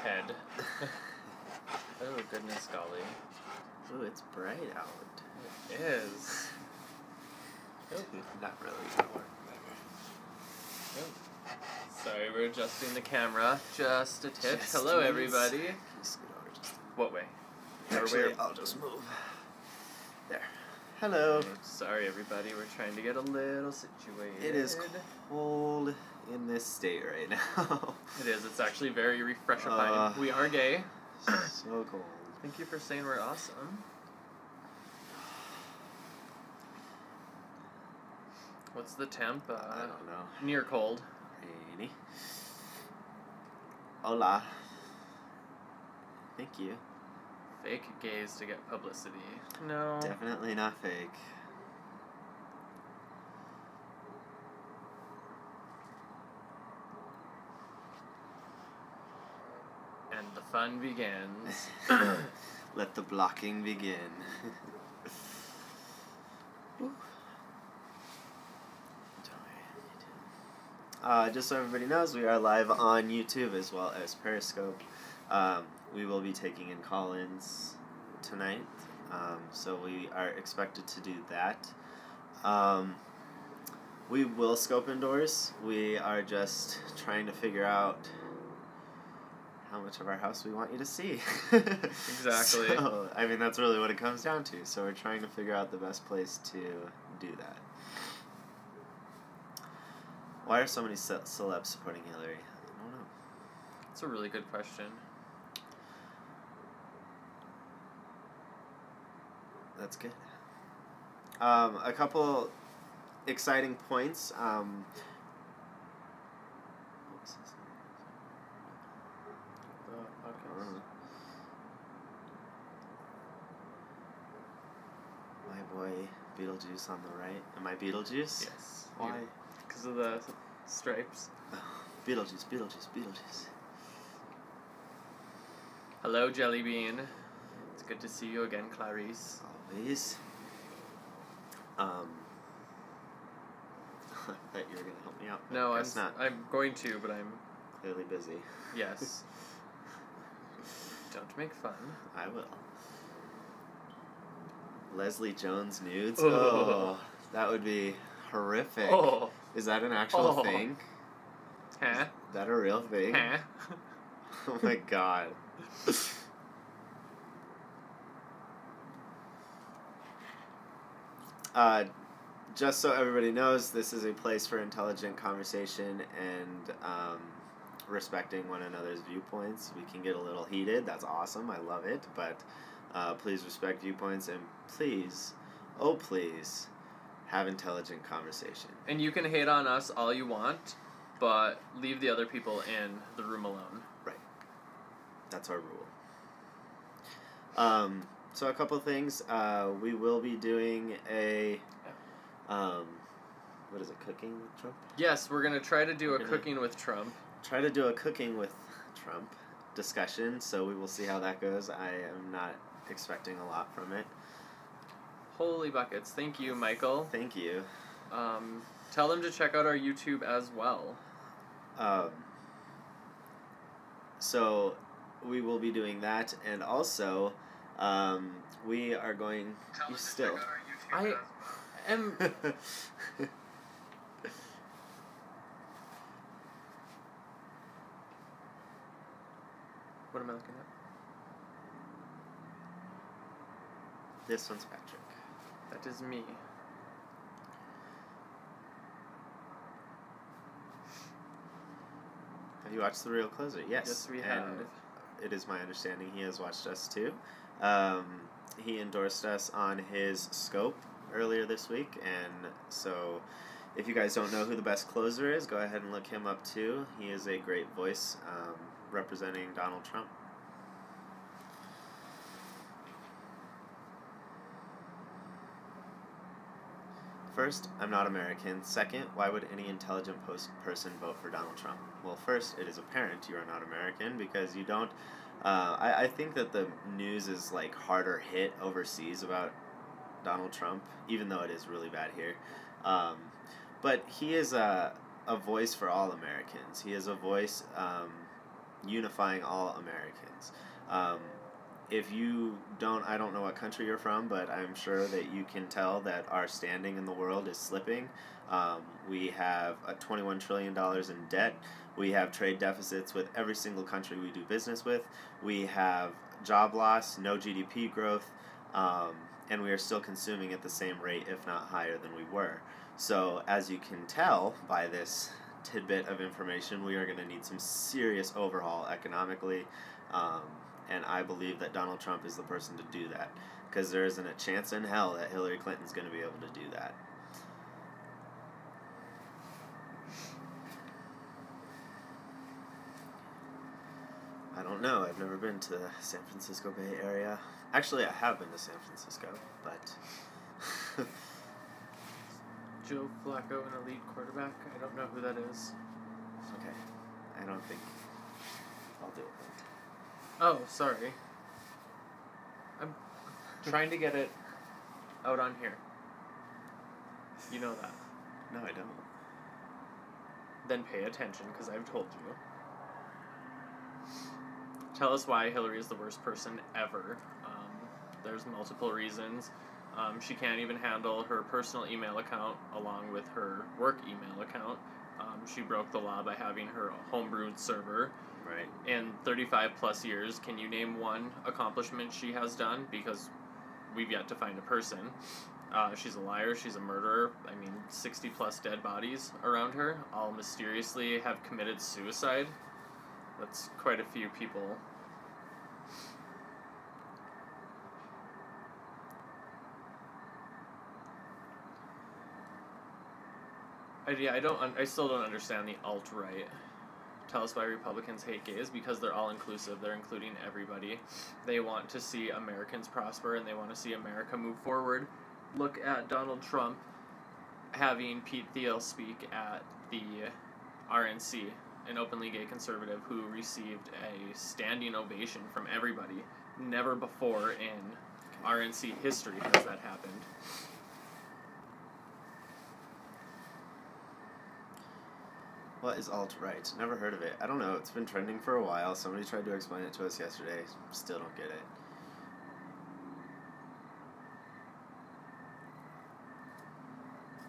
head. Oh, goodness golly. Ooh, it's bright out. It is. Oh. Not really. Oh. Sorry, we're adjusting the camera just a titch. Just Hello, please. everybody. Can you scoot over just What way? Actually, I'll just move. There. Hello. Sorry, everybody. We're trying to get a little situated. It is cold in this state right now. It is. It's actually very refreshing. We are gay. So cold. Thank you for saying we're awesome. What's the temp? I don't know. Near cold. Rainy. Hola. Thank you. Fake gays to get publicity. No. Definitely not fake. And the fun begins. Let the blocking begin. Just so everybody knows, we are live on YouTube as well as Periscope. We will be taking in call-ins tonight, so we are expected to do that. We will scope indoors. We are just trying to figure out how much of our house we want you to see. Exactly. So, I mean, that's really what it comes down to. So we're trying to figure out the best place to do that. Why are so many celebs supporting Hillary? I don't know. It's a really good question. That's good. A couple exciting points. My boy Beetlejuice on the right. Am I Beetlejuice? Yes. Why? Because of the stripes. Beetlejuice, Beetlejuice, Beetlejuice. Hello, Jelly Bean. It's good to see you again, Clarice. Always. I thought you were going to help me out. No, Guess not. I'm going to, but I'm... Clearly busy. Yes. Don't make fun. I will. Leslie Jones nudes? Oh. Oh, that would be horrific. Oh. Is that an actual thing? Huh? Is that a real thing? Huh? Oh my god. Just so everybody knows, this is a place for intelligent conversation and respecting one another's viewpoints. We can get a little heated. That's awesome. I love it. But please respect viewpoints and please, oh please, have intelligent conversation. And you can hate on us all you want, but leave the other people in the room alone. Right. That's our rule. So a couple things. We will be doing a... what is it, cooking with Trump? Yes, we're going to try to do a cooking with Trump. Try to do a cooking with Trump discussion, so we will see how that goes. I am not expecting a lot from it. Holy buckets. Thank you, Michael. Thank you. Tell them to check out our YouTube as well. So we will be doing that, and also we are going... Tell You still... I am... What am I looking at? This one's Patrick. That is me. Have you watched The Real Closer? Yes. Yes, we have. And it is my understanding he has watched us too. He endorsed us on his scope earlier this week, and so if you guys don't know who the best closer is, go ahead and look him up too. He is a great voice representing Donald Trump. First, I'm not American. Second, why would any intelligent person vote for Donald Trump? Well, first, it is apparent you are not American because you don't... I think that the news is like harder hit overseas about Donald Trump, even though it is really bad here. But he is a voice for all Americans. He is a voice, unifying all Americans. If you don't, I don't know what country you're from, but I'm sure that you can tell that our standing in the world is slipping. We have $21 trillion in debt. We have trade deficits with every single country we do business with. We have job loss, no GDP growth, and we are still consuming at the same rate, if not higher than we were. So, as you can tell by this tidbit of information, we are going to need some serious overhaul economically. And I believe that Donald Trump is the person to do that, because there isn't a chance in hell that Hillary Clinton's going to be able to do that. I don't know. I've never been to the San Francisco Bay Area. Actually, I have been to San Francisco, but... Joe Flacco, an elite quarterback? I don't know who that is. Okay. I don't think... I'll do it then. Oh, sorry. I'm trying to get it out on here. You know that. No, I don't. Then pay attention, because I've told you. Tell us why Hillary is the worst person ever. There's multiple reasons. She can't even handle her personal email account along with her work email account. She broke the law by having her homebrewed server. Right. In 35 plus years, can you name one accomplishment she has done? Because we've yet to find a person. She's a liar, she's a murderer. 60 plus dead bodies around her, all mysteriously have committed suicide. That's quite a few people. I still don't understand the alt-right. Tell us why Republicans hate gays, because they're all inclusive. They're including everybody. They want to see Americans prosper, and they want to see America move forward. Look at Donald Trump having Pete Thiel speak at the RNC, an openly gay conservative who received a standing ovation from everybody. Never before in RNC history has that happened. What is alt-right? Never heard of it. I don't know. It's been trending for a while. Somebody tried to explain it to us yesterday. Still don't get it.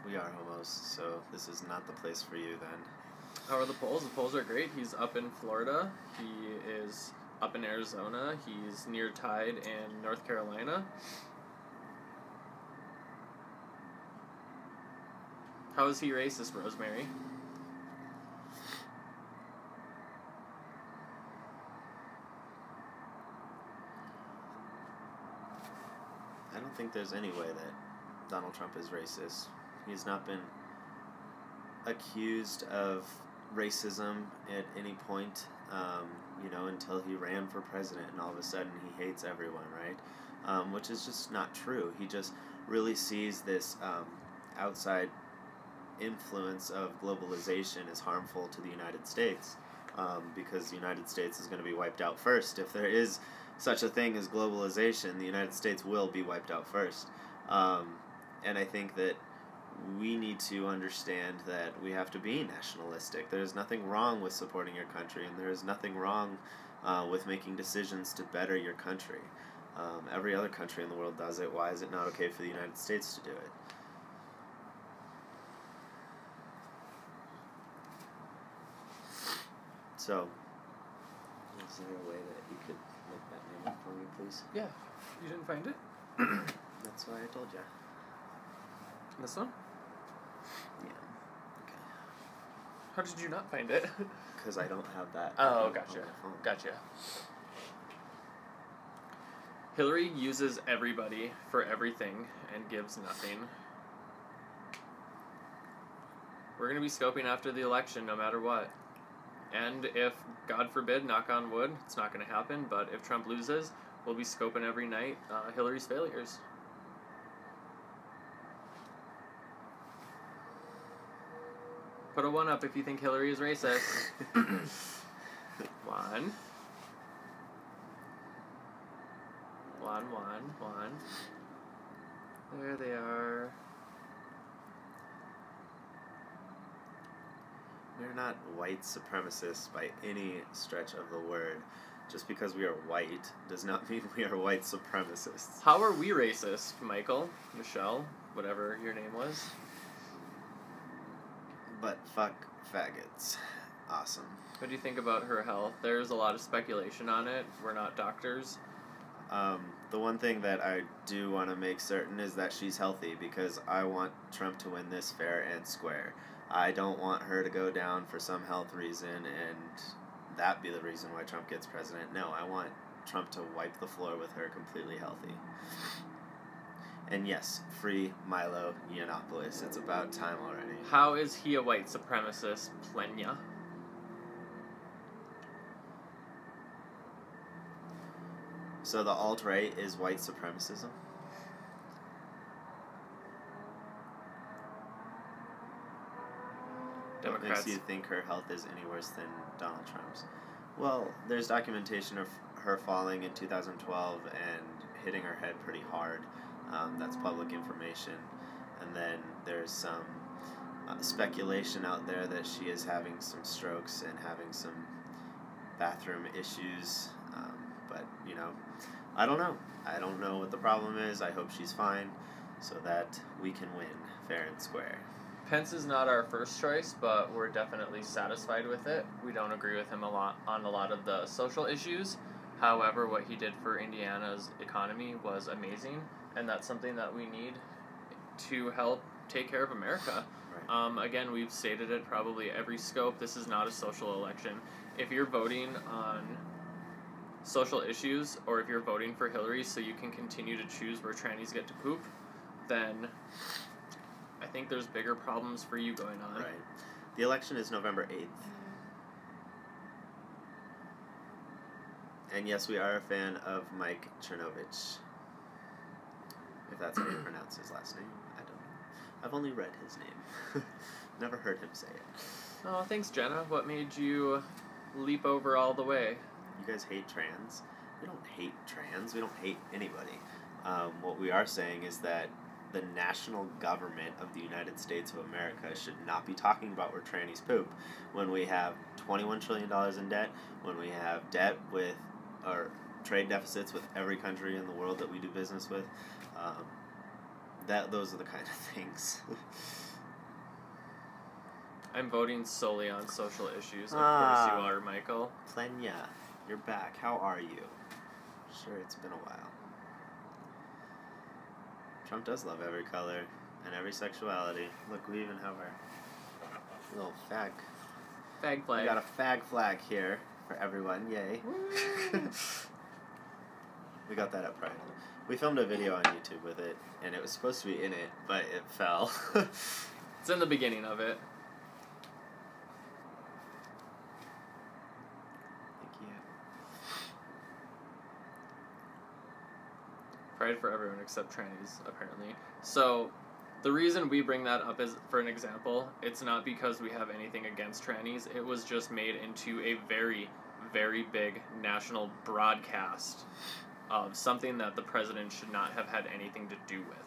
We are homos, so this is not the place for you then. How are the polls? The polls are great. He's up in Florida. He is up in Arizona. He's near tied in North Carolina. How is he racist, Rosemary? I don't think there's any way that Donald Trump is racist. He's not been accused of racism at any point, until he ran for president, and all of a sudden he hates everyone, right? Which is just not true. He just really sees this outside influence of globalization as harmful to the United States, because the United States is going to be wiped out first. If there is such a thing as globalization, the United States will be wiped out first. And I think that we need to understand that we have to be nationalistic. There's nothing wrong with supporting your country, and there is nothing wrong with making decisions to better your country. Every other country in the world does it. Why is it not okay for the United States to do it? So, is there a way that you could make that name up for me, please? Yeah. You didn't find it? That's why I told you. This one? Yeah. Okay. How did you not find it? Because I don't have that. Oh, gotcha. Gotcha. Hillary uses everybody for everything and gives nothing. We're going to be scoping after the election no matter what. And if, God forbid, knock on wood, it's not going to happen, but if Trump loses, we'll be scoping every night Hillary's failures. Put a 1 up if you think Hillary is racist. 1. 1. There they are. We're not white supremacists by any stretch of the word. Just because we are white does not mean we are white supremacists. How are we racist, Michael, Michelle, whatever your name was? But fuck faggots. Awesome. What do you think about her health? There's a lot of speculation on it. We're not doctors. The one thing that I do want to make certain is that she's healthy, because I want Trump to win this fair and square. I don't want her to go down for some health reason and that be the reason why Trump gets president. No, I want Trump to wipe the floor with her completely healthy. And yes, free Milo Yiannopoulos. It's about time already. How is he a white supremacist, Plenya? So the alt-right is white supremacism? What Democrats. makes you think her health is any worse than Donald Trump's? Well, there's documentation of her falling in 2012 and hitting her head pretty hard. That's public information. And then there's some speculation out there that she is having some strokes and having some bathroom issues. But, you know, I don't know. I don't know what the problem is. I hope she's fine so that we can win fair and square. Pence is not our first choice, but we're definitely satisfied with it. We don't agree with him a lot on a lot of the social issues. However, what he did for Indiana's economy was amazing, and that's something that we need to help take care of America. Right. Again, we've stated it probably every scope. This is not a social election. If you're voting on social issues, or if you're voting for Hillary so you can continue to choose where trannies get to poop, then I think there's bigger problems for you going on. Right. The election is November 8th. And yes, we are a fan of Mike Chernovich. If that's how you pronounce his last name, I don't know. I've only read his name. Never heard him say it. Oh, thanks, Jenna. What made you leap over all the way? You guys hate trans? We don't hate trans. We don't hate anybody. What we are saying is that the national government of the United States of America should not be talking about where trannies poop when we have $21 trillion in debt, when we have debt with, or trade deficits with every country in the world that we do business with. Those are the kind of things. I'm voting solely on social issues. Of course you are, Michael. Plenya, you're back. How are you? Sure, it's been a while. Trump does love every color and every sexuality. Look, we even have our little fag Fag flag. We got a fag flag here for everyone. Yay. We got that at Pride. We filmed a video on YouTube with it, and it was supposed to be in it, but it fell. It's in the beginning of it. Thank you. Pride for everyone except trannies, apparently. So, the reason we bring that up is, for an example, it's not because we have anything against trannies. It was just made into a very, very big national broadcast of something that the president should not have had anything to do with.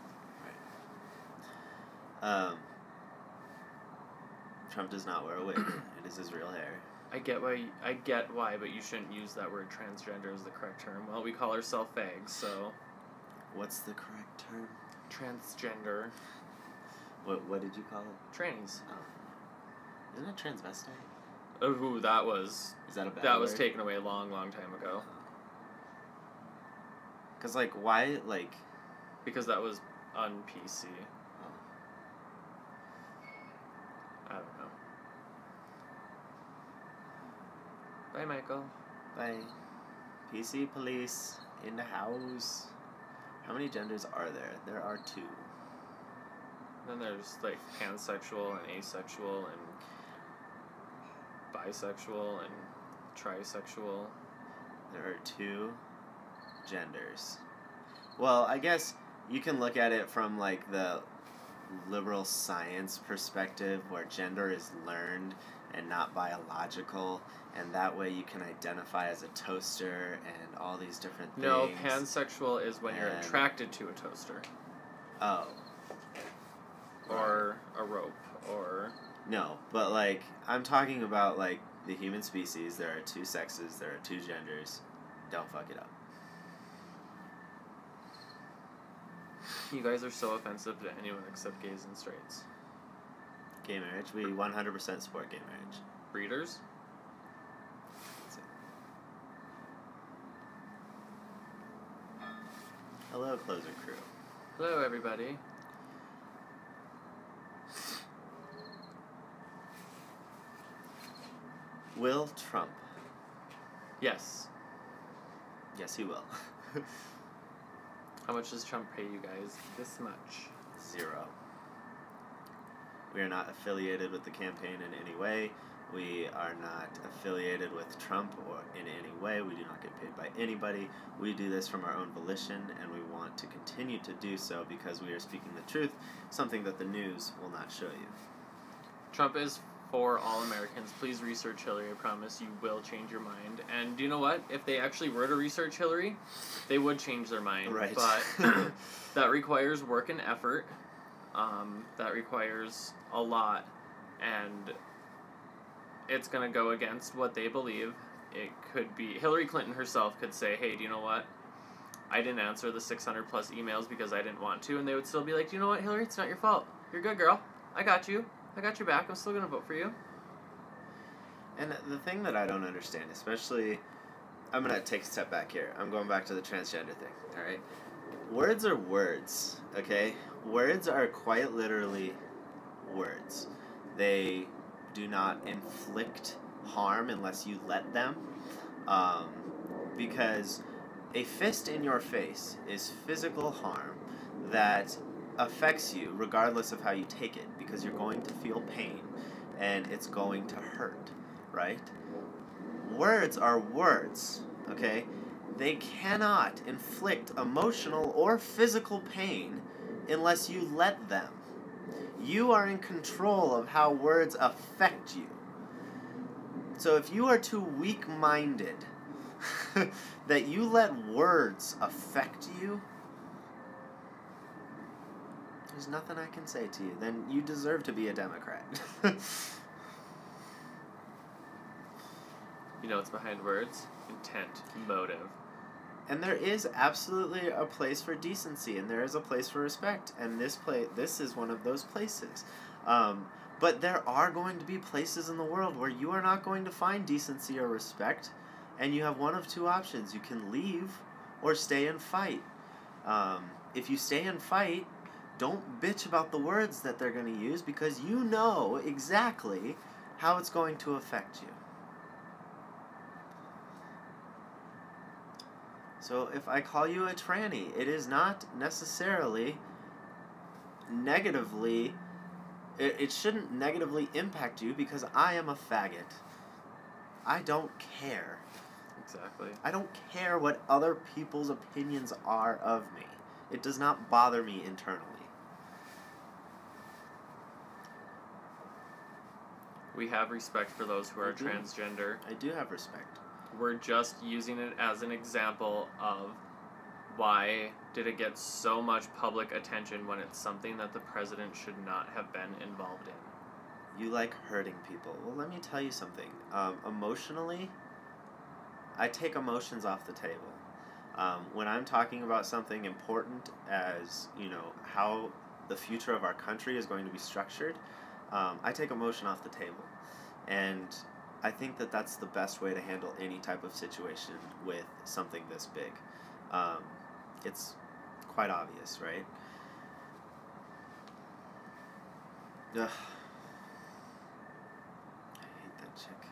Right. Trump does not wear a wig. It is his real hair. I get why, but you shouldn't use that word transgender as the correct term. Well, we call ourselves fags, so... What's the correct term? Transgender. What did you call it? Trannies. Oh. Isn't it transvestite? Oh, that was... Is that a bad That word? was taken away a long, long time ago. Because, like, why, like... Because that was un-PC. Oh. I don't know. Bye, Michael. Bye. PC police in the house. How many genders are there? There are 2. Then there's, like, pansexual and asexual and bisexual and trisexual. There are 2 genders. Well, I guess you can look at it from, like, the liberal science perspective where gender is learned and not biological, and that way you can identify as a toaster and all these different things. No, pansexual is when you're attracted to a toaster. Oh. Or a rope, or No, but, like, I'm talking about, like, the human species. There are two sexes. There are two genders. Don't fuck it up. You guys are so offensive to anyone except gays and straights. Gay marriage. We 100% support gay marriage. Breeders? That's it. Hello, closer crew. Hello, everybody. Will Trump? Yes. Yes, he will. How much does Trump pay you guys? This much. 0. We are not affiliated with the campaign in any way. We are not affiliated with Trump or in any way. We do not get paid by anybody. We do this from our own volition, and we want to continue to do so because we are speaking the truth, something that the news will not show you. Trump is for all Americans. Please research Hillary. I promise you will change your mind. And do you know what? If they actually were to research Hillary, they would change their mind. Right. But that requires work and effort. That requires a lot. And it's going to go against what they believe. It could be... Hillary Clinton herself could say, hey, do you know what? I didn't answer the 600 plus emails because I didn't want to. And they would still be like, do you know what, Hillary? It's not your fault. You're good, girl. I got you. I got your back. I'm still going to vote for you. And the thing that I don't understand, especially... I'm going to take a step back here. I'm going back to the transgender thing, all right? Words are words, okay? Words are quite literally words. They do not inflict harm unless you let them. Because a fist in your face is physical harm that affects you regardless of how you take it, because you're going to feel pain and it's going to hurt, right? Words are words, okay? They cannot inflict emotional or physical pain unless you let them. You are in control of how words affect you. So if you are too weak-minded that you let words affect you, there's nothing I can say to you. Then you deserve to be a Democrat. You know what's behind words? Intent. Motive. And there is absolutely a place for decency, and there is a place for respect, and this is one of those places. But there are going to be places in the world where you are not going to find decency or respect, and you have one of two options. You can leave or stay and fight. If you stay and fight, don't bitch about the words that they're going to use, because you know exactly how it's going to affect you. So if I call you a tranny, it is not necessarily negatively, it shouldn't negatively impact you because I am a faggot. I don't care. Exactly. I don't care what other people's opinions are of me. It does not bother me internally. We have respect for those who are transgender. I do have respect. We're just using it as an example of why did it get so much public attention when it's something that the president should not have been involved in. You like hurting people. Well, let me tell you something. Emotionally, I take emotions off the table. When I'm talking about something important as, how the future of our country is going to be structured, I take emotion off the table. And I think that that's the best way to handle any type of situation with something this big. It's quite obvious, right? Ugh. I hate that chick.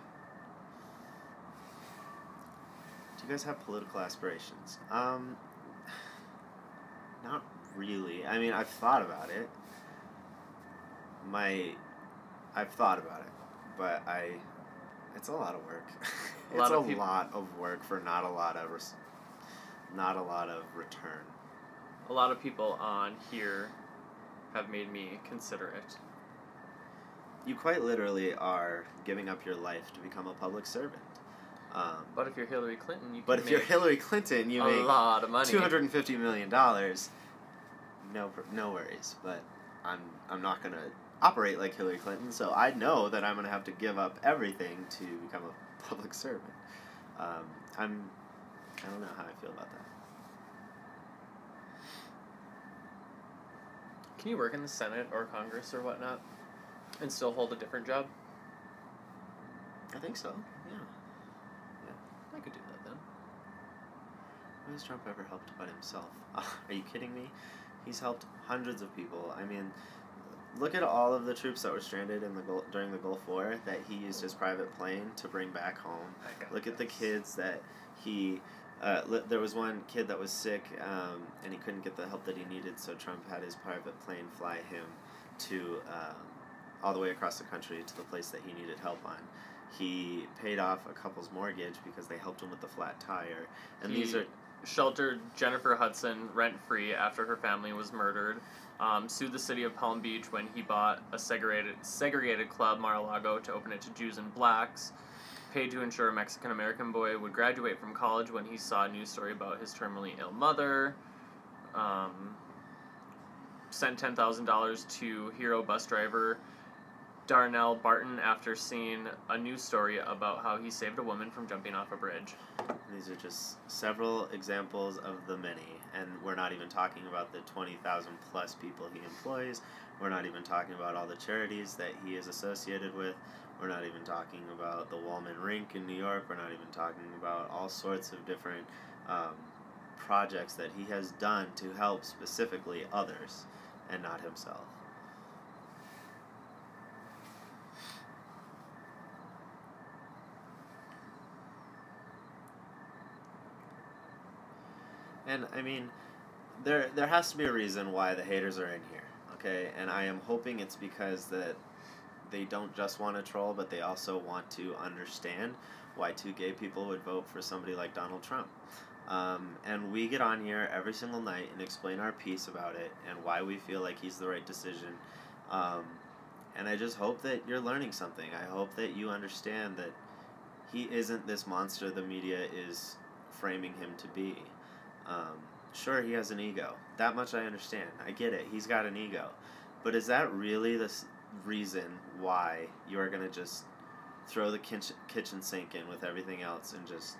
Do you guys have political aspirations? Not really. I mean, I've thought about it. I've thought about it, but it's a lot of work. It's a lot of work for not a lot of return. A lot of people on here have made me consider it. You quite literally are giving up your life to become a public servant. But if you're Hillary Clinton, you But if you're Hillary Clinton, you make a lot of money. $250 million. No worries. But I'm not gonna operate like Hillary Clinton, so I know that I'm going to have to give up everything to become a public servant. I don't know how I feel about that. Can you work in the Senate or Congress or whatnot and still hold a different job? I think so, yeah. I could do that then. What has Trump ever helped but himself? Are you kidding me? He's helped hundreds of people. I mean, look at all of the troops that were stranded in during the Gulf War that he used his private plane to bring back home. Look at the kids that he... there was one kid that was sick and he couldn't get the help that he needed, so Trump had his private plane fly him to all the way across the country to the place that he needed help on. He paid off a couple's mortgage because they helped him with the flat tire. And these are... sheltered Jennifer Hudson rent-free after her family was murdered. Sued the city of Palm Beach when he bought a segregated club, Mar-a-Lago, to open it to Jews and blacks. Paid to ensure a Mexican-American boy would graduate from college when he saw a news story about his terminally ill mother. Sent $10,000 to hero bus driver Darnell Barton after seeing a news story about how he saved a woman from jumping off a bridge. These are just several examples of the many, and we're not even talking about the 20,000 plus people he employs. We're not even talking about all the charities that he is associated with. We're not even talking about the Wallman Rink in New York. We're not even talking about all sorts of different projects that he has done to help specifically others and not himself. And I mean, there has to be a reason why the haters are in here, okay? And I am hoping it's because that they don't just want to troll, but they also want to understand why two gay people would vote for somebody like Donald Trump. And we get on here every single night and explain our piece about it and why we feel like he's the right decision. And I just hope that you're learning something. I hope that you understand that he isn't this monster the media is framing him to be. Sure, he has an ego. That much I understand. I get it. He's got an ego. But is that really the reason why you are going to just throw the kitchen sink in with everything else and just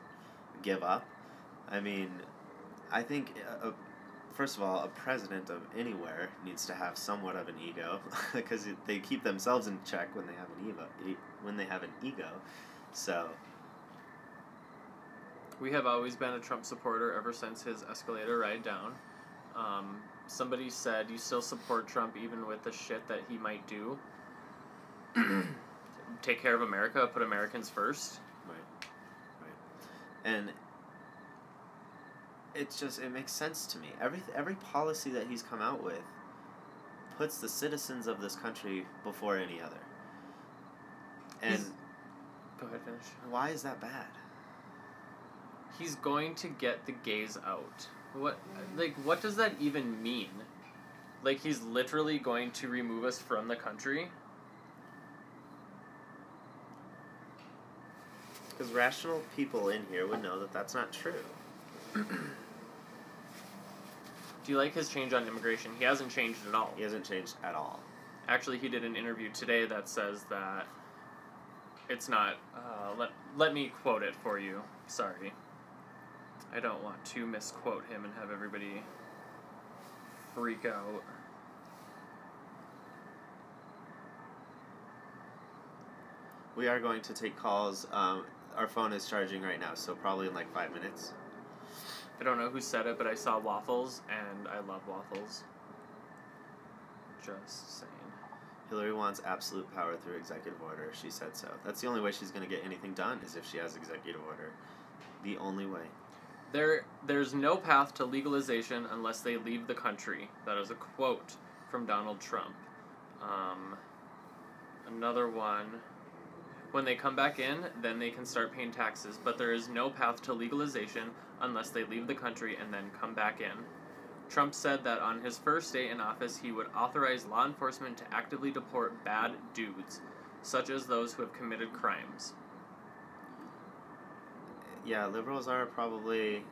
give up? I mean, I think, first of all, a president of anywhere needs to have somewhat of an ego because they keep themselves in check when they have an ego. So... We have always been a Trump supporter ever since his escalator ride down. Somebody said you still support Trump even with the shit that he might do. Take care of America, put Americans first. Right. And it's just, it makes sense to me. Every policy that he's come out with puts the citizens of this country before any other. And go ahead, finish. Why is that bad? He's going to get the gays out. What does that even mean? Like, he's literally going to remove us from the country? Because rational people in here would know that that's not true. Do you like his change on immigration? He hasn't changed at all. He hasn't changed at all. Actually, he did an interview today that says that it's not... let me quote it for you. Sorry. I don't want to misquote him and have everybody freak out. We are going to take calls. Our phone is charging right now, so probably in like 5 minutes. I don't know who said it, but I saw waffles, and I love waffles. Just saying. Hillary wants absolute power through executive order. She said so. That's the only way she's going to get anything done, is if she has executive order. The only way. There's no path to legalization unless they leave the country. That is a quote from Donald Trump. Another one. When they come back in, then they can start paying taxes, but there is no path to legalization unless they leave the country and then come back in. Trump said that on his first day in office, he would authorize law enforcement to actively deport bad dudes, such as those who have committed crimes. Yeah, liberals are probably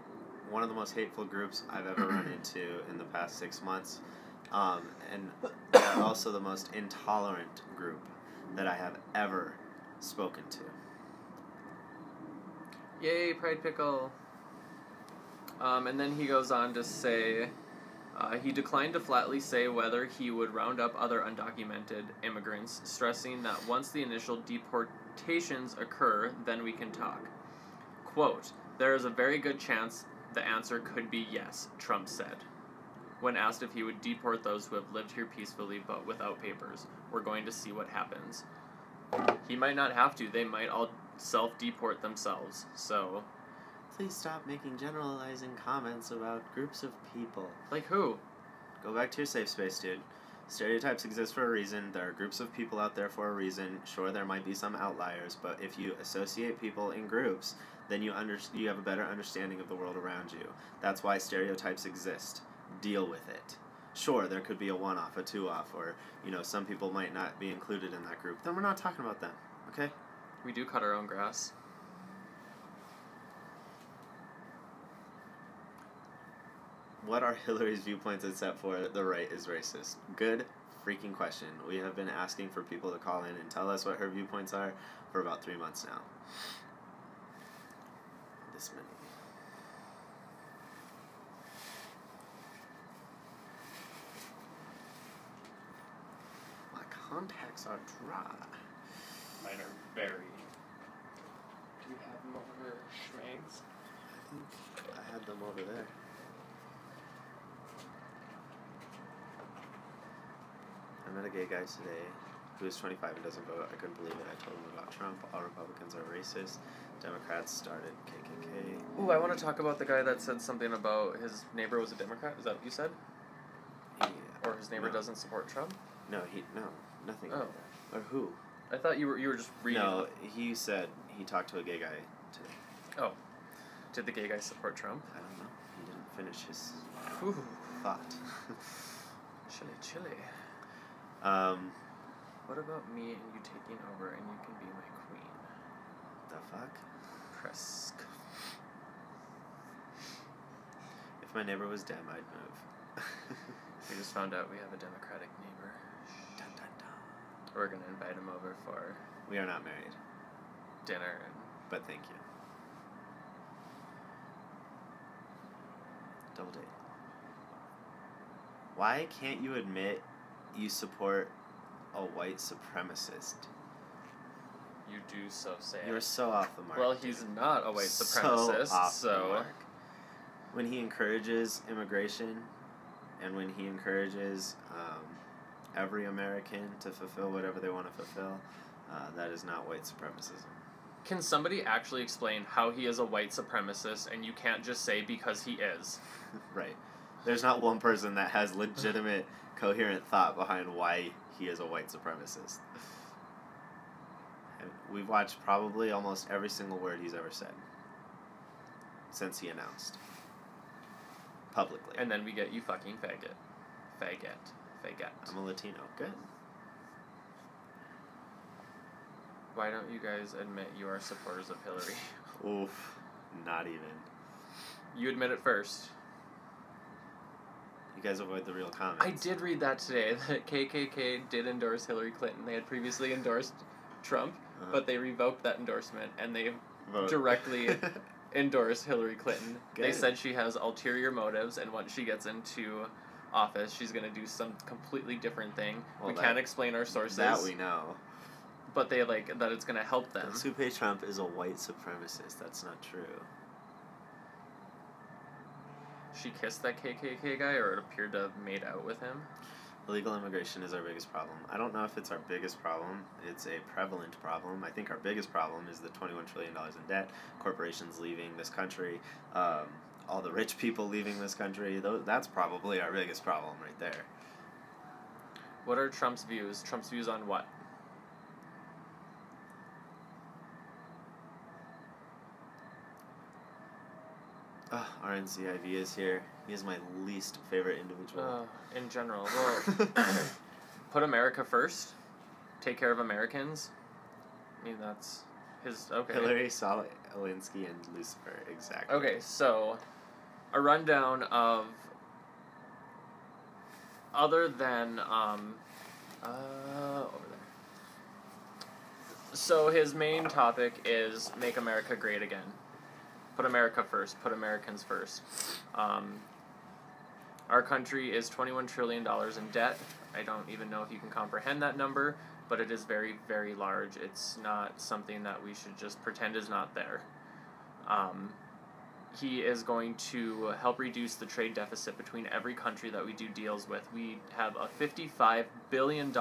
one of the most hateful groups I've ever run into in the past 6 months. And they are also the most intolerant group that I have ever spoken to. Yay, Pride Pickle. And then he goes on to say, he declined to flatly say whether he would round up other undocumented immigrants, stressing that once the initial deportations occur, then we can talk. Quote, "There is a very good chance the answer could be yes," Trump said. When asked if he would deport those who have lived here peacefully but without papers, "We're going to see what happens." He might not have to. They might all self-deport themselves. So, Please stop making generalizing comments about groups of people. like who? Go back to your safe space, dude. Stereotypes exist for a reason. There are groups of people out there for a reason. Sure, there might be some outliers, but if you associate people in groups, then you have a better understanding of the world around you. That's why stereotypes exist. Deal with it. Sure, there could be a one-off, a two-off, or, some people might not be included in that group. Then we're not talking about them, okay? We do cut our own grass. What are Hillary's viewpoints except for the right is racist? Good freaking question. We have been asking for people to call in and tell us what her viewpoints are for about 3 months now. This many. My contacts are dry. Mine are very. Do you have more schmags? I think I had them over there. I met a gay guy today who is 25 and doesn't vote. I couldn't believe it. I told him about Trump. All Republicans are racist. Democrats started KKK. Ooh, I want to talk about the guy that said something about his neighbor was a Democrat. Is that what you said? Yeah. Or his neighbor doesn't support Trump? No, nothing Oh. like that. Or who? I thought you were just reading. No, he said he talked to a gay guy today. Oh. Did the gay guy support Trump? I don't know. He didn't finish his Ooh. thought. Chilly. What about me and you taking over and you can be my queen? The fuck? Press. If my neighbor was Dem, I'd move. We just found out we have a Democratic neighbor. Dun, dun, dun. We're gonna invite him over for We are not married, dinner and but thank you. Double date. Why can't you admit you support a white supremacist? you do so say. You're so off the mark. Well, he's dude. not a white So supremacist, off the so mark. When he encourages immigration, and when he encourages every American to fulfill whatever they want to fulfill, that is not white supremacism. can somebody actually explain how he is a white supremacist and you can't just say because he is? Right. There's not one person that has legitimate, coherent thought behind why he is a white supremacist. And we've watched probably almost every single word he's ever said since he announced publicly. And then we get you fucking faggot. Faggot. I'm a Latino. Good. Why don't you guys admit you are supporters of Hillary? Oof. Not even. You admit it first. You guys avoid the real comments. I did read that today, that KKK did endorse Hillary Clinton. They had previously endorsed Trump, but they revoked that endorsement, and they Vote. directly endorsed Hillary Clinton. Good. They said she has ulterior motives, and once she gets into office, she's going to do some completely different thing. Well, we can't explain our sources. That we know. But they like that it's going to help them. Supe Trump is a white supremacist. That's not true. She kissed that KKK guy, or it appeared to have made out with him. Illegal immigration is our biggest problem. I don't know if it's our biggest problem. It's a prevalent problem. I think our biggest problem is the $21 trillion in debt, corporations leaving this country, all the rich people leaving this country. That's probably our biggest problem right there. What are Trump's views? Trump's views on what? RNCIV is here. He is my least favorite individual. In general, well, put America first. Take care of Americans. I mean, that's his... Okay. Hillary, Alinsky, and Lucifer, exactly. Okay, so a rundown of other than over there. So his main topic is make America great again. Put America first. Put Americans first. Our country is $21 trillion in debt. I don't even know if you can comprehend that number, but it is very, very large. It's not something that we should just pretend is not there. He is going to help reduce the trade deficit between every country that we do deals with. We have a $55 billion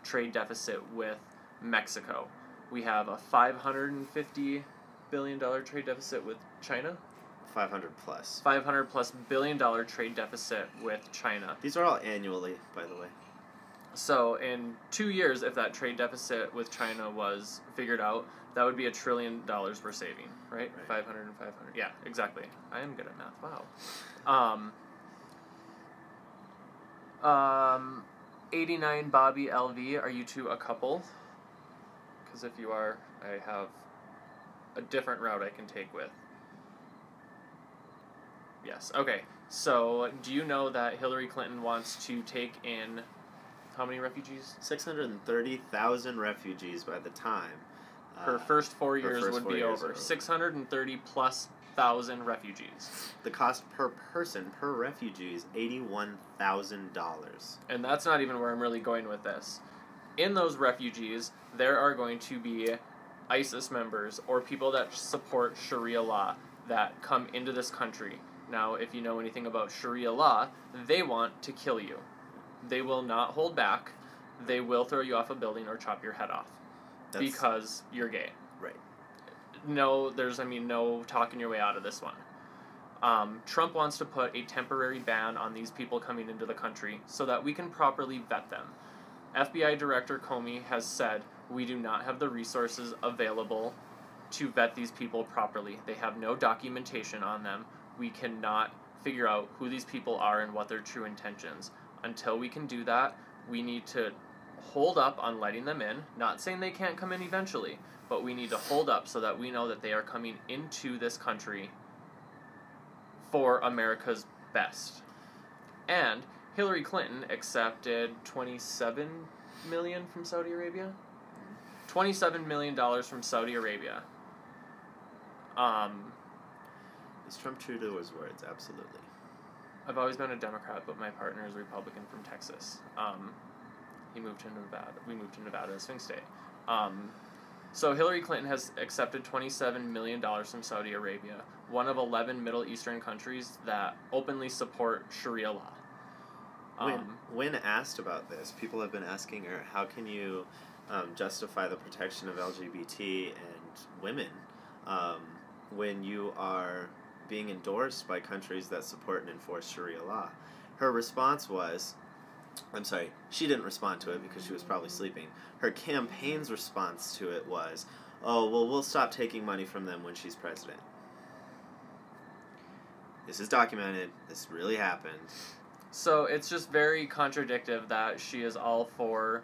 trade deficit with Mexico. We have a $550 billion trade deficit with China. 500 plus. $500+ billion trade deficit with China. These are all annually, by the way. So in 2 years, if that trade deficit with China was figured out, that would be $1 trillion we're saving, right? 500 and 500. Yeah, exactly. I am good at math. Wow. 89 Bobby LV, are you two a couple? Because if you are, I have a different route I can take with. Yes. Okay. So, do you know that Hillary Clinton wants to take in how many refugees? 630,000 refugees by the time. Her first 4 years would be over. 630+ thousand refugees. The cost per person, per refugee, is $81,000. And that's not even where I'm really going with this. In those refugees, there are going to be ISIS members or people that support Sharia law that come into this country. Now, if you know anything about Sharia law, they want to kill you. They will not hold back. They will throw you off a building or chop your head off because you're gay. Right. No, no talking your way out of this one. Trump wants to put a temporary ban on these people coming into the country so that we can properly vet them. FBI Director Comey has said we do not have the resources available to vet these people properly. They have no documentation on them. We cannot figure out who these people are and what their true intentions. Until we can do that, we need to hold up on letting them in. Not saying they can't come in eventually, but we need to hold up so that we know that they are coming into this country for America's best. And Hillary Clinton accepted $27 million from Saudi Arabia. $27 million from Saudi Arabia. Is Trump true to his words? Absolutely. I've always been a Democrat, but my partner is Republican from Texas. He moved to Nevada. We moved to Nevada as Sphinx Day. So Hillary Clinton has accepted $27 million from Saudi Arabia, one of 11 Middle Eastern countries that openly support Sharia law. When asked about this, people have been asking her, how can you justify the protection of LGBT and women when you are being endorsed by countries that support and enforce Sharia law? Her response was, I'm sorry, she didn't respond to it because she was probably sleeping. Her campaign's response to it was, oh, well, we'll stop taking money from them when she's president. This is documented. This really happened. So it's just very contradictive that she is all for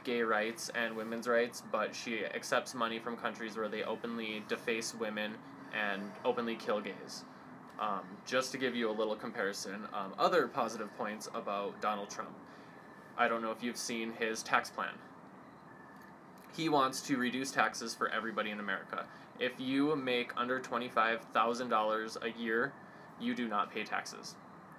gay rights and women's rights, but she accepts money from countries where they openly deface women and openly kill gays. Just to give you a little comparison, other positive points about Donald Trump. I don't know if you've seen his tax plan. He wants to reduce taxes for everybody in America. If you make under $25,000 a year, you do not pay taxes.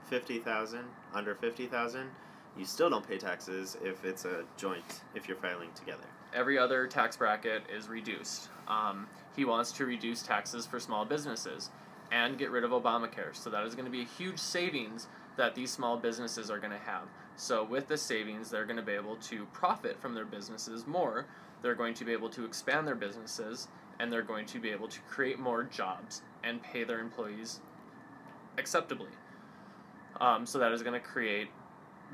50,000, under 50,000, you still don't pay taxes if it's a joint, if you're filing together. Every other tax bracket is reduced. He wants to reduce taxes for small businesses and get rid of Obamacare. So that is going to be a huge savings that these small businesses are going to have. So with the savings, they're going to be able to profit from their businesses more. They're going to be able to expand their businesses, and they're going to be able to create more jobs and pay their employees acceptably. So that is going to create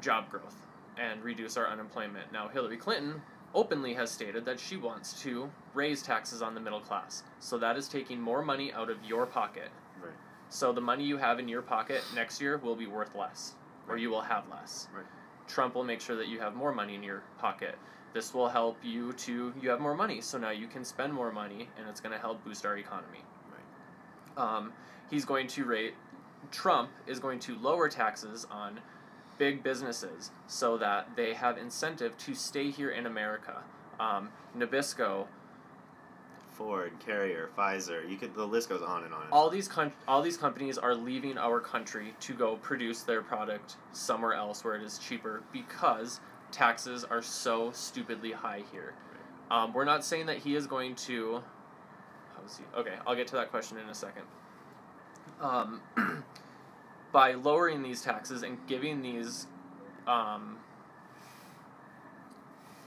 job growth and reduce our unemployment. Now, Hillary Clinton openly has stated that she wants to raise taxes on the middle class. So that is taking more money out of your pocket. Right. So the money you have in your pocket next year will be worth less, or you will have less. Right. Trump will make sure that you have more money in your pocket. This will help you have more money, so now you can spend more money, and it's going to help boost our economy. Right. Trump is going to lower taxes on big businesses so that they have incentive to stay here in America. Nabisco, Ford, Carrier, Pfizer, the list goes on and on and all on. these companies are leaving our country to go produce their product somewhere else where it is cheaper because taxes are so stupidly high here. We're not saying that he is going to. How is he? Okay, I'll get to that question in a second. By lowering these taxes and giving these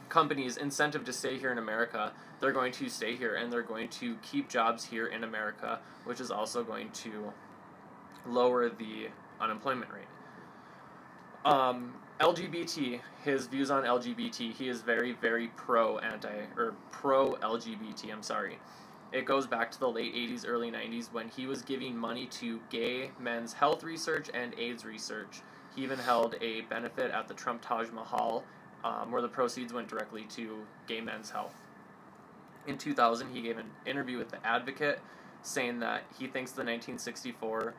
companies incentive to stay here in America, they're going to stay here and they're going to keep jobs here in America, which is also going to lower the unemployment rate. LGBT, his views on LGBT, he is very, very pro LGBT, I'm sorry. It goes back to the late 80s, early 90s when he was giving money to gay men's health research and AIDS research. He even held a benefit at the Trump Taj Mahal where the proceeds went directly to gay men's health. In 2000, he gave an interview with The Advocate saying that he thinks the 1964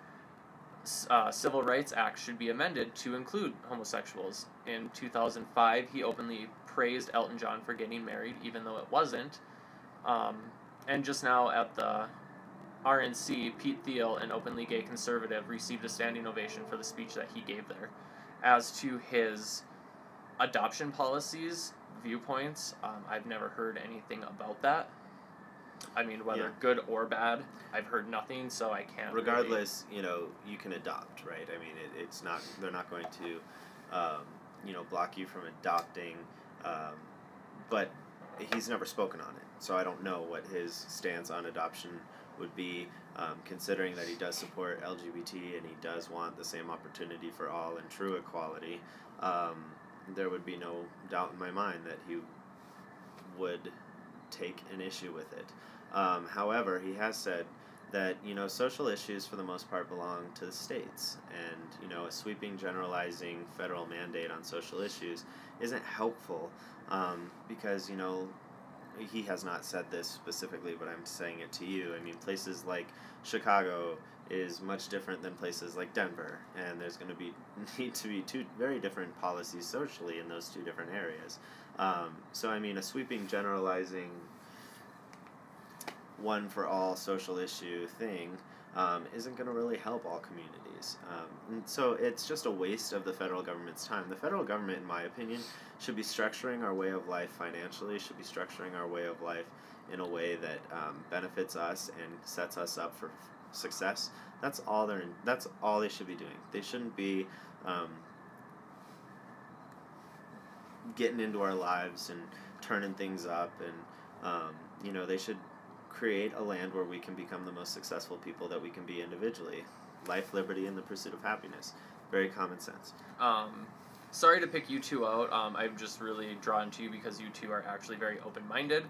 Civil Rights Act should be amended to include homosexuals. In 2005, he openly praised Elton John for getting married, even though it wasn't. And just now at the RNC, Pete Thiel, an openly gay conservative, received a standing ovation for the speech that he gave there. As to his adoption policies, viewpoints, I've never heard anything about that. I mean, whether good or bad, I've heard nothing, so I can't. Regardless, you can adopt, right? I mean, it's not. They're not going to, block you from adopting. But he's never spoken on it, so I don't know what his stance on adoption would be. Considering that he does support LGBT and he does want the same opportunity for all and true equality, there would be no doubt in my mind that he would take an issue with it. However, he has said that, social issues for the most part belong to the states, and, a sweeping generalizing federal mandate on social issues isn't helpful, because, he has not said this specifically, but I'm saying it to you. I mean, places like Chicago is much different than places like Denver, and there's going to need to be two very different policies socially in those two different areas. So, I mean, a sweeping generalizing one for all social issue thing isn't going to really help all communities. And so it's just a waste of the federal government's time. The federal government, in my opinion, should be structuring our way of life financially, should be structuring our way of life in a way that benefits us and sets us up for success. That's all they should be doing. They shouldn't be getting into our lives and turning things up, and they should create a land where we can become the most successful people that we can be individually. Life, liberty, and the pursuit of happiness. Very common sense. Sorry to pick you two out. I'm just really drawn to you because you two are actually very open-minded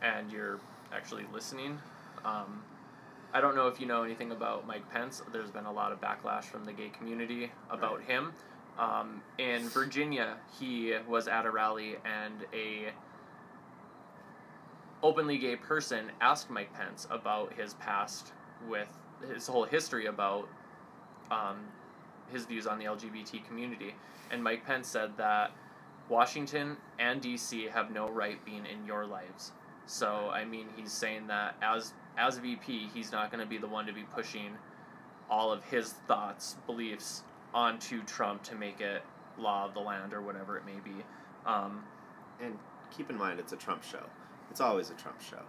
and you're actually listening. I don't know if you know anything about Mike Pence. There's been a lot of backlash from the gay community about him. In Virginia, he was at a rally and a openly gay person asked Mike Pence about his past with his whole history about his views on the LGBT community. And Mike Pence said that Washington and D.C. have no right being in your lives. So, I mean, he's saying that as VP, he's not going to be the one to be pushing all of his thoughts, beliefs onto Trump to make it law of the land or whatever it may be. And keep in mind, it's a Trump show. It's always a Trump show.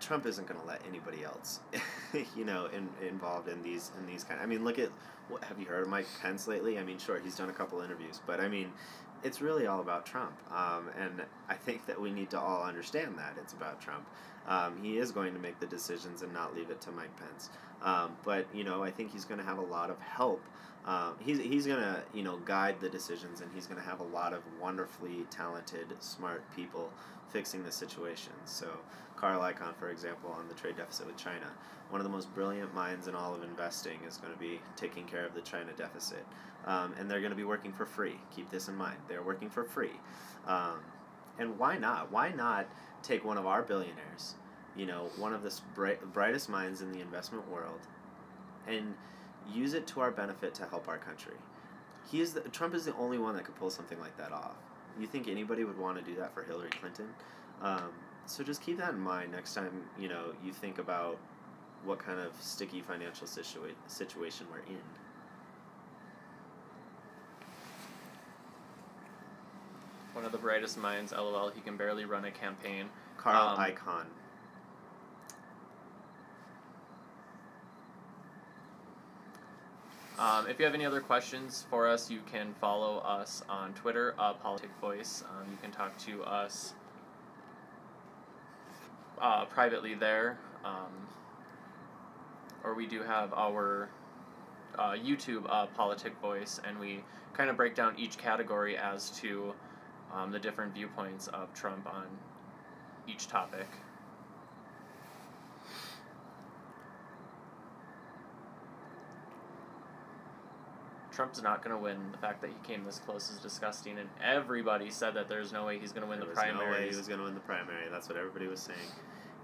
Trump isn't going to let anybody else, involved in these kind. I mean, look at have you heard of Mike Pence lately? I mean, sure, he's done a couple interviews, but I mean, it's really all about Trump. And I think that we need to all understand that it's about Trump. He is going to make the decisions and not leave it to Mike Pence. But I think he's going to have a lot of help. He's going to guide the decisions, and he's going to have a lot of wonderfully talented, smart people fixing the situation. So Carl Icahn, for example, on the trade deficit with China, one of the most brilliant minds in all of investing is going to be taking care of the China deficit. And they're going to be working for free. Keep this in mind. They're working for free. And why not? Why not take one of our billionaires, one of the brightest minds in the investment world, and use it to our benefit to help our country? Trump is the only one that could pull something like that off. You think anybody would want to do that for Hillary Clinton? So just keep that in mind next time, you think about what kind of sticky financial situation we're in. One of the brightest minds, LOL, he can barely run a campaign. Carl Icahn. If you have any other questions for us, you can follow us on Twitter, Politic Voice. You can talk to us privately there. Or we do have our YouTube, Politic Voice, and we kind of break down each category as to the different viewpoints of Trump on each topic. Trump's not going to win. The fact that he came this close is disgusting, and everybody said that there's no way he's going to win the primaries. There was no way he was going to win the primary. That's what everybody was saying.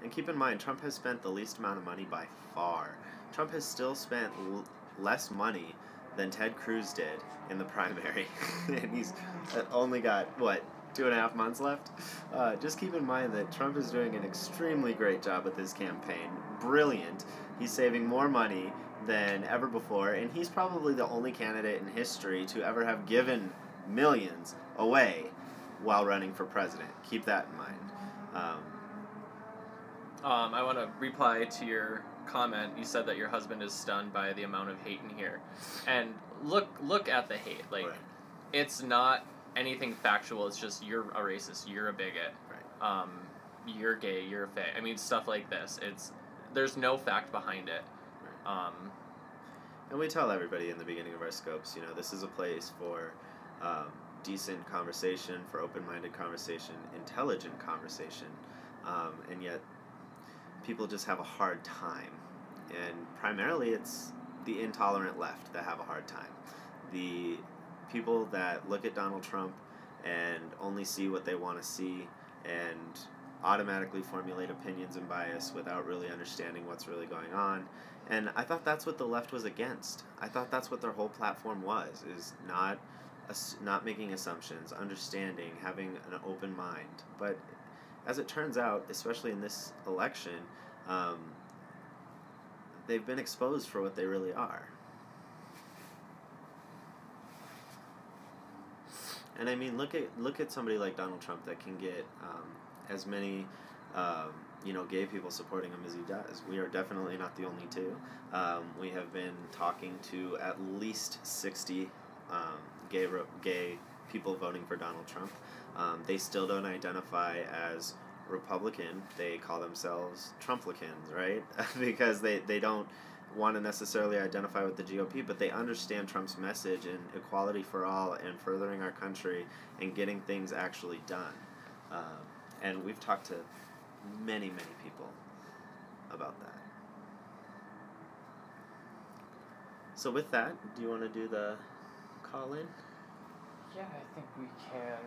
And keep in mind, Trump has spent the least amount of money by far. Trump has still spent less money than Ted Cruz did in the primary. And he's only got, 2.5 months left? Just keep in mind that Trump is doing an extremely great job with his campaign. Brilliant. He's saving more money than ever before, and he's probably the only candidate in history to ever have given millions away while running for president. Keep that in mind. I want to reply to your comment. You said that your husband is stunned by the amount of hate in here, and look at the hate. Like, right. It's not anything factual. It's just you're a racist, you're a bigot, right. You're gay, you're a fag. I mean, stuff like this. There's no fact behind it. Right. And we tell everybody in the beginning of our scopes, this is a place for decent conversation, for open-minded conversation, intelligent conversation, and yet people just have a hard time. And primarily it's the intolerant left that have a hard time. The people that look at Donald Trump and only see what they want to see and automatically formulate opinions and bias without really understanding what's really going on. And I thought that's what the left was against. I thought that's what their whole platform was, is not making assumptions, understanding, having an open mind. But as it turns out, especially in this election, they've been exposed for what they really are. And I mean, look at somebody like Donald Trump that can get as many gay people supporting him as he does. We are definitely not the only two. We have been talking to at least 60 gay people voting for Donald Trump. They still don't identify as Republican. They call themselves Trumplicans, right? Because they don't want to necessarily identify with the GOP, but they understand Trump's message and equality for all and furthering our country and getting things actually done. And we've talked to many, many people about that. So with that, do you want to do the call-in? Yeah, I think we can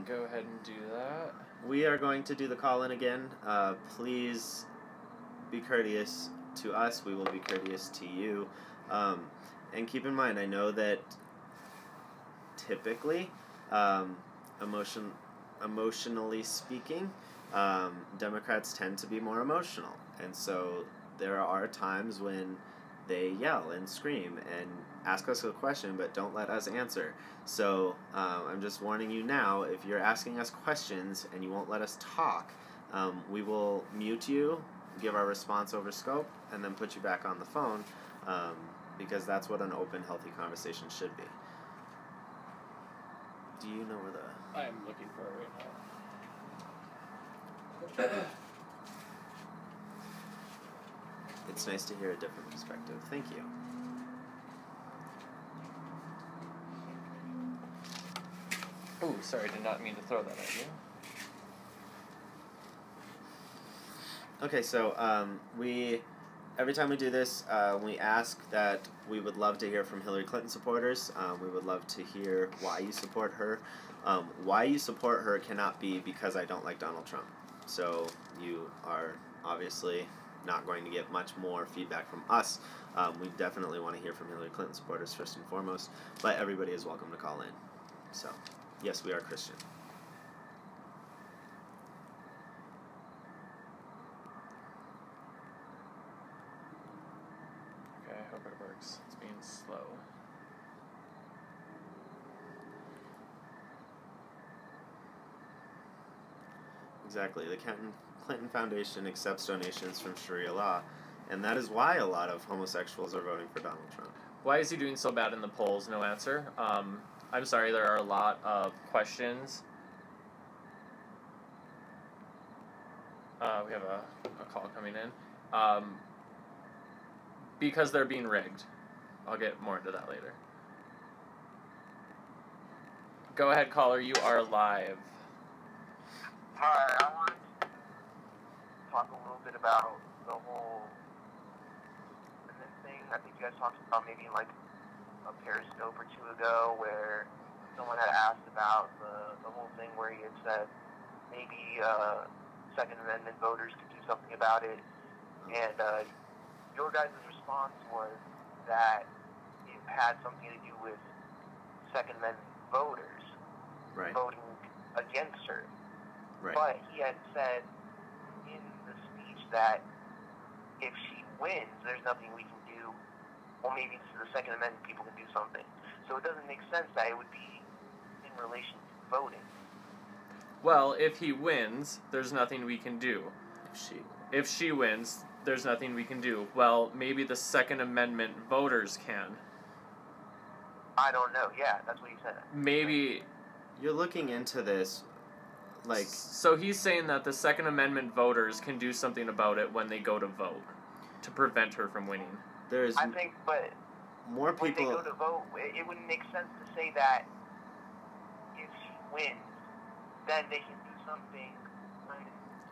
go ahead and do that. We are going to do the call-in again. Please be courteous to us. We will be courteous to you. And keep in mind, I know that typically, emotionally speaking, Democrats tend to be more emotional. And so there are times when they yell and scream and ask us a question, but don't let us answer. So I'm just warning you now, if you're asking us questions and you won't let us talk, we will mute you, give our response over scope, and then put you back on the phone, because that's what an open, healthy conversation should be. Do you know where the... I'm looking for it right now. It's nice to hear a different perspective. Thank you. Oh, sorry, did not mean to throw that at you. Okay, so every time we do this, we ask that we would love to hear from Hillary Clinton supporters. We would love to hear why you support her. Why you support her cannot be because I don't like Donald Trump. So you are obviously not going to get much more feedback from us. We definitely want to hear from Hillary Clinton supporters first and foremost, but everybody is welcome to call in. So, yes, we are Christian. Okay, I hope it works. It's being slow. Exactly. The Clinton Foundation accepts donations from Sharia law, and that is why a lot of homosexuals are voting for Donald Trump. Why is he doing so bad in the polls? No answer. I'm sorry, there are a lot of questions. We have a call coming in. Because they're being rigged. I'll get more into that later. Go ahead, caller. You are live. Hi, I wanted to talk a little bit about the whole thing. I think you guys talked about maybe like a Periscope or two ago where someone had asked about the whole thing where he had said maybe Second Amendment voters could do something about it. And your guys' response was that it had something to do with Second Amendment voters voting against her. Right. But he had said in the speech that if she wins, there's nothing we can do. Well, maybe the Second Amendment people can do something. So it doesn't make sense that it would be in relation to voting. Well, if he wins, there's nothing we can do. If she wins, there's nothing we can do. Well, maybe the Second Amendment voters can. I don't know. Yeah, that's what he said. Maybe. You're looking into this, like... So he's saying that the Second Amendment voters can do something about it when they go to vote, to prevent her from winning. I think, but more people... when they go to vote, it wouldn't make sense to say that if she wins, then they can do something.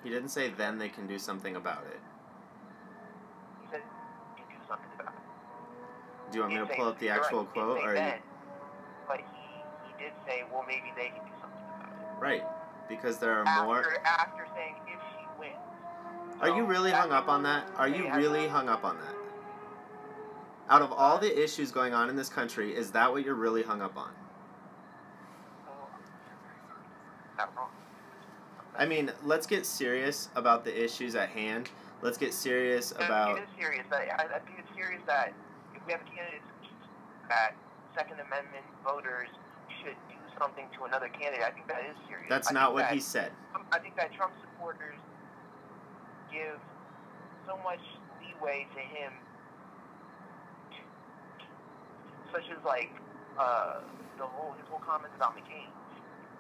He didn't say then they can do something about it. He said you can do something about it. Do you want me to pull up the actual quote? Or then, but he did say, well, maybe they can do something about it. Right, because there are more... After saying if she wins. Are you really hung up on that? Are you really hung up on that? Out of all the issues going on in this country, is that what you're really hung up on? Not wrong. I mean, let's get serious about the issues at hand. Let's get serious about... It is serious. I think it's serious that if we have a candidate that Second Amendment voters should do something to another candidate, I think that is serious. That's not what he said. I think that Trump supporters give so much leeway to him, such as like his whole comments about McCain.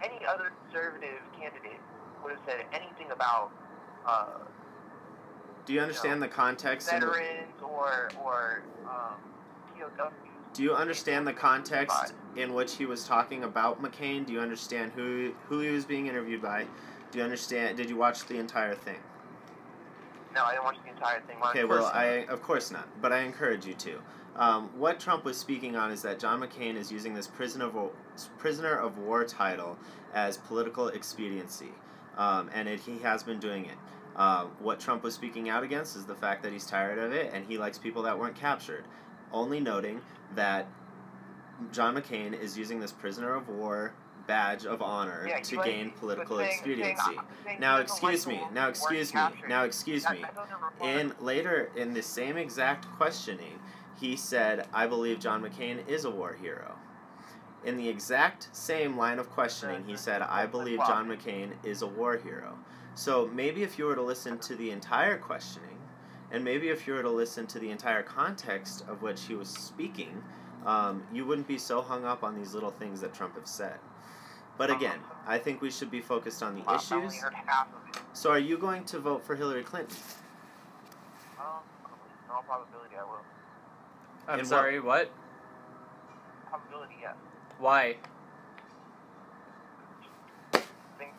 Any other conservative candidate would have said anything about do you understand the context? Veterans or POWs. Do you understand the context in which he was talking about McCain? Do you understand who he was being interviewed by? Do you understand? Did you watch the entire thing? No, I didn't watch the entire thing. Okay, well, of course not, but I encourage you to. What Trump was speaking on is that John McCain is using this prisoner of war title as political expediency, and he has been doing it. What Trump was speaking out against is the fact that he's tired of it, and he likes people that weren't captured. Only noting that John McCain is using this prisoner of war badge of honor to gain political expediency. Now excuse me. Later in the same exact questioning, he said, "I believe John McCain is a war hero." In the exact same line of questioning, he said, "I believe John McCain is a war hero." So maybe if you were to listen to the entire questioning, and maybe if you were to listen to the entire context of which he was speaking, you wouldn't be so hung up on these little things that Trump have said. But again, I think we should be focused on the issues. So are you going to vote for Hillary Clinton? In all probability, I will. I'm sorry, what? Probability, yes. Why? I think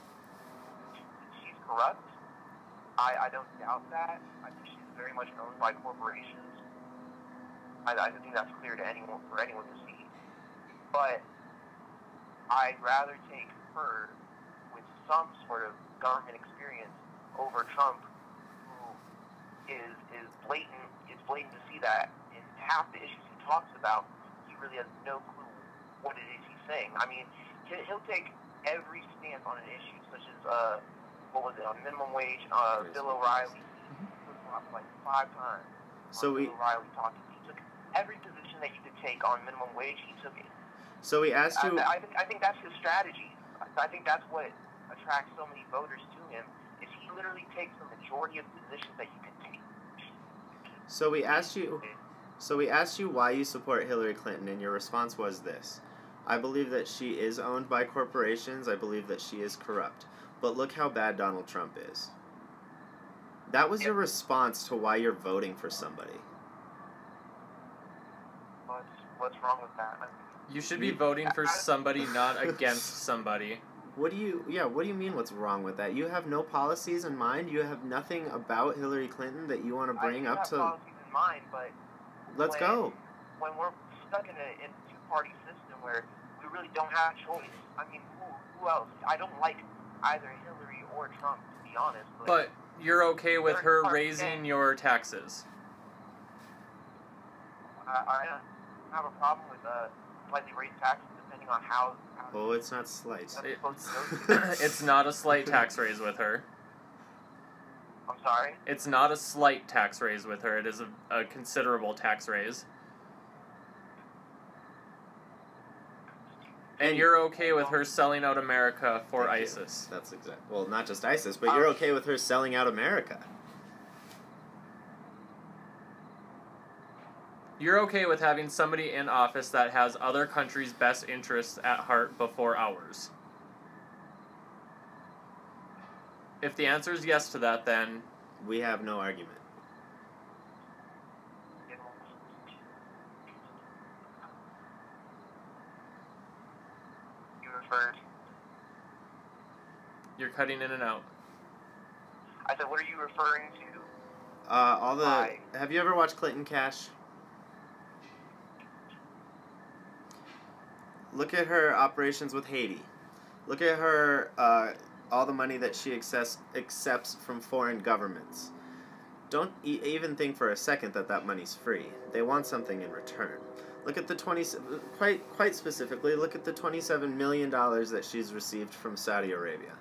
she's corrupt. I don't doubt that. I think she's very much owned by corporations. I think that's clear to anyone, for anyone to see. But I'd rather take her with some sort of government experience over Trump, who is blatant. It's blatant to see that in half the issues he talks about, he really has no clue what it is he's saying. I mean, he'll take every stance on an issue, such as what was it, on minimum wage, Bill O'Reilly. He took like 5 times. So Bill O'Reilly talking. He took every position that you could take on minimum wage. He took it. So we asked you. I think that's his strategy. I think that's what attracts so many voters to him. Is he literally takes the majority of positions that you can take. So we asked you why you support Hillary Clinton, and your response was this: I believe that she is owned by corporations. I believe that she is corrupt. But look how bad Donald Trump is. That was your response to why you're voting for somebody. What's wrong with that? You should be voting for somebody, not against somebody. What do you mean what's wrong with that? You have no policies in mind? You have nothing about Hillary Clinton that you want to bring up to... I have policies in mind, but... Let's go. When we're stuck in a two-party system where we really don't have a choice, I mean, who else? I don't like either Hillary or Trump, to be honest. But you're okay with her raising your taxes? I have a problem with slightly raised taxes depending on how Oh, it's not slight. It's not a slight tax raise with her. I'm sorry? It's not a slight tax raise with her. It is a considerable tax raise. And you're okay with her selling out America for ISIS? That's exact. Well, not just ISIS, but you're okay with her selling out America. You're okay with having somebody in office that has other countries' best interests at heart before ours? If the answer is yes to that, then... We have no argument. You referred... You're cutting in and out. I said, what are you referring to? Have you ever watched Clinton Cash? Look at her operations with Haiti. Look at her, all the money that she accepts from foreign governments. Don't even think for a second that money's free. They want something in return. Look at the quite specifically, look at the $27 million that she's received from Saudi Arabia.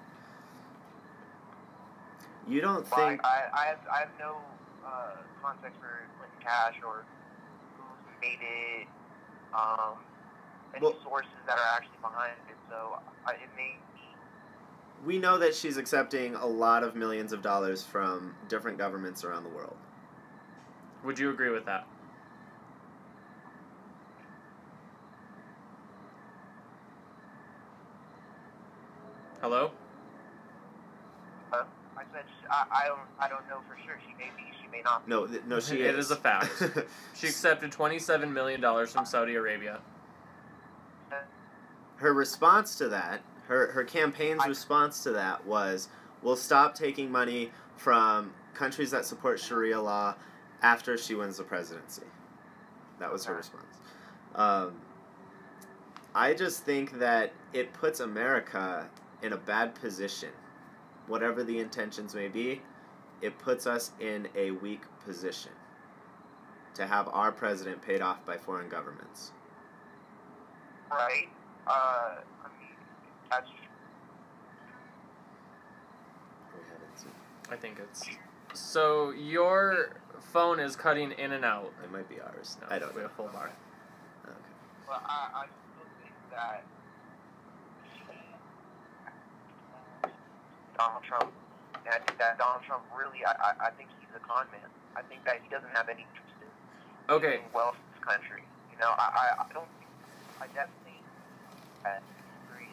You don't think... I have no context for Clinton Cash or who made it, any sources that are actually behind it, so it may be... We know that she's accepting a lot of millions of dollars from different governments around the world. Would you agree with that? Hello? I said I don't know for sure. She may be. She may not be. No, she is. It is a fact. She accepted $27 million from Saudi Arabia. Her response to that, her campaign's response to that was, we'll stop taking money from countries that support Sharia law after she wins the presidency. That was her response. I just think that it puts America in a bad position. Whatever the intentions may be, it puts us in a weak position to have our president paid off by foreign governments. Right. I mean, that's... I think it's... So, your phone is cutting in and out. It might be ours. No, I don't know. We have full bar. Okay. Well, I still think that Donald Trump, and I think that Donald Trump really, I think he's a con man. I think that he doesn't have any interest in Okay. wealth in this country. You know, I don't think, I definitely agree.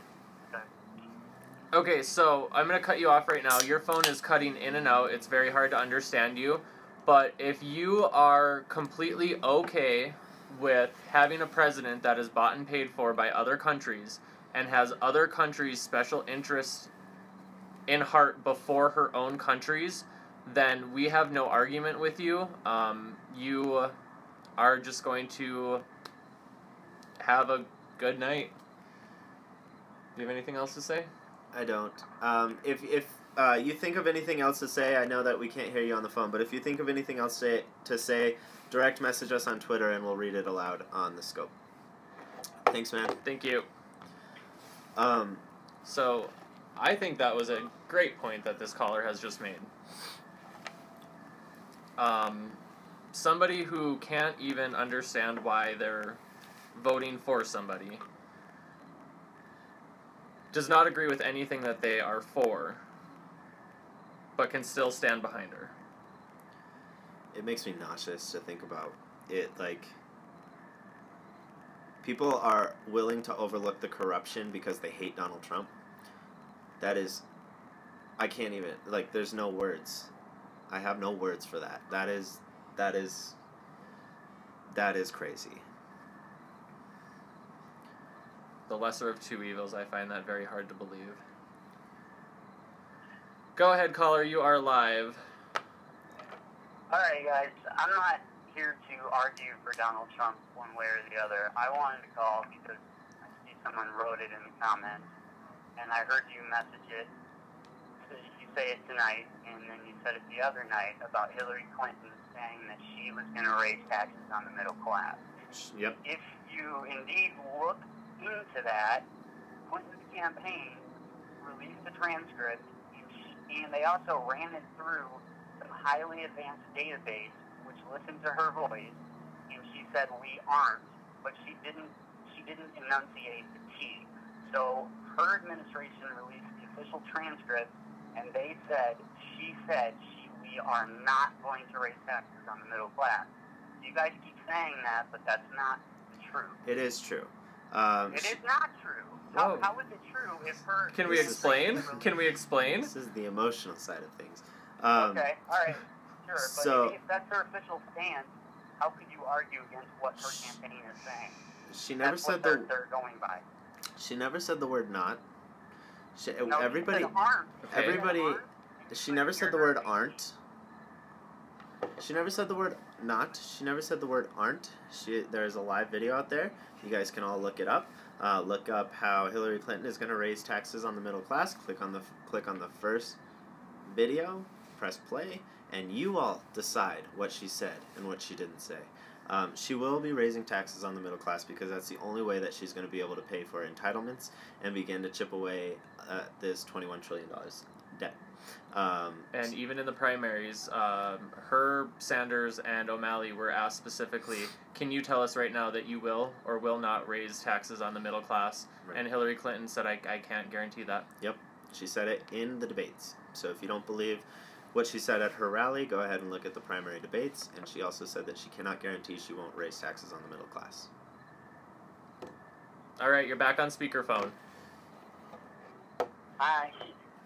Okay, so I'm going to cut you off right now. Your phone is cutting in and out. It's very hard to understand you. But if you are completely okay with having a president that is bought and paid for by other countries and has other countries' special interests in heart before her own countries, then we have no argument with you. You are just going to have a good night. Do you have anything else to say? I don't. you think of anything else to say, I know that we can't hear you on the phone, but if you think of anything else to say, direct message us on Twitter and we'll read it aloud on the scope. Thanks, man. Thank you. Um, So, I think that was a great point that this caller has just made. Somebody who can't even understand why they're voting for somebody does not agree with anything that they are for, but can still stand behind her. it makes me nauseous to think about it. Like, people are willing to overlook the corruption because they hate Donald Trump. That is, I can't even, like, there's no words. I have no words for that. That is crazy. The lesser of two evils, I find that very hard to believe. Go ahead, caller, you are live. Alright, guys, I'm not here to argue for Donald Trump one way or the other. I wanted to call because I see someone wrote it in the comments, and I heard you message it. So you say it tonight, and then you said it the other night about Hillary Clinton saying that she was going to raise taxes on the middle class. Yep. If you indeed look into that, Clinton's campaign released the transcript, and they also ran it through some highly advanced database which listened to her voice, and she said we aren't, but she didn't enunciate the T. So her administration released the official transcript, and they said we are not going to raise taxes on the middle class. You guys keep saying that, but that's not true. It is true. It is not true. How is it true if her... Can we explain? Can we explain? This is the emotional side of things. Okay, alright, sure. But So, if that's her official stance, how could you argue against what her campaign is saying? she never That's said what they're going by. She never said the word not. No, Everybody. you said aren't. Okay. Everybody. She never said the word aren't. She never said the word not. She never said the word aren't. There's a live video out there. You guys can all look it up. Look up how Hillary Clinton is going to raise taxes on the middle class. Click on the first video. Press play, and you all decide what she said and what she didn't say. She will be raising taxes on the middle class because that's the only way that she's going to be able to pay for entitlements and begin to chip away this $21 trillion debt. And even in the primaries, her, Sanders, and O'Malley were asked specifically, can you tell us right now that you will or will not raise taxes on the middle class? Right. And Hillary Clinton said, I can't guarantee that. Yep, she said it in the debates. So if you don't believe what she said at her rally, go ahead and look at the primary debates. And she also said that she cannot guarantee she won't raise taxes on the middle class. All right, you're back on speakerphone. Hi.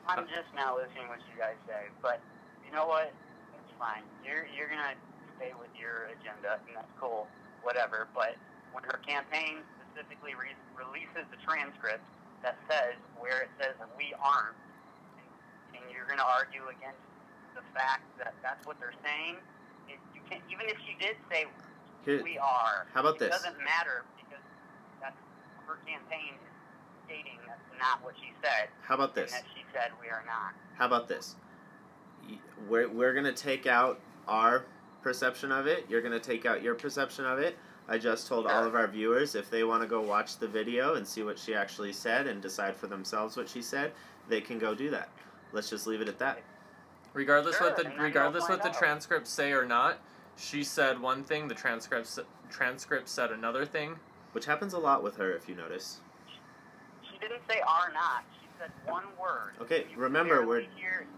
I'm just now listening to what you guys say, but you know what? It's fine. You're gonna stay with your agenda, and that's cool. Whatever. But when her campaign specifically releases the transcript that says where it says that we aren't, and you're gonna argue against the fact that that's what they're saying, you can't. Even if she did say we are, how about it this? doesn't matter because that's her campaign is stating that's not what she said. How about this? And that she said we are not. How about this? We're going to take out our perception of it. You're going to take out your perception of it. I just told all of our viewers if they want to go watch the video and see what she actually said and decide for themselves what she said, they can go do that. Let's just leave it at that. Regardless Sure, what the and then regardless you'll what the find out. transcripts say or not, she said one thing, the transcript said another thing. Which happens a lot with her, if you notice. She didn't say are not. She said one word. Okay, You remember, barely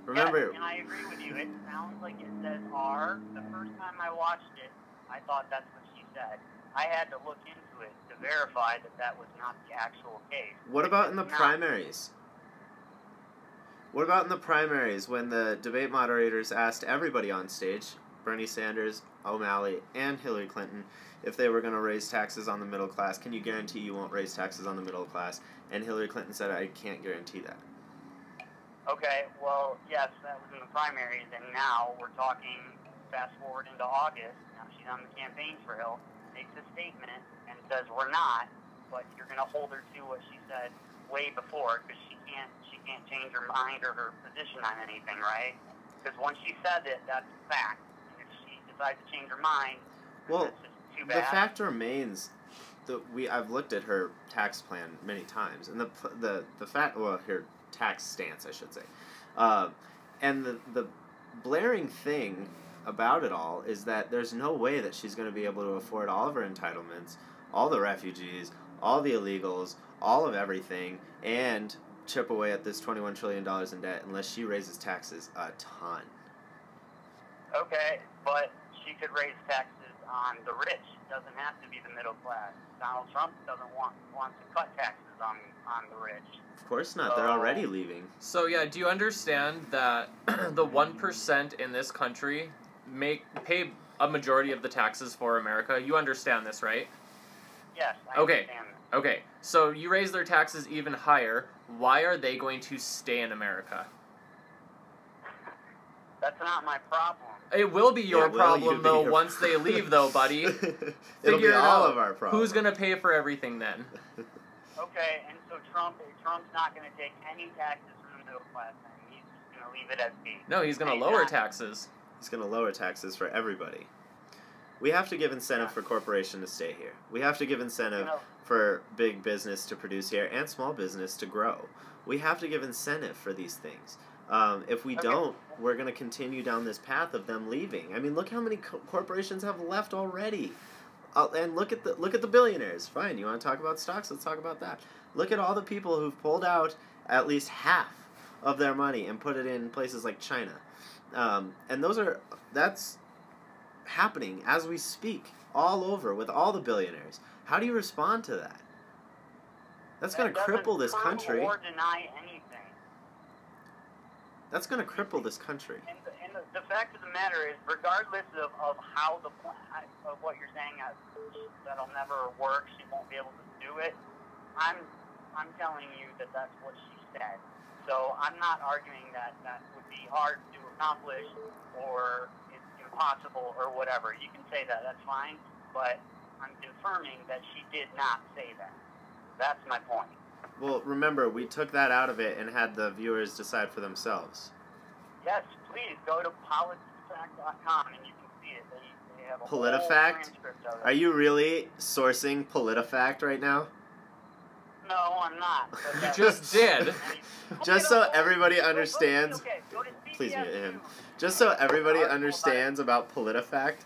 remember- Yes, and I agree with you. It sounds like it says are. The first time I watched it, I thought that's what she said. I had to look into it to verify that that was not the actual case. What about in the It's not. primaries? What about in the primaries when the debate moderators asked everybody on stage, Bernie Sanders, O'Malley, and Hillary Clinton, if they were going to raise taxes on the middle class? Can you guarantee you won't raise taxes on the middle class? And Hillary Clinton said, I can't guarantee that. Okay, well, yes, that was in the primaries, and now we're talking fast forward into August. Now she's on the campaign trail, makes a statement, and says we're not, but you're going to hold her to what she said way before, because she can't change her mind or her position on anything, right? Because once she said it, that's a fact. And if she decides to change her mind, Well, that's just too bad. the fact remains that I've looked at her tax plan many times, and her tax stance, I should say, and the blaring thing about it all is that there's no way that she's going to be able to afford all of her entitlements, all the refugees, all the illegals, all of everything, and chip away at this $21 trillion in debt unless she raises taxes a ton. Okay, but she could raise taxes on the rich. It doesn't have to be the middle class. Donald Trump doesn't want to cut taxes on the rich. Of course not. They're already leaving. So yeah, do you understand that the 1% in this country pay a majority of the taxes for America? You understand this, right? Yes, I understand that. Okay, so you raise their taxes even higher. Why are they going to stay in America? That's not my problem. It will be your problem, though, once they leave, though, buddy. It'll be all of our problem. Who's going to pay for everything then? Okay, and so Trump's not going to take any taxes from the middle class, and he's just going to leave it as be. No, he's going to lower taxes. He's going to lower taxes for everybody. We have to give incentive for corporation to stay here. We have to give incentive for big business to produce here and small business to grow. We have to give incentive for these things. If we don't, we're going to continue down this path of them leaving. I mean, look how many corporations have left already. And look at the billionaires. Fine, you want to talk about stocks? Let's talk about that. Look at all the people who've pulled out at least half of their money and put it in places like China. And that's happening as we speak all over with all the billionaires. How do you respond to that? That's going to cripple this country. Or deny anything. That's going to cripple this country. And the fact of the matter is, regardless of how of what you're saying, that'll never work. She won't be able to do it. I'm telling you that that's what she said. So I'm not arguing that would be hard to accomplish or it's impossible or whatever. You can say that. That's fine. But I'm confirming that she did not say that. That's my point. Well, remember, we took that out of it and had the viewers decide for themselves. Yes, please go to politifact.com and you can see it. They have a PolitiFact? whole transcript of it. Are you really sourcing PolitiFact right now? No, I'm not. You just did. Just so everybody understands. Okay, go to Please mute him. CBS. Just so everybody understands about PolitiFact,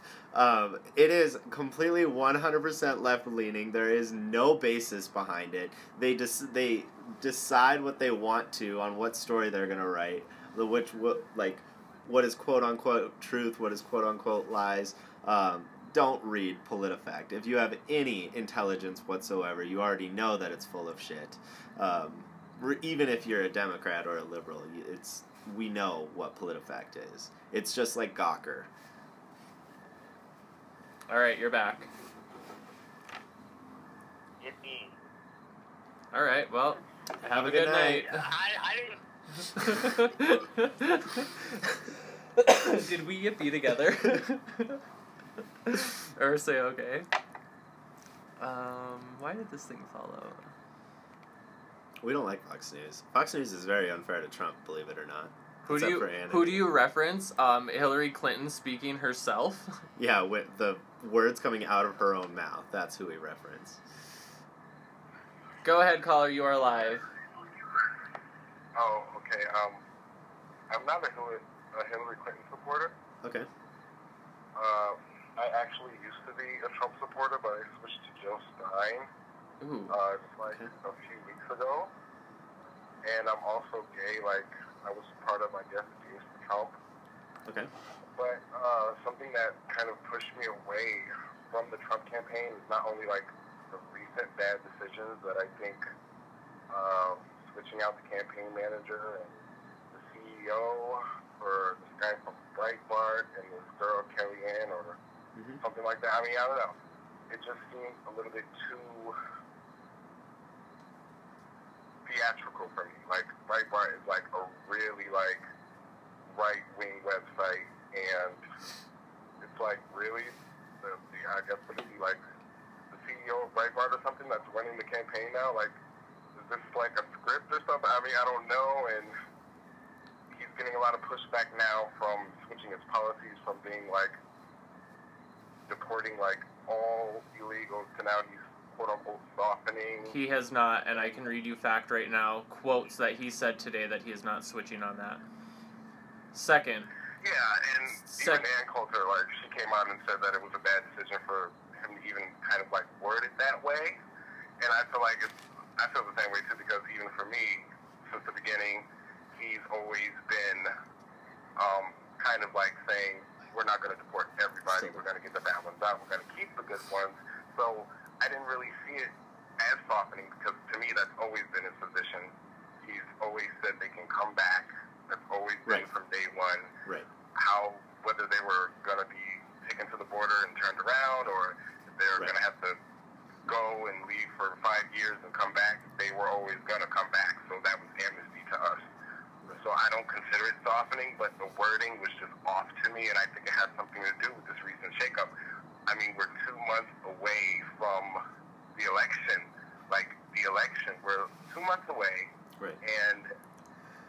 it is completely 100% left-leaning. There is no basis behind it. They decide what they want to on what story they're going to write, what is quote-unquote truth, what is quote-unquote lies. Don't read PolitiFact. If you have any intelligence whatsoever, you already know that it's full of shit. Even if you're a Democrat or a liberal, we know what PolitiFact is. It's just like Gawker. All right, you're back. Yippee. All right, well, have a good night. I didn't... Did we yippee together? Or say okay? Why did this thing fall out? We don't like Fox News. Fox News is very unfair to Trump, believe it or not. Who do you reference? Hillary Clinton speaking herself? Yeah, with the words coming out of her own mouth. That's who we reference. Go ahead, caller. You are live. Oh, okay. I'm not a Hillary Clinton supporter. Okay. I actually used to be a Trump supporter, but I switched to Joe Stein. Ooh. A few weeks ago. And I'm also gay. I was part of, Gays for Trump. Okay. But something that kind of pushed me away from the Trump campaign is not only the recent bad decisions that I think switching out the campaign manager and the CEO for this guy from Breitbart and this girl Kellyanne or something like that. I mean, I don't know. It just seems a little bit too theatrical for me. Breitbart is a really right-wing website, and it's really I guess would it be the CEO of Breitbart or something that's running the campaign now? Is this like a script or something? I mean, I don't know, and he's getting a lot of pushback now from switching his policies from being like deporting like all illegals to now he's quote-unquote softening. He has not, and I can read you fact right now, quotes that he said today that he is not switching on that. Second. Yeah, and even Ann Coulter, like, she came out and said that it was a bad decision for him to even kind of like word it that way. And I feel like I feel the same way too, because even for me, since the beginning, he's always been kind of like saying, we're not going to deport everybody, we're going to get the bad ones out, we're going to keep the good ones. So I didn't really see it as softening, because to me that's always been his position. He's always said they can come back. That's always been from day one. Right. How, whether they were going to be taken to the border and turned around, or if they were going to have to go and leave for 5 years and come back, they were always going to come back. So that was amnesty to us. So I don't consider it softening, but the wording was just off to me, and I think it has something to do with this recent shakeup. I mean, we're 2 months away from the election. Like, the election, we're 2 months away, and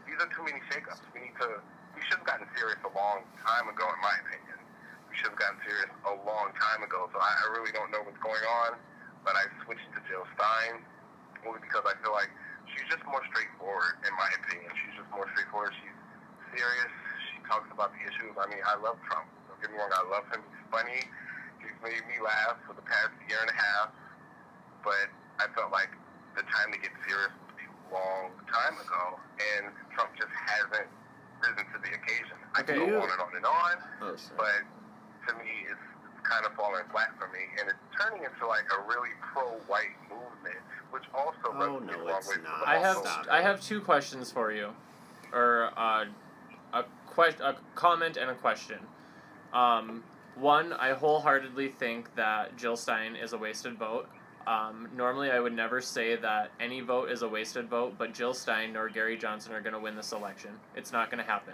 these are too many shakeups. We should have gotten serious a long time ago, in my opinion. We should have gotten serious a long time ago. So I really don't know what's going on, but I switched to Jill Stein only because I feel like she's just more straightforward, in my opinion. She's just more straightforward. She's serious. She talks about the issues. I mean, I love Trump. Don't get me wrong. I love him. He's funny. He's made me laugh for the past year and a half. But I felt like the time to get serious was a long time ago, and Trump just hasn't risen to the occasion. I can go on and on, but to me, it's kind of falling flat for me, and it's turning into like a really pro-white movement, which also rubs me the wrong way. I have two questions for you, or a comment and a question. One, I wholeheartedly think that Jill Stein is a wasted vote. Normally I would never say that any vote is a wasted vote, but Jill Stein nor Gary Johnson are going to win this election. It's not going to happen.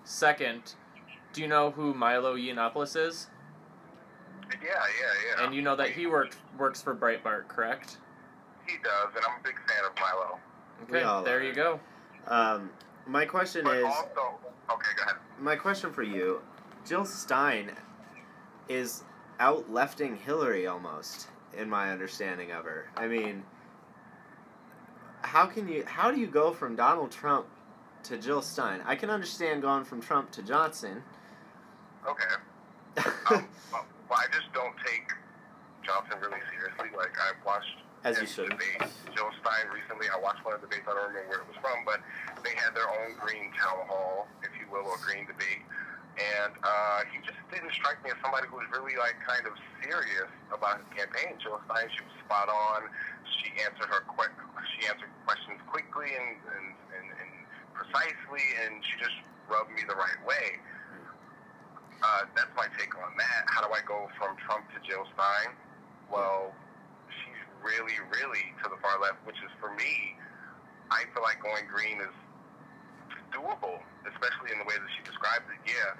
Second, do you know who Milo Yiannopoulos is? Yeah. And you know that he works for Breitbart, correct? He does, and I'm a big fan of Milo. Okay, there you go. My question but is... Also, okay, go ahead. My question for you, Jill Stein is out-lefting Hillary almost, in my understanding of her. I mean, how do you go from Donald Trump to Jill Stein? I can understand going from Trump to Johnson. Okay. Well, I just don't take Johnson really seriously. Like, I've watched debate Jill Stein recently. I watched one of the debates. I don't remember where it was from, but they had their own green town hall, if you will, or green debate. And he just didn't strike me as somebody who was really, like, kind of serious about his campaign. Jill Stein, she was spot on. She answered questions quickly and precisely, and she just rubbed me the right way. That's my take on that. How do I go from Trump to Jill Stein? Well, she's really, really to the far left, which is, for me, I feel like going green is doable, especially in the way that she describes it. Yeah,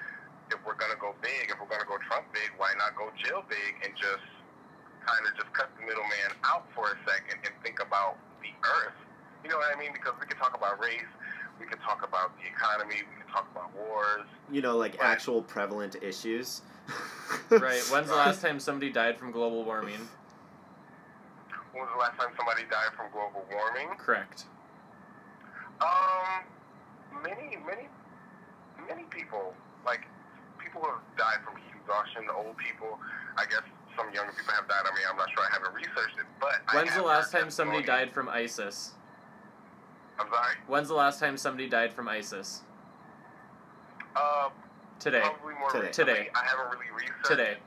if we're going to go big, if we're going to go Trump big, why not go Jill big and just kind of just cut the middleman out for a second and think about the earth? You know what I mean? Because we could talk about race, we could talk about the economy, we could talk about wars. You know, like actual prevalent issues. Right. When's the last time somebody died from global warming? When was the last time somebody died from global warming? Correct. Many people, like, people who have died from heat exhaustion, the old people, I guess some younger people have died. I mean, I'm not sure, I haven't researched it, but when's the last time somebody died from ISIS? I'm sorry? When's the last time somebody died from ISIS? Today. Probably more Today. recently. I haven't really researched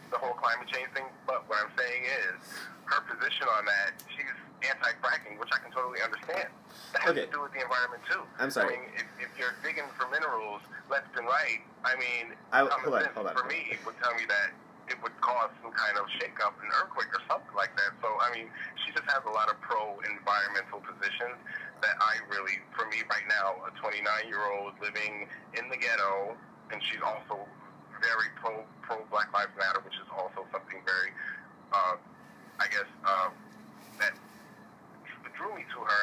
the whole climate change thing, but what I'm saying is, her position on that, she's anti-fracking, which I can totally understand. That has to do with the environment too. I'm sorry. I mean, if you're digging for minerals left and right, I mean, hold on. For me, would tell me that it would cause some kind of shakeup, an earthquake or something like that. So, I mean, she just has a lot of pro-environmental positions that I really, for me right now, a 29-year-old living in the ghetto, and she's also very pro-Black Lives Matter, which is also something very, I guess, that drew me to her.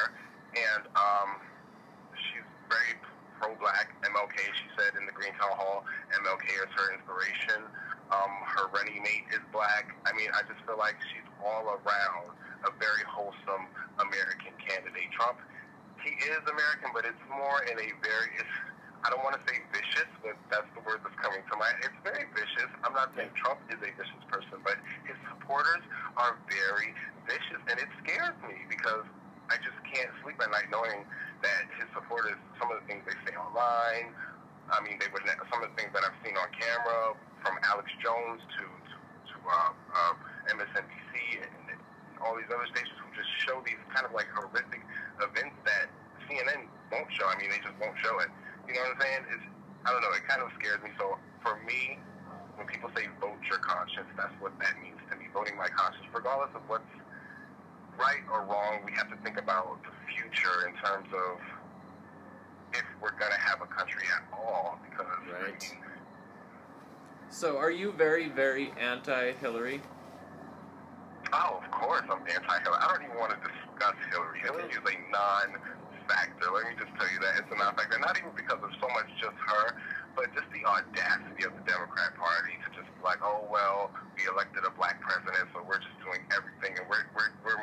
I mean, I just feel like she's all around a very wholesome American candidate. Trump, he is American, but it's more in a very, I don't want to say vicious, but that's the word that's coming to mind. It's very vicious. I'm not saying Trump is a vicious person, but his supporters are very vicious, and it scares me because I just can't sleep at night knowing that his supporters, some of the things they say online, I mean, some of the things that I've seen on camera, from Alex Jones to MSNBC and all these other stations who just show these kind of like horrific events that CNN won't show. I mean, they just won't show it. You know what I'm saying? I don't know. It kind of scares me. So for me, when people say vote your conscience, that's what that means to me. Voting my conscience, regardless of what's right or wrong, we have to think about the future in terms of if we're going to have a country at all. Because, right. I mean, so are you very, very anti-Hillary? Oh, of course I'm anti-Hillary. I don't even want to discuss Hillary. Hillary is a non-factor. Let me just tell you that. It's a non-factor. Not even because of so much just her, but just the audacity of the Democrat Party to just be like, oh, well, we elected a black president, so we're just doing everything, and we're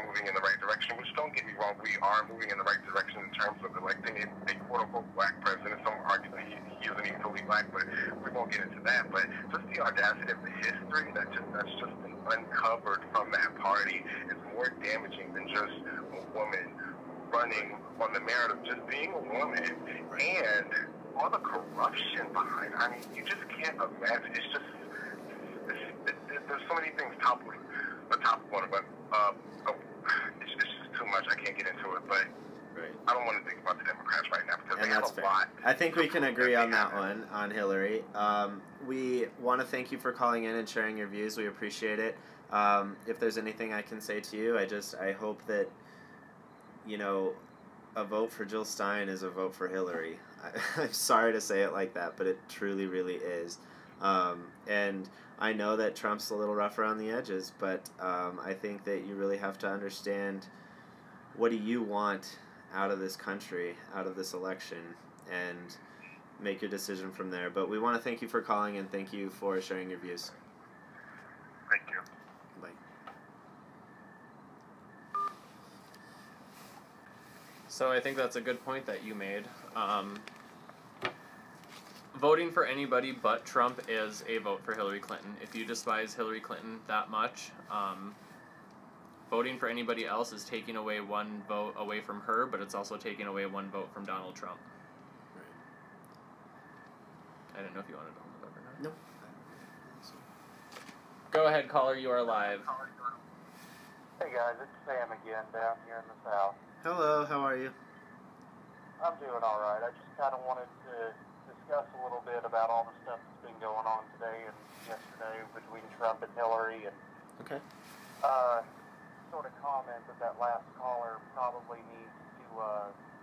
moving in the right direction, which don't get me wrong, we are moving in the right direction in terms of electing a quote-unquote black president. Some argue that he isn't even fully black, but we won't get into that. But just the audacity of the history that's just been uncovered from that party is more damaging than just a woman running on the merit of just being a woman and all the corruption behind. I mean, you just can't imagine. It's just there's so many things toppling one, but it's just too much. I can't get into it, but I don't want to think about the Democrats right now because they have a lot. I think we can agree on that one, on Hillary. We want to thank you for calling in and sharing your views. We appreciate it. If there's anything I can say to you, I hope that, a vote for Jill Stein is a vote for Hillary. I'm sorry to say it like that, but it truly, really is. And I know that Trump's a little rough around the edges, but I think that you really have to understand, what do you want out of this country, out of this election, and make your decision from there. But we want to thank you for calling, and thank you for sharing your views. Thank you. Bye. So I think that's a good point that you made. Voting for anybody but Trump is a vote for Hillary Clinton. If you despise Hillary Clinton that much, voting for anybody else is taking away one vote away from her, but it's also taking away one vote from Donald Trump. Right. I didn't know if you wanted to hold it up or not. No. Go ahead, caller. You are live. Hey guys, it's Sam again down here in the south. Hello, how are you? I'm doing all right. I just kind of wanted to discuss a little bit about all the stuff that's been going on today and yesterday between Trump and Hillary, and Okay. sort of comment that last caller probably needs to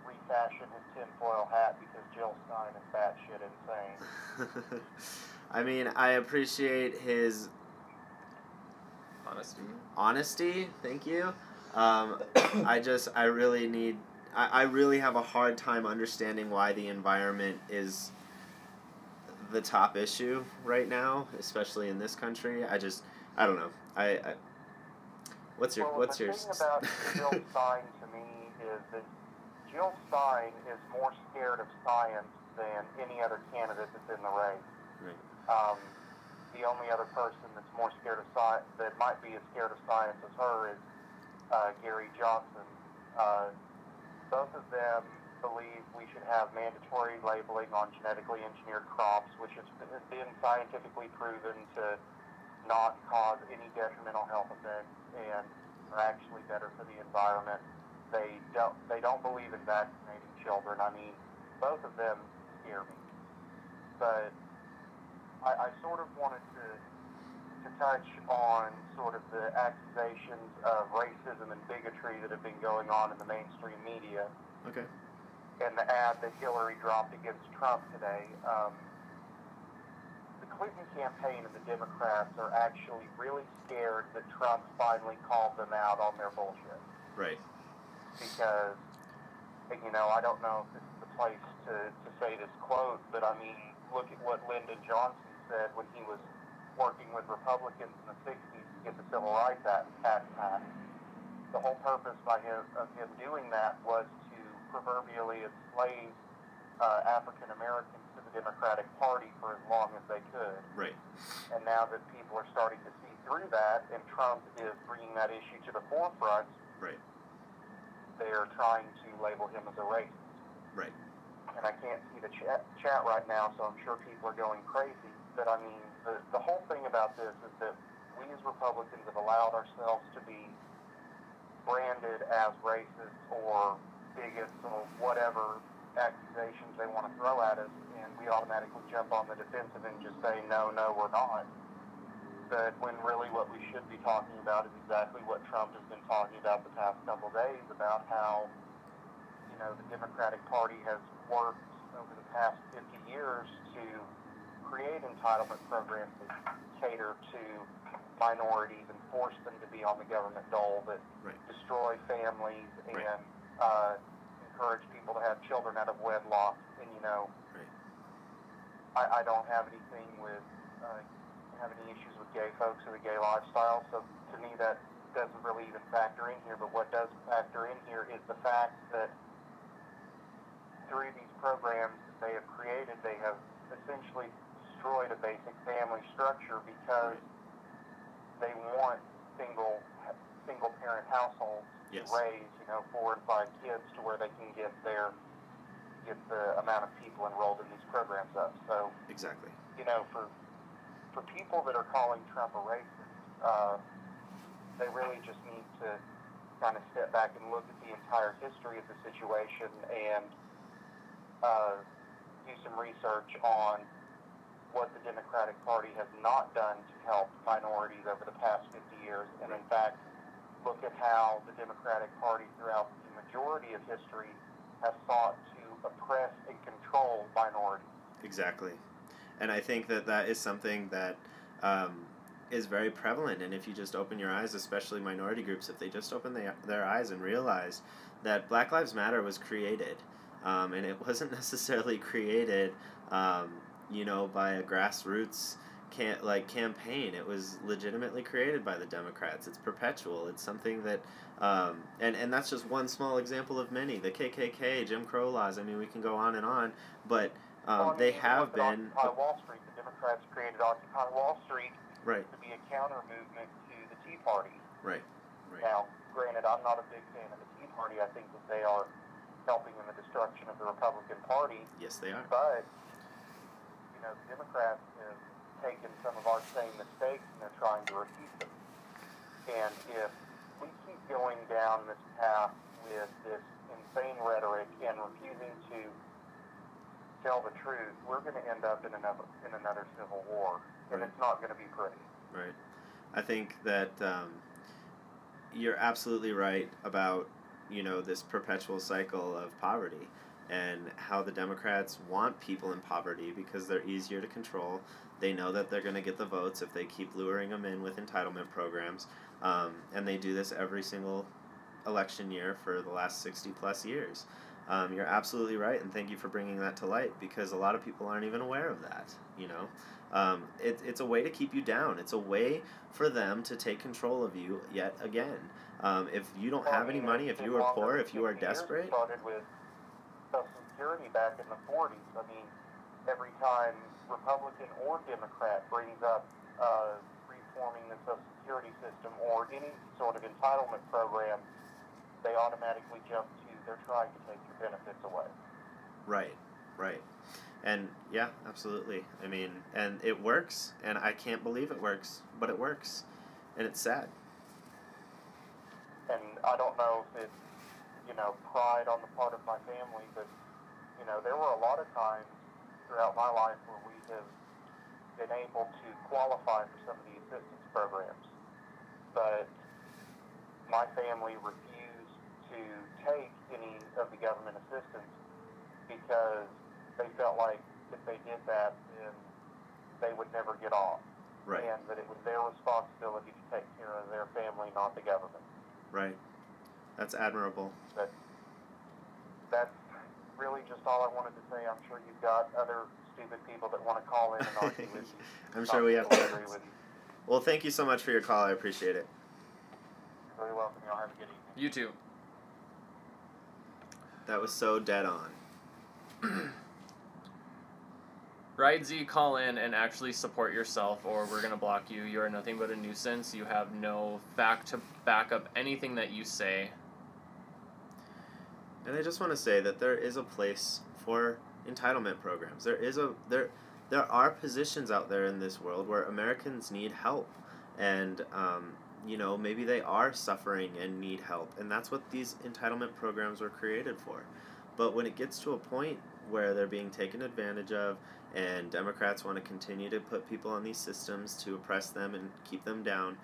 refashion his tinfoil hat because Jill Stein is batshit insane. I mean, I appreciate his honesty. Thank you. I really have a hard time understanding why the environment is the top issue right now, especially in this country. I don't know. What's your The thing about Jill Stein to me is that Jill Stein is more scared of science than any other candidate that's in the race. Right. The only other person that's more scared of science, that might be as scared of science as her, is Gary Johnson. Both of them believe we should have mandatory labeling on genetically engineered crops, which has been scientifically proven to not cause any detrimental health effects and are actually better for the environment. They don't believe in vaccinating children. I mean, both of them scare me. But I sort of wanted to touch on sort of the accusations of racism and bigotry that have been going on in the mainstream media. Okay. And the ad that Hillary dropped against Trump today. The Clinton campaign and the Democrats are actually really scared that Trump finally called them out on their bullshit. Right. Because, I don't know if this is the place to say this quote, but I mean, look at what Lyndon Johnson said when he was working with Republicans in the 60s to get the Civil Rights Act passed. The whole purpose of him doing that was to proverbially enslave African Americans to the Democratic Party for as long as they could. Right. And now that people are starting to see through that, and Trump is bringing that issue to the forefront, right, they are trying to label him as a racist. Right. And I can't see the chat right now, so I'm sure people are going crazy. But I mean, the whole thing about this is that we as Republicans have allowed ourselves to be branded as racist or bigots or whatever accusations they want to throw at us, and we automatically jump on the defensive and just say, no, we're not. But when really what we should be talking about is exactly what Trump has been talking about the past couple days, about how, you know, the Democratic Party has worked over the past 50 years to create entitlement programs that cater to minorities and force them to be on the government dole, that right. destroy families and right. Encourage people to have children out of wedlock. And, you know, right. I don't have anything with, have any issues with gay folks or the gay lifestyle, so to me that doesn't really even factor in here. But what does factor in here is the fact that through these programs that they have created, they have essentially destroyed a basic family structure because they want single parent households to raise, you know, 4 and 5 kids to where they can get the amount of people enrolled in these programs up. So exactly, you know, for people that are calling Trump a racist, they really just need to kind of step back and look at the entire history of the situation and do some research on what the Democratic Party has not done to help minorities over the past 50 years, and in fact, look at how the Democratic Party throughout the majority of history has sought to oppress and control minorities. Exactly. And I think that is something that is very prevalent, and if you just open your eyes, especially minority groups, if they just open their eyes and realize that Black Lives Matter was created, and it wasn't necessarily created you know, by a grassroots campaign. It was legitimately created by the Democrats. It's perpetual. It's something that and that's just one small example of many. The KKK, Jim Crow laws, I mean, we can go on and on, but they have been... Occupy Wall Street. The Democrats created Occupy Wall Street to be a counter movement to the Tea Party. Right. Now, granted, I'm not a big fan of the Tea Party. I think that they are helping in the destruction of the Republican Party. Yes, they are. But, you know, the Democrats have taken some of our same mistakes and they're trying to repeat them. And if we keep going down this path with this insane rhetoric and refusing to tell the truth, we're going to end up in another civil war, and it's not going to be pretty. Right. I think that you're absolutely right about, you know, this perpetual cycle of poverty and how the Democrats want people in poverty because they're easier to control. They know that they're going to get the votes if they keep luring them in with entitlement programs, and they do this every single election year for the last 60 plus years. You're absolutely right, and thank you for bringing that to light, because a lot of people aren't even aware of that, you know. It's a way to keep you down. It's a way for them to take control of you yet again. If you don't have any money, if you are poor, if you are desperate... Started with Social Security back in the 40s. I mean, every time Republican or Democrat brings up reforming the Social Security system or any sort of entitlement program, they automatically jump to, they're trying to take your benefits away. Right. And yeah, absolutely. I mean, and it works, and I can't believe it works, but it works, and it's sad. And I don't know if it's, you know, pride on the part of my family, but, you know, there were a lot of times throughout my life where we have been able to qualify for some of the assistance programs. But my family refused to take any of the government assistance because they felt like if they did that, then they would never get off. Right. And that it was their responsibility to take care of their family, not the government. Right. That's admirable. But that's really just all I wanted to say. I'm sure you've got other stupid people that want to call in and argue with you. I'm sure we have to agree with you. Well, thank you so much for your call. I appreciate it. You're very welcome. Y'all have a good evening. You too. That was so dead on. Ride Z, call in and actually support yourself, or we're gonna block you. You are nothing but a nuisance. You have no fact to back up anything that you say. And I just want to say that there is a place for entitlement programs. There are positions out there in this world where Americans need help, and maybe they are suffering and need help, and that's what these entitlement programs were created for. But when it gets to a point where they're being taken advantage of, and Democrats want to continue to put people on these systems to oppress them and keep them down,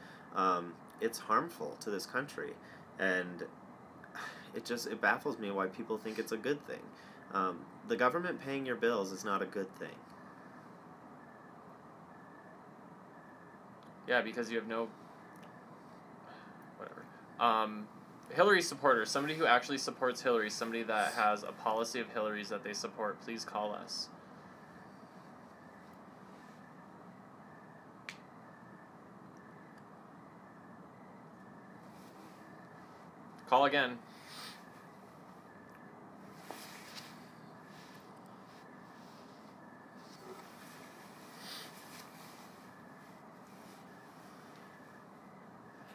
it's harmful to this country, and it baffles me why people think it's a good thing. The government paying your bills is not a good thing. Yeah, because you have no... whatever. Hillary supporters, somebody who actually supports Hillary, somebody that has a policy of Hillary's that they support, please call us. Call again.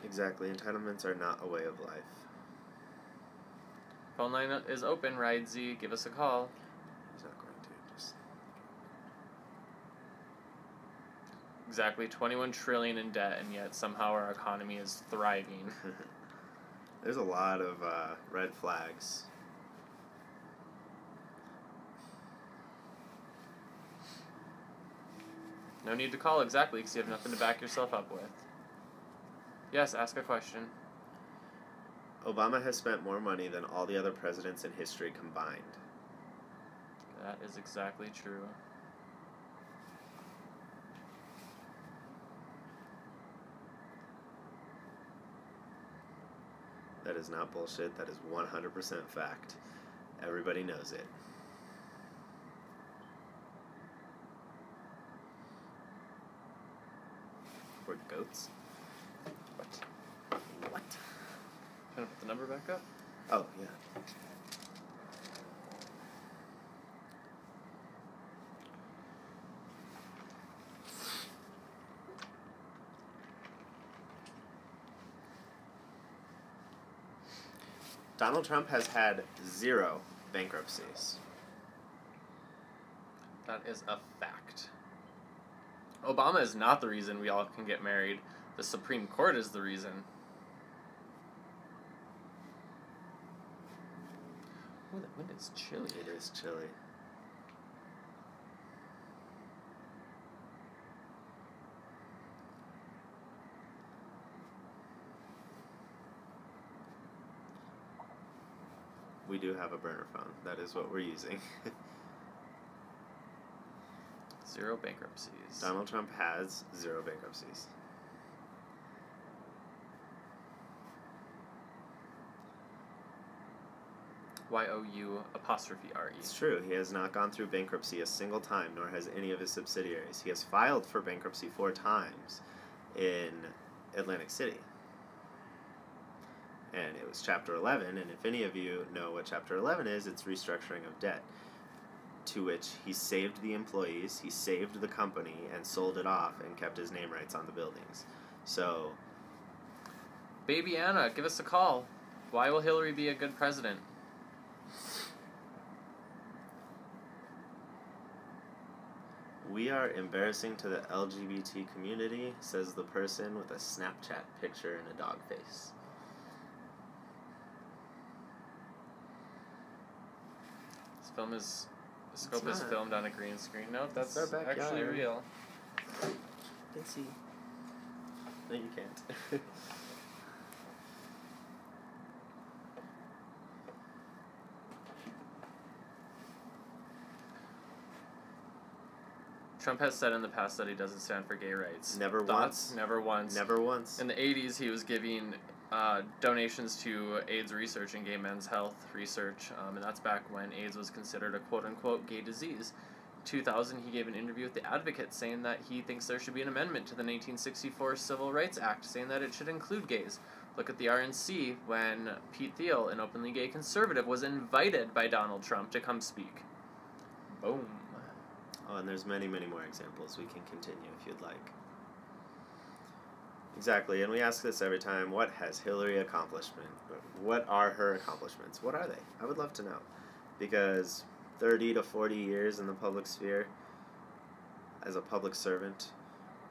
Exactly. Entitlements are not a way of life. Phone line is open, Ride Z. Give us a call. He's not going to. Just... Exactly, 21 trillion in debt, and yet somehow our economy is thriving. There's a lot of red flags. No need to call, exactly, because you have nothing to back yourself up with. Yes, ask a question. Obama has spent more money than all the other presidents in history combined. That is exactly true. That is not bullshit. That is 100% fact. Everybody knows it. We're goats. What? Trying to put the number back up? Oh, yeah. Donald Trump has had 0 bankruptcies. That is a fact. Obama is not the reason we all can get married. The Supreme Court is the reason. Oh, the wind is chilly. It is chilly. We do have a burner phone. That is what we're using. 0 bankruptcies. Donald Trump has 0 bankruptcies. YOU''RE. It's true. He has not gone through bankruptcy a single time, nor has any of his subsidiaries. He has filed for bankruptcy 4 times in Atlantic City. And it was Chapter 11, and if any of you know what Chapter 11 is, it's restructuring of debt, to which he saved the employees, he saved the company, and sold it off, and kept his name rights on the buildings. So... Baby Anna, give us a call. Why will Hillary be a good president? We are embarrassing to the LGBT community, says the person with a Snapchat picture and a dog face. The scope is filmed on a green screen. Nope, that's actually real. You can see. No, you can't. Trump has said in the past that he doesn't stand for gay rights. Never Thoughts? once. Never once. Never once. In the 80s, he was giving donations to AIDS research and gay men's health research, and that's back when AIDS was considered a quote-unquote gay disease. 2000, he gave an interview with The Advocate saying that he thinks there should be an amendment to the 1964 Civil Rights Act saying that it should include gays. Look at the RNC when Pete Thiel, an openly gay conservative, was invited by Donald Trump to come speak. Boom. Oh, and there's many, many more examples. We can continue if you'd like. Exactly, and we ask this every time. What has Hillary accomplished? What are her accomplishments? What are they? I would love to know. Because 30 to 40 years in the public sphere as a public servant,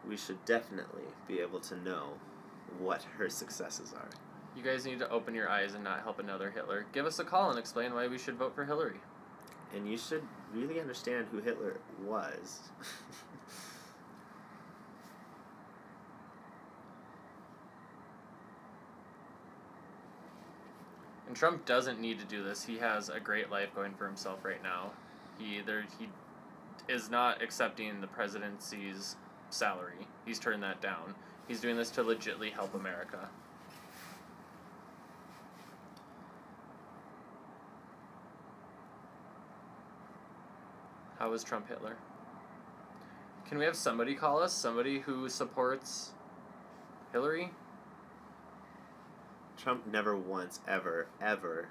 we should definitely be able to know what her successes are. You guys need to open your eyes and not help another Hitler. Give us a call and explain why we should vote for Hillary. And you should really understand who Hitler was. And Trump doesn't need to do this. He has a great life going for himself right now. He is not accepting the presidency's salary. He's turned that down. He's doing this to legitly help America. How is Trump Hitler? Can we have somebody call us? Somebody who supports Hillary? Trump never once, ever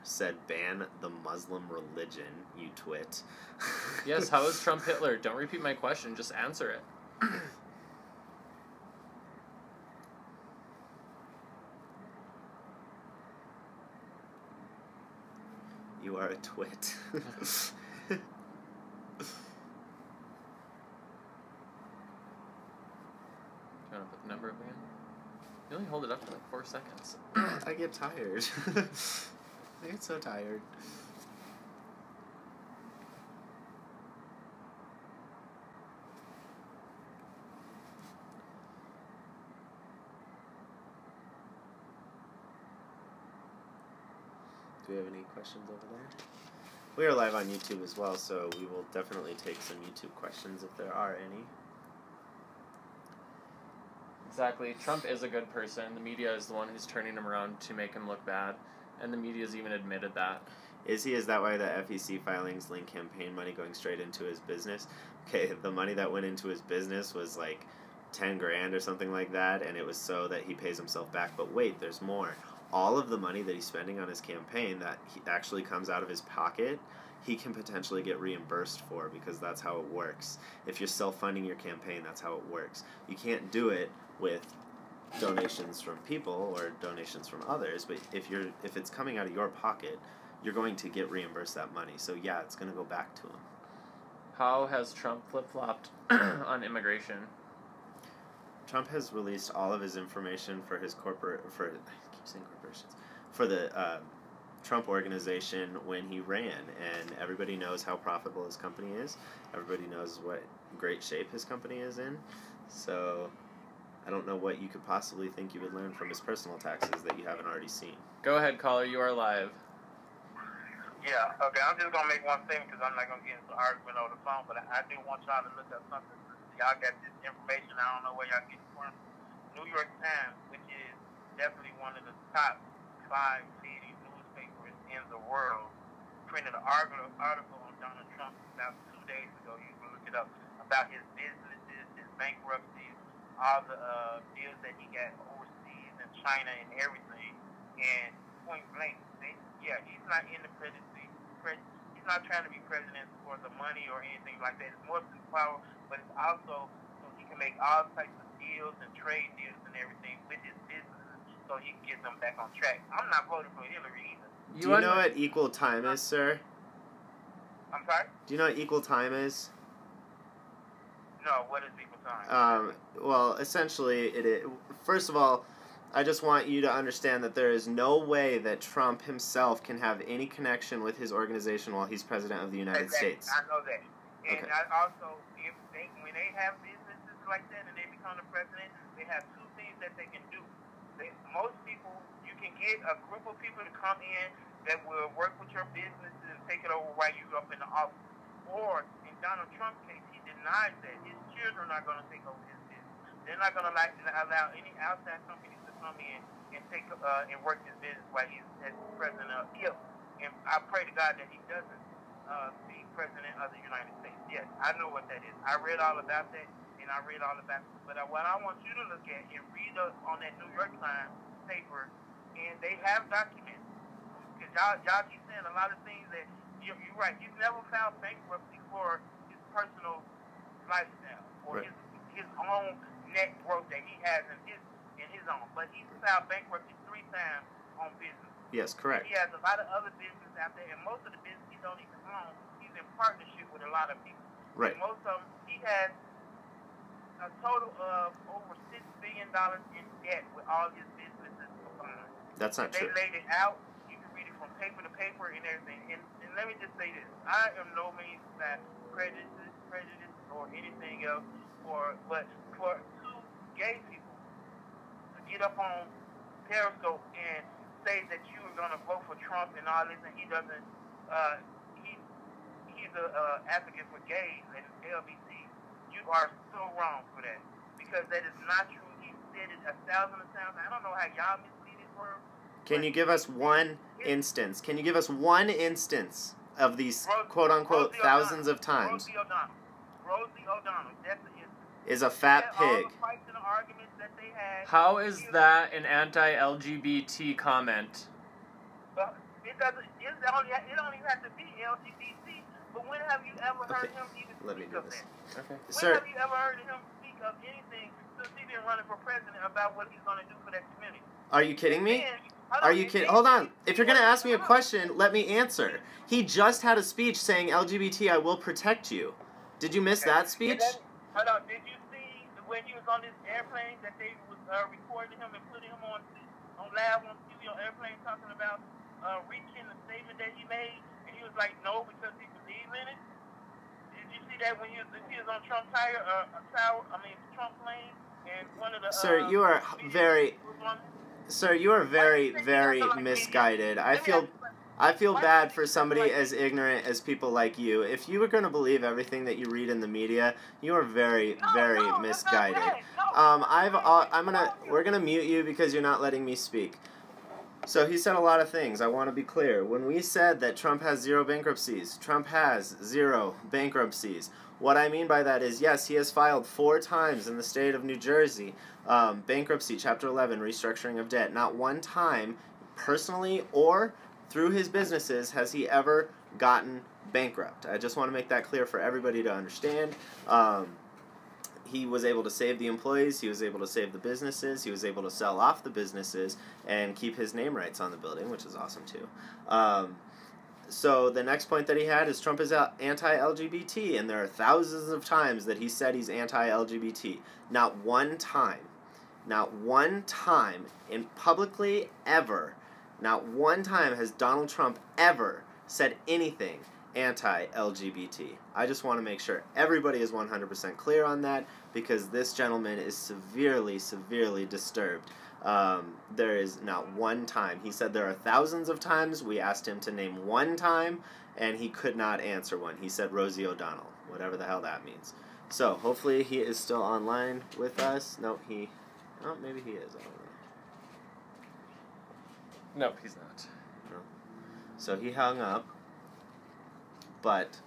said ban the Muslim religion, you twit. Yes, how is Trump Hitler? Don't repeat my question, just answer it. You are a twit. Do you want to put the number up again? You only hold it up for like 4 seconds. I get tired. I get so tired. Do we have any questions over there? We are live on YouTube as well, so we will definitely take some YouTube questions if there are any. Exactly. Trump is a good person. The media is the one who's turning him around to make him look bad, and the media's even admitted that. Is he? Is that why the FEC filings link campaign money going straight into his business? Okay, the money that went into his business was like 10 grand or something like that, and it was so that he pays himself back. But wait, there's more. All of the money that he's spending on his campaign that he actually comes out of his pocket, he can potentially get reimbursed for, because that's how it works. If you're self-funding your campaign, that's how it works. You can't do it with donations from people or donations from others, but if it's coming out of your pocket, you're going to get reimbursed that money. So yeah, it's going to go back to him. How has Trump flip-flopped on immigration? Trump has released all of his information for his for the Trump organization when he ran, and everybody knows how profitable his company is. Everybody knows what great shape his company is in. So I don't know what you could possibly think you would learn from his personal taxes that you haven't already seen. Go ahead, caller. You are live. Yeah, okay, I'm just going to make one statement because I'm not going to get into an argument over the phone, but I do want y'all to look up something. Y'all got this information, I don't know where y'all get it from. New York Times, which is definitely one of the top 5 leading newspapers in the world, printed an article on Donald Trump about 2 days ago. You can look it up, about his businesses, his bankruptcies, all the deals that he got overseas in China and everything. And point blank, he's not in the presidency. He's not trying to be president for the money or anything like that. It's more than power, but it's also so he can make all types of deals and trade deals and everything with his businesses so he can get them back on track. I'm not voting for Hillary either. Do you know what equal time is, sir? I'm sorry? Do you know what equal time is? No, what is equal time? Well, essentially, it is. First of all, I just want you to understand that there is no way that Trump himself can have any connection with his organization while he's president of the United States. I know that. And Okay. I also, when they have businesses like that and they become the president, they have 2 things that they can do. Most people, you can get a group of people to come in that will work with your businesses and take it over while you're up in the office. Or, in Donald Trump's case, he denies that. His children are going to take over his business. They're not going to allow any outside companies to come in and take and work his business while he's as president of IF. And I pray to God that he doesn't. The President of the United States. Yes, I know what that is. I read all about that, and I read all about it. But what I want you to look at and read up on that New York Times paper, and they have documents. Because y'all keep saying a lot of things that you're right. He's never filed bankruptcy for his personal lifestyle or Right. his own net worth that he has in his own. But he's filed bankruptcy 3 times on business. Yes, correct. He has a lot of other business out there, and most of the business he don't even own. He's in partnership with a lot of people. Right. And most of them, he has a total of over $6 billion in debt with all his businesses combined. That's not They true. laid it out. You can read it from paper to paper and everything. And let me just say this: I am no means that prejudice or anything else, but for 2 gay people to get up on Periscope and say that you are going to vote for Trump and all this, and he doesn't. He's a advocate for gays and LGBT. You are so wrong for that, because that is not true. He said it 1,000 times. I don't know how y'all mislead his word. Can you give us one instance? Can you give us one instance of these quote-unquote Rosie thousands O'Donnell. of times? Rosie O'Donnell. That's the instance. Is a fat All pig. the fights and the arguments that they had. How is that an anti-LGBT comment? It doesn't. It don't even have to be LGBT. But when have you ever heard him even Let me speak do of this. that? Okay. When Sir, have you ever heard him speak of anything since he's been running for president about what he's going to do for that community? are you kidding me? Then, Are you kidding? Hold on. If you're going to ask me a question, let me answer. He just had a speech saying, LGBT, I will protect you. Did you miss that speech? Hold on. Did you see when he was on this airplane that they was recording him and putting him on live on TV on airplane talking about reaching the statement that he made, and he was like, no, because he believes in it? Did you see that when he was on Trump Trump plane, and one of the Sir, you are very... Sir, you are very, very misguided. I feel bad for somebody as ignorant as people like you. If you were going to believe everything that you read in the media, you are very, very misguided. We're gonna mute you because you're not letting me speak. So he said a lot of things. I want to be clear. When we said that Trump has 0 bankruptcies, Trump has 0 bankruptcies. What I mean by that is, yes, he has filed 4 times in the state of New Jersey, bankruptcy, Chapter 11, restructuring of debt. Not one time, personally or through his businesses, has he ever gotten bankrupt. I just want to make that clear for everybody to understand. He was able to save the employees, he was able to save the businesses, he was able to sell off the businesses and keep his name rights on the building, which is awesome too. So the next point that he had is Trump is anti-LGBT, and there are thousands of times that he said he's anti-LGBT. Not one time in publicly ever, not one time has Donald Trump ever said anything anti-LGBT. I just want to make sure everybody is 100% clear on that, because this gentleman is severely, severely disturbed. There is not one time. He said there are thousands of times. We asked him to name one time, and he could not answer one. He said Rosie O'Donnell, whatever the hell that means. So, hopefully he is still online with us. No, maybe he is. I don't know. Nope, he's not. No. So he hung up. But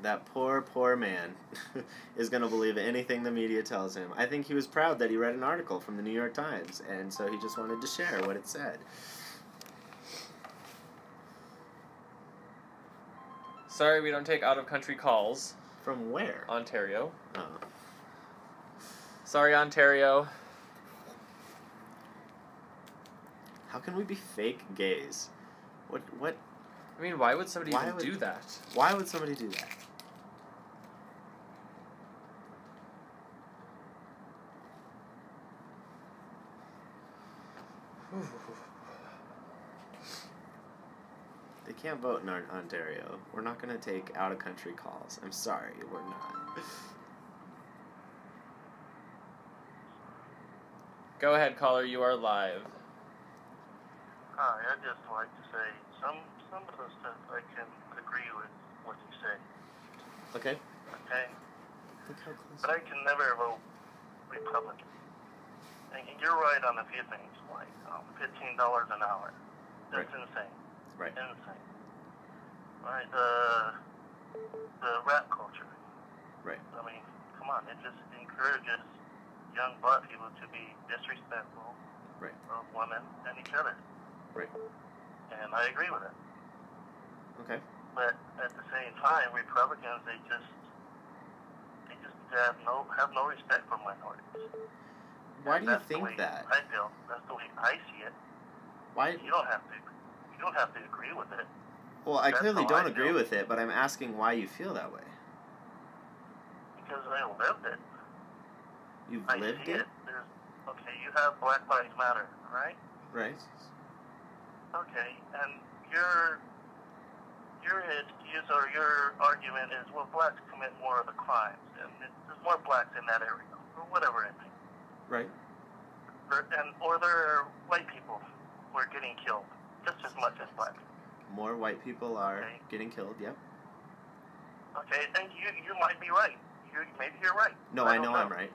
that poor man is going to believe anything the media tells him. I think he was proud that he read an article from the New York Times, and so he just wanted to share what it said. Sorry, we don't take out-of-country calls. From where? Ontario. Oh. Sorry, Ontario. How can we be fake gays? What? I mean, why would somebody even do that? Why would somebody do that? They can't vote in Ontario. We're not going to take out-of-country calls. I'm sorry, we're not. Go ahead, caller. You are live. Hi, I'd just like to say some of the stuff I can agree with what you say. Okay. Okay? But I can never vote Republican. And you're right on a few things, like $15 an hour. That's insane. Right. Insane. Right. The rap culture. Right. I mean, come on, it just encourages young black people to be disrespectful Right. of women and each other. Right. And I agree with it. Okay. But at the same time, Republicans, they just have no respect for minorities. Why do you That's the think way that? I feel. That's the way I see it. Why? You don't have to agree with it. Well, I That's clearly how don't I agree feel. with it, but I'm asking why you feel that way. Because I lived it. You've I lived see it? Okay, you have Black Lives Matter, right? Right. Okay, and your excuse or your argument is, well, blacks commit more of the crimes, and there's more blacks in that area, or whatever it may be. Right. Or there are white people who are getting killed just as much as black people. More white people are Okay. getting killed, yep. Okay, and you might be right. Maybe you're right. No, I know I'm right.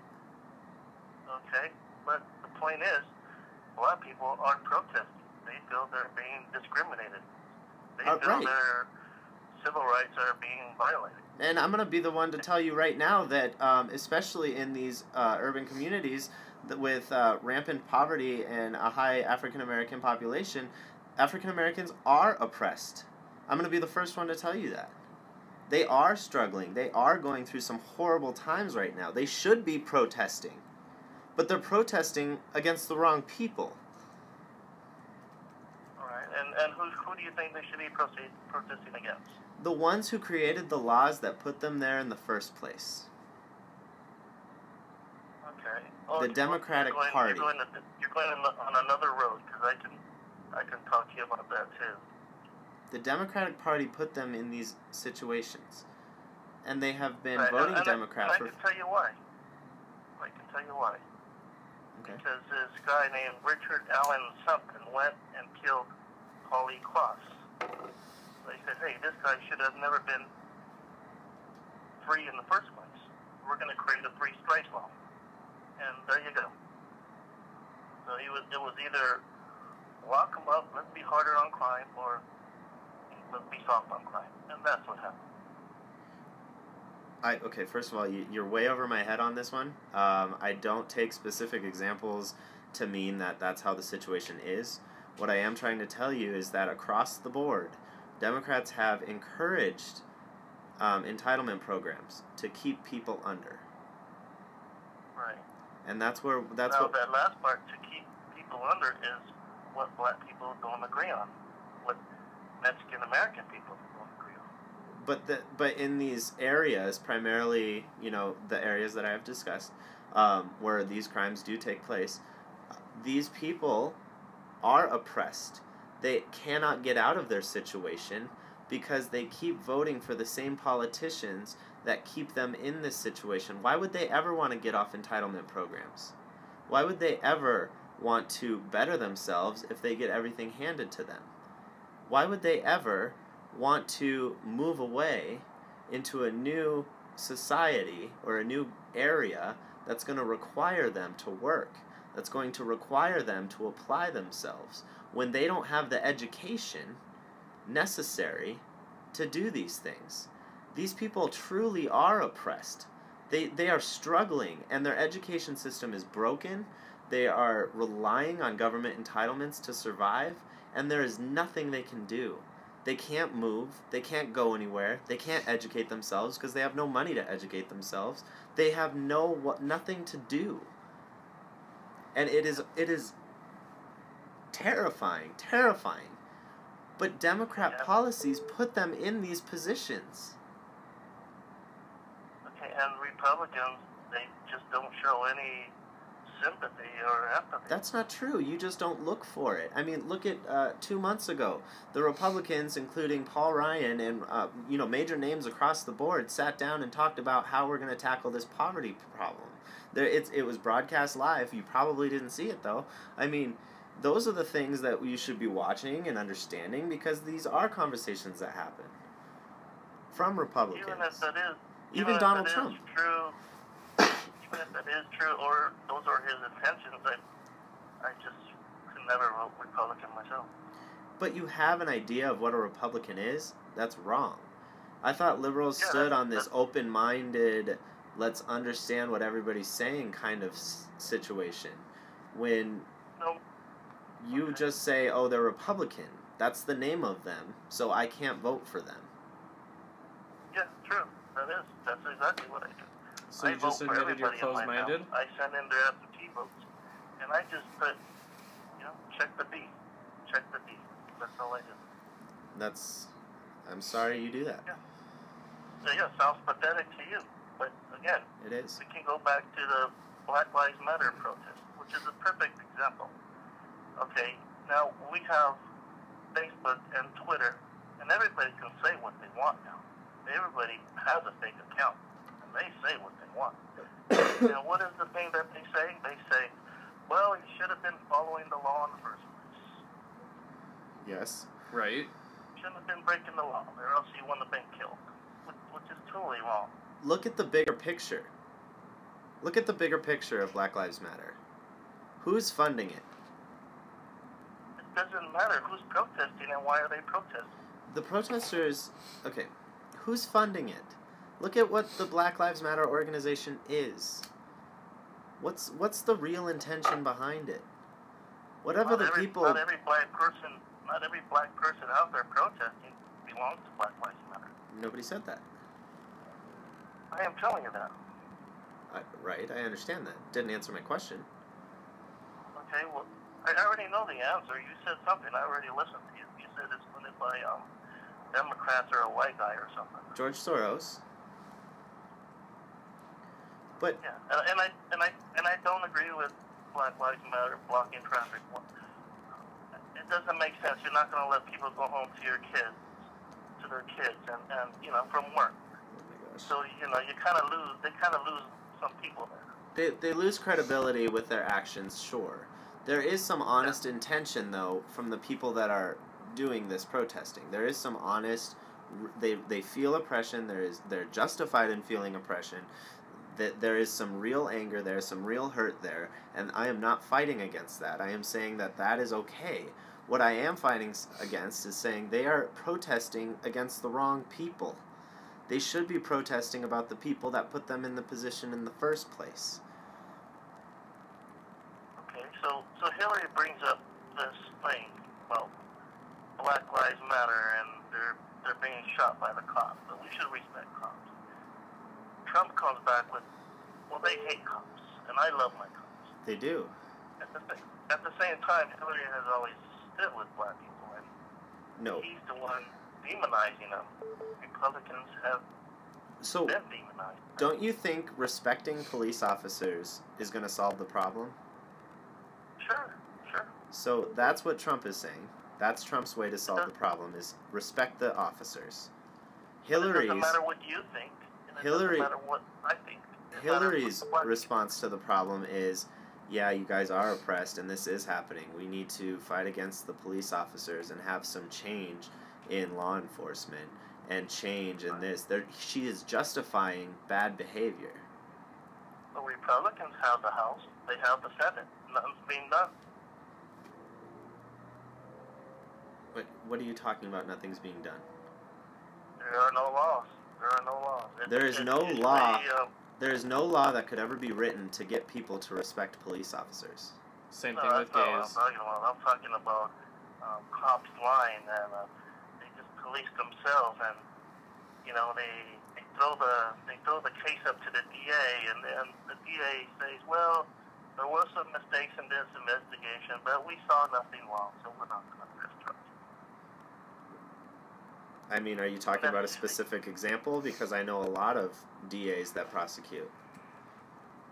Okay, but the point is, a lot of people are protesting. They feel they're being discriminated. They feel Right. their civil rights are being violated. And I'm going to be the one to tell you right now that, especially in these urban communities with rampant poverty and a high African American population, African Americans are oppressed. I'm going to be the first one to tell you that. They are struggling. They are going through some horrible times right now. They should be protesting. But they're protesting against the wrong people. All right, and who do you think they should be protesting against? The ones who created the laws that put them there in the first place. Okay. The Democratic Party. You're going on another road, because I can talk to you about that too. The Democratic Party put them in these situations. And they have been Right, voting and Democrat I for... can tell you why. I can tell you why. Okay. Because this guy named Richard Allen something went and killed Holly Cross. They said, hey, this guy should have never been free in the first place. We're going to create a free strikes law. And there you go. So it was either lock him up, let's be harder on crime, or let's be soft on crime. And that's what happened. Okay, first of all, you're way over my head on this one. I don't take specific examples to mean that that's how the situation is. What I am trying to tell you is that across the board, Democrats have encouraged entitlement programs to keep people under. Right. And that's what... That last part, to keep people under, is what black people don't agree on. What Mexican American people don't agree on. But in these areas, primarily, the areas that I have discussed, where these crimes do take place, these people are oppressed. They cannot get out of their situation because they keep voting for the same politicians that keep them in this situation. Why would they ever want to get off entitlement programs? Why would they ever want to better themselves if they get everything handed to them? Why would they ever want to move away into a new society or a new area that's going to require them to work, that's going to require them to apply themselves, when they don't have the education necessary to do these things? These people truly are oppressed. They are struggling, and their education system is broken. They are relying on government entitlements to survive, and there is nothing they can do. They can't move. They can't go anywhere. They can't educate themselves because they have no money to educate themselves. They have nothing to do. And it is terrifying. But Democrat policies put them in these positions. Okay, and Republicans, they just don't show any sympathy or empathy. That's not true. You just don't look for it. I mean, look at 2 months ago. The Republicans, including Paul Ryan and major names across the board, sat down and talked about how we're going to tackle this poverty problem. It was broadcast live. You probably didn't see it, though. I mean, those are the things that you should be watching and understanding, because these are conversations that happen from Republicans. Even Donald Trump. Even if that is true, or those are his intentions, I just could never vote Republican myself. but you have an idea of what a Republican is, that's wrong. I thought liberals stood on this open-minded, let's understand what everybody's saying kind of situation. When you just say, oh, they're Republican, that's the name of them, so I can't vote for them. Yeah, true. That's exactly what I do. So you just admitted you're closed-minded? I send in their absentee votes, and I just put, check the B. Check the B. That's all I do. I'm sorry you do that. Yeah. So, yeah, sounds pathetic to you, but again, it is. We can go back to the Black Lives Matter protest, which is a perfect example. Okay, now we have Facebook and Twitter, and everybody can say what they want now. Everybody has a fake account, and they say what they want. And what is the thing that they say? They say, well, you should have been following the law in the first place. Yes. Right. Shouldn't have been breaking the law, or else you wouldn't have been killed, which is totally wrong. Look at the bigger picture. Look at the bigger picture of Black Lives Matter. Who's funding it? It doesn't matter who's protesting and why are they protesting. The protesters, okay, who's funding it? Look at what the Black Lives Matter organization is. What's the real intention behind it? Whatever the people... Not every black person out there protesting belongs to Black Lives Matter. Nobody said that. I am telling you that. Right, I understand that. Didn't answer my question. Okay, well, I already know the answer. You said something. I already listened to you. You said it's funded by Democrats or a white guy or something. George Soros. But yeah, and I don't agree with Black Lives Matter blocking traffic. It doesn't make sense. You're not going to let people go home to their kids, and from work. Oh my gosh. So you kind of lose. They kind of lose some people there. They lose credibility with their actions. Sure, there is some honest intention though from the people that are doing this protesting. There is some honest. They feel oppression. They're justified in feeling oppression. That there is some real anger there, some real hurt there, and I am not fighting against that. I am saying that is okay. What I am fighting against is saying they are protesting against the wrong people. They should be protesting about the people that put them in the position in the first place. Okay, so Hillary brings up this thing, well, Black Lives Matter, and they're being shot by the cops, but we should respect cops. Trump comes back with, well, they hate cops, and I love my cops. They do. At the same time, Hillary has always stood with black people, and no. He's the one demonizing them. Republicans have been demonized. Don't you think respecting police officers is going to solve the problem? Sure. So that's what Trump is saying. That's Trump's way to solve the problem, is respect the officers. Hillary's... It doesn't matter what you think. Hillary, doesn't matter what I think. Hillary's response to the problem is, yeah, you guys are oppressed and this is happening. We need to fight against the police officers and have some change in law enforcement and change in this. She is justifying bad behavior. The Republicans have the House. They have the Senate. Nothing's being done. What are you talking about, nothing's being done? There are no laws. There is no law. There is no law that could ever be written to get people to respect police officers. Same thing with gays. I'm talking about cops lying, and they just police themselves, and they throw the case up to the DA, and then the DA says, well, there was some mistakes in this investigation, but we saw nothing wrong, so we're not going to press charges. I mean, are you talking about a specific example? Because I know a lot of DAs that prosecute.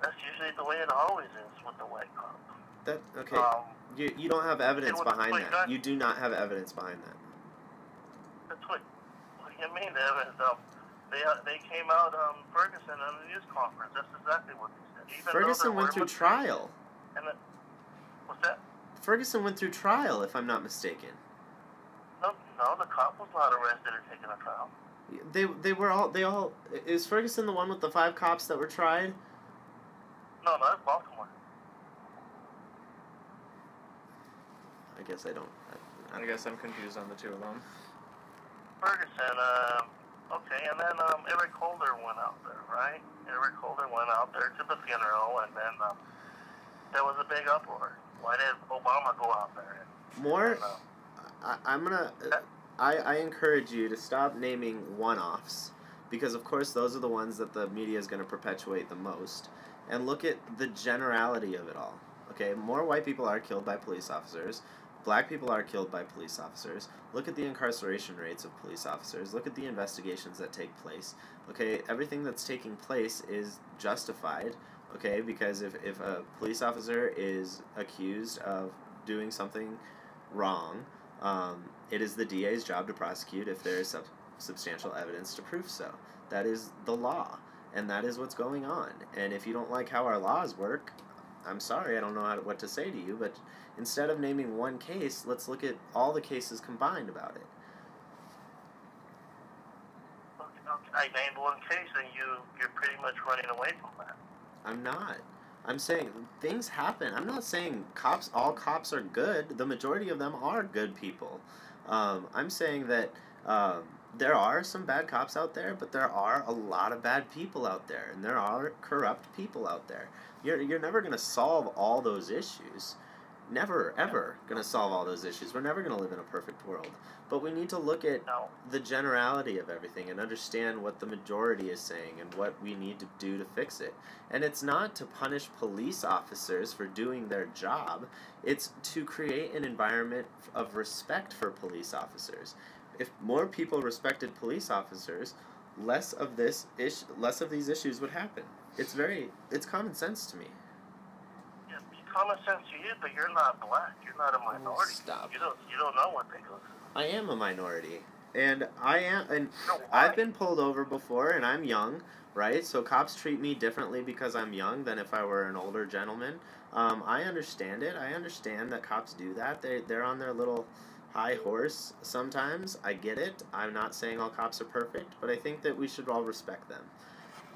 That's usually the way it always is with the white cop. Okay. You don't have evidence behind that. You do not have evidence behind that. That's what do you mean, the evidence? They came out Ferguson on the news conference. That's exactly what they said. Ferguson went through trial. What's that? Ferguson went through trial, if I'm not mistaken. No, the cop was not arrested or taken to trial. They all. Is Ferguson the one with the 5 cops that were tried? No, that's Baltimore. I guess I don't. I guess I'm confused on the two of them. Ferguson, okay, and then Eric Holder went out there, right? Eric Holder went out there to the funeral, and then there was a big uproar. Why did Obama go out there? I encourage you to stop naming one-offs, because of course those are the ones that the media is going to perpetuate the most, and look at the generality of it all. Okay, more white people are killed by police officers. Black people are killed by police officers. Look at the incarceration rates of police officers. Look at the investigations that take place. Okay, everything that's taking place is justified, okay, because if a police officer is accused of doing something wrong, it is the DA's job to prosecute if there is substantial evidence to prove so. That is the law, and that is what's going on. And if you don't like how our laws work, I'm sorry, I don't know what to say to you, but instead of naming one case, let's look at all the cases combined about it. I named one case, and you're pretty much running away from that. I'm not. I'm saying things happen. I'm not saying all cops are good. The majority of them are good people. I'm saying that there are some bad cops out there, but there are a lot of bad people out there, and there are corrupt people out there. You're never going to solve all those issues. Never, ever going to solve all those issues. We're never going to live in a perfect world. But we need to look at the generality of everything and understand what the majority is saying and what we need to do to fix it. And it's not to punish police officers for doing their job. It's to create an environment of respect for police officers. If more people respected police officers, less of these issues would happen. It's common sense to me. Yeah, it's common sense to you, but you're not black. You're not a minority. Stop. You don't know what they go through. I am a minority, and I've been pulled over before, and I'm young, right? So cops treat me differently because I'm young than if I were an older gentleman. I understand it. I understand that cops do that. They're on their little high horse sometimes. I get it. I'm not saying all cops are perfect, but I think that we should all respect them.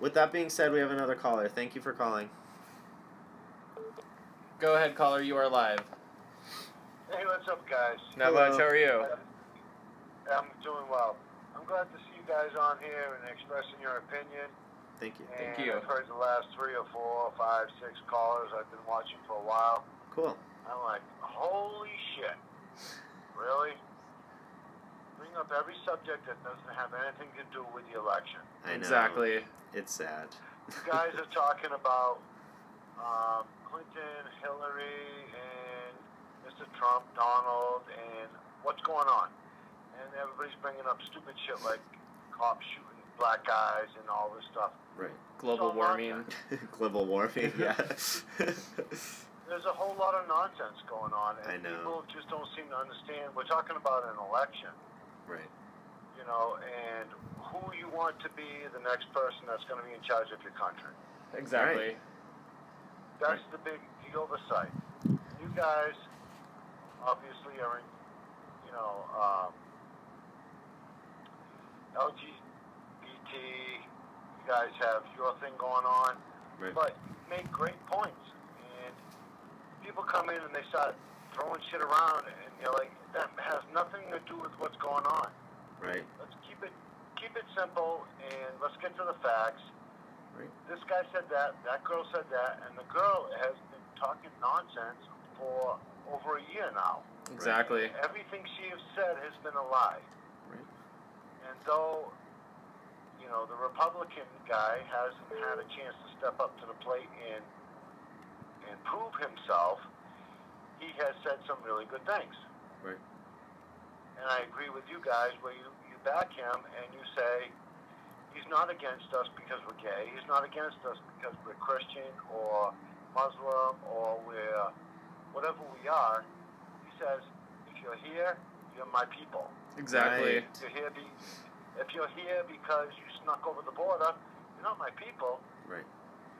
With that being said, we have another caller. Thank you for calling. Go ahead, caller. You are live. Hey, what's up, guys? Not much. How are you? I'm doing well. I'm glad to see you guys on here and expressing your opinion. Thank you. And Thank you. I've heard the last 3 or 4 or 5, 6 callers I've been watching for a while. Cool. I'm like, holy shit. Really? Bring up every subject that doesn't have anything to do with the election. I know. Exactly. It's sad. You guys are talking about Clinton, Hillary, and Mr. Trump, Donald, and what's going on. And everybody's bringing up stupid shit like cops shooting black guys and all this stuff. Right. Global warming. Global warming, yeah. There's a whole lot of nonsense going on, and I know. people just don't seem to understand. We're talking about an election. Right. You know, and who you want to be the next person that's going to be in charge of your country. Exactly. Right. That's the oversight. You guys obviously are in, LGBT. You guys have your thing going on, Right. but you make great points. And people come in and they start throwing shit around, and you're like, that has nothing to do with what's going on. Right. Let's keep it simple, and let's get to the facts. Right. This guy said that girl said that, and the girl has been talking nonsense for over a year now. Exactly. Everything she has said has been a lie. Right. And though, the Republican guy hasn't had a chance to step up to the plate and prove himself, he has said some really good things. Right. And I agree with you guys where you back him and you say, he's not against us because we're gay. He's not against us because we're Christian or Muslim or we're whatever we are. He says, if you're here, you're my people. Exactly. Right. If you're here because you snuck over the border, you're not my people. Right.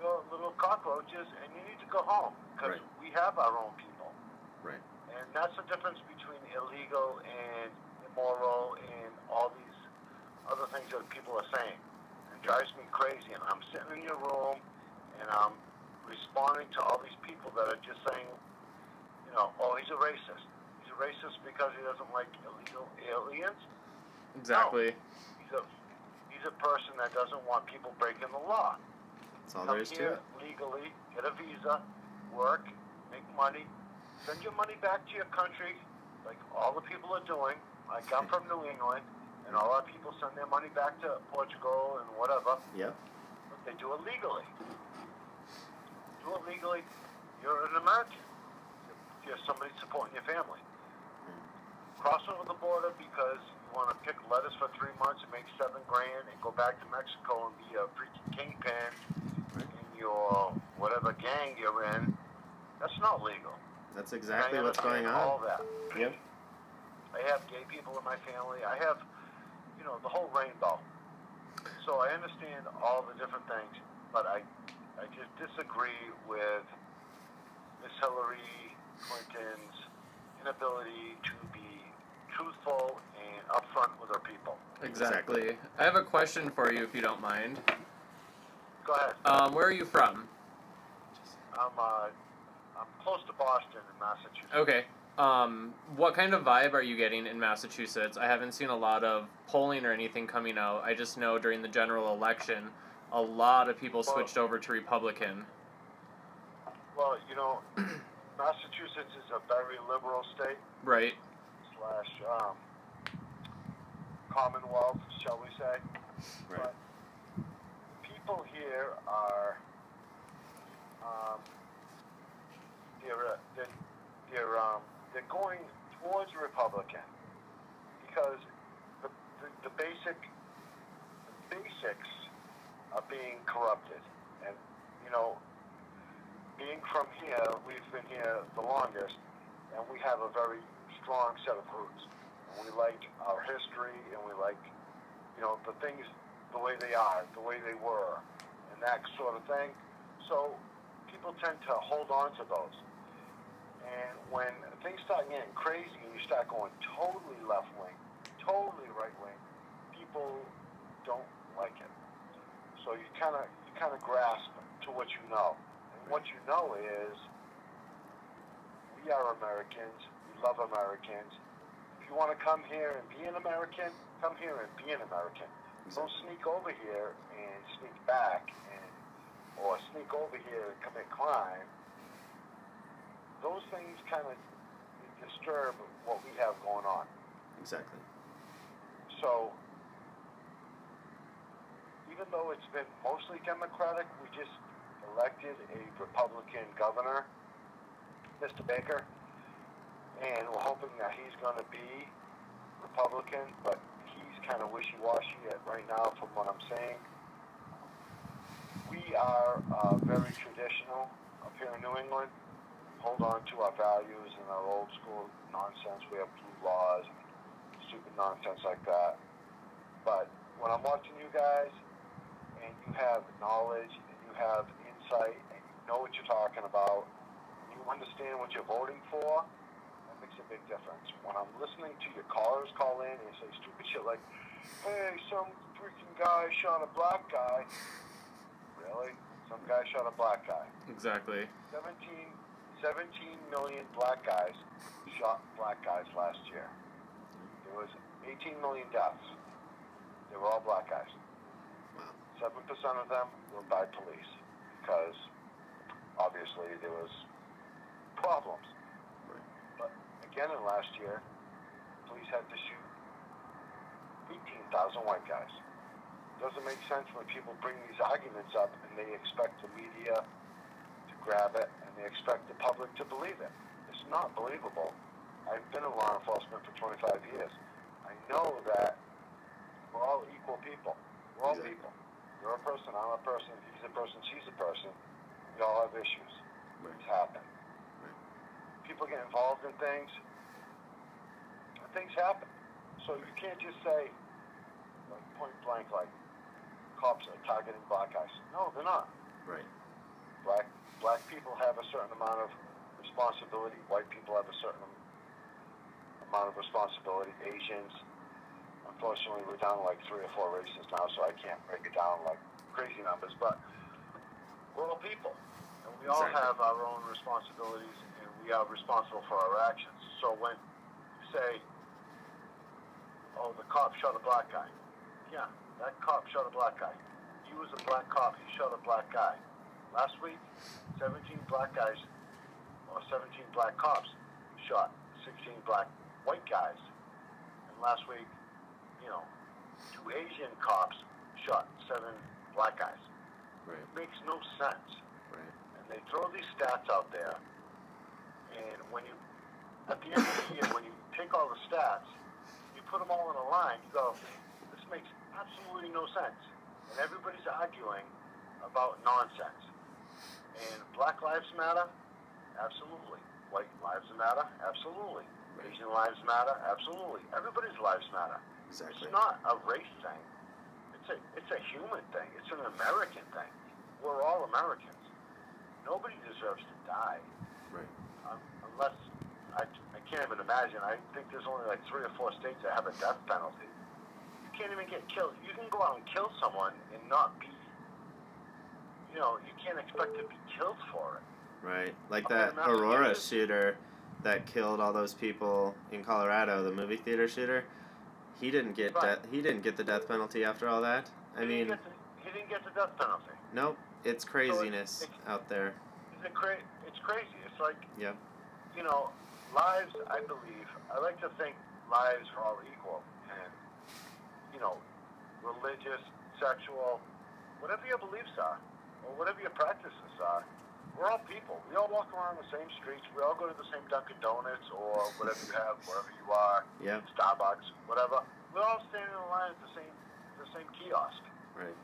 You're little cockroaches, and you need to go home because Right. we have our own people. Right. And that's the difference between illegal and immoral and all these other things that people are saying. It drives me crazy. And I'm sitting in your room, and I'm responding to all these people that are just saying, oh, he's a racist. He's a racist because he doesn't like illegal aliens? Exactly. No. He's a person that doesn't want people breaking the law. That's all Come there is to here it. legally, get a visa, work, make money, send your money back to your country, like all the people are doing. Like I'm from New England, and all our people send their money back to Portugal and whatever. Yep. But they do it legally. Do it legally, you're an American. You're somebody supporting your family. Cross over the border because you want to pick lettuce for 3 months and make $7 grand and go back to Mexico and be a freaking kingpin in your whatever gang you're in. That's not legal. That's exactly what's going on. All that. Yep. I have gay people in my family. I have, the whole rainbow. So I understand all the different things, but I just disagree with Miss Hillary Clinton's inability to be truthful and upfront with her people. Exactly. I have a question for you, if you don't mind. Go ahead. Where are you from? I'm close to Boston in Massachusetts. Okay. What kind of vibe are you getting in Massachusetts? I haven't seen a lot of polling or anything coming out. I just know during the general election, a lot of people switched over to Republican. Well, Massachusetts is a very liberal state. Right. / Commonwealth, shall we say. Right. But people here are, they're going towards Republican because the basics are being corrupted. And, being from here, we've been here the longest, and we have a very strong set of roots. And we like our history, and we like, the things the way they are, the way they were, and that sort of thing. So people tend to hold on to those. And when things start getting crazy and you start going totally left-wing, totally right-wing, people don't like it. So you kind of grasp to what you know. And what you know is we are Americans. We love Americans. If you want to come here and be an American, come here and be an American. Don't sneak over here and sneak back or sneak over here and commit crime. Those things kind of disturb what we have going on. Exactly. So, even though it's been mostly Democratic, we just elected a Republican governor, Mr. Baker, and we're hoping that he's going to be Republican, but he's kind of wishy-washy right now from what I'm saying. We are very traditional up here in New England. Hold on to our values and our old school nonsense. We have blue laws and stupid nonsense like that. But when I'm watching you guys and you have knowledge and you have insight and you know what you're talking about, and you understand what you're voting for, that makes a big difference. When I'm listening to your callers call in and say stupid shit like, hey, some freaking guy shot a black guy. Really? Some guy shot a black guy. Exactly. 17 million black guys shot black guys last year. There was 18 million deaths. They were all black guys. 7% of them were by police because obviously there was problems. But again, in last year, police had to shoot 18,000 white guys. It doesn't make sense when people bring these arguments up and they expect the media to grab it and they expect the public to believe it. It's not believable. I've been in law enforcement for 25 years. I know that we're all equal people. We're all people. You're a person, I'm a person, he's a person, she's a person. We all have issues. Things happen. People get involved in things, and things happen. So you can't just say, like, point blank, like, cops are targeting black guys. No, they're not. Right. Black people have a certain amount of responsibility. White people have a certain amount of responsibility. Asians, unfortunately, we're down to like 3 or 4 races now, so I can't break it down like crazy numbers. But we're all people, and we all have our own responsibilities, and we are responsible for our actions. So when say, oh, the cop shot a black guy. Yeah, that cop shot a black guy. He was a black cop. He shot a black guy. Last week, 17 black guys, or 17 black cops shot 16 black white guys. And last week, 2 Asian cops shot 7 black guys. Right. It makes no sense. Right. And they throw these stats out there, and when you, at the end of the year, when you take all the stats, you put them all in a line, you go, this makes absolutely no sense. And everybody's arguing about nonsense. And Black Lives Matter? Absolutely. White Lives Matter? Absolutely. Right. Asian Lives Matter? Absolutely. Everybody's lives matter. Exactly. It's not a race thing. It's a human thing. It's an American thing. We're all Americans. Nobody deserves to die. Right. Unless, I can't even imagine. I think there's only like 3 or 4 states that have a death penalty. You can't even get killed. You can go out and kill someone and not be, you can't expect to be killed for it. Right. Like that Aurora shooter that killed all those people in Colorado, the movie theater shooter. He didn't get he didn't get the death penalty after all that. He didn't get the death penalty. Nope. It's craziness out there. It's crazy. It's like, yeah. Lives, I believe, I like to think lives are all equal. And, religious, sexual, whatever your beliefs are, or whatever your practices are, we're all people. We all walk around the same streets. We all go to the same Dunkin' Donuts or whatever you have, wherever you are, yeah. Starbucks, whatever. We're all standing in line at the same kiosk. Right.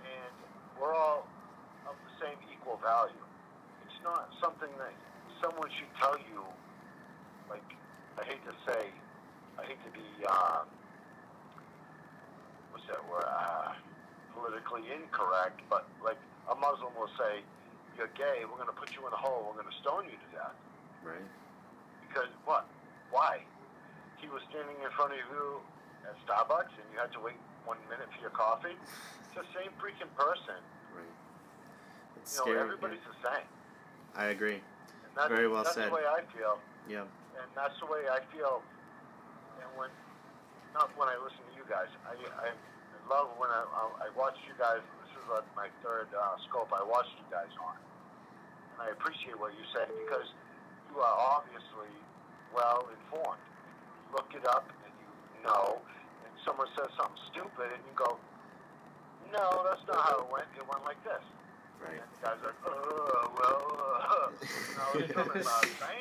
And we're all of the same equal value. It's not something that someone should tell you, like, I hate to be, what's that word, politically incorrect, but like a Muslim will say, you're gay, we're going to put you in a hole, we're going to stone you to death. Right. Because what? Why? He was standing in front of you at Starbucks and you had to wait 1 minute for your coffee? It's the same freaking person. Right. It's scary. Everybody's the same. I agree. And that's, very well said. That's the way I feel. Yeah. And that's the way I feel. And not when I listen to you guys. I love when I watch you guys. This is my 3rd scope I watched you guys on. And I appreciate what you say because you are obviously well informed. You look it up and you know. And someone says something stupid and you go, no, that's not how it went. It went like this. Right. And the guy's like,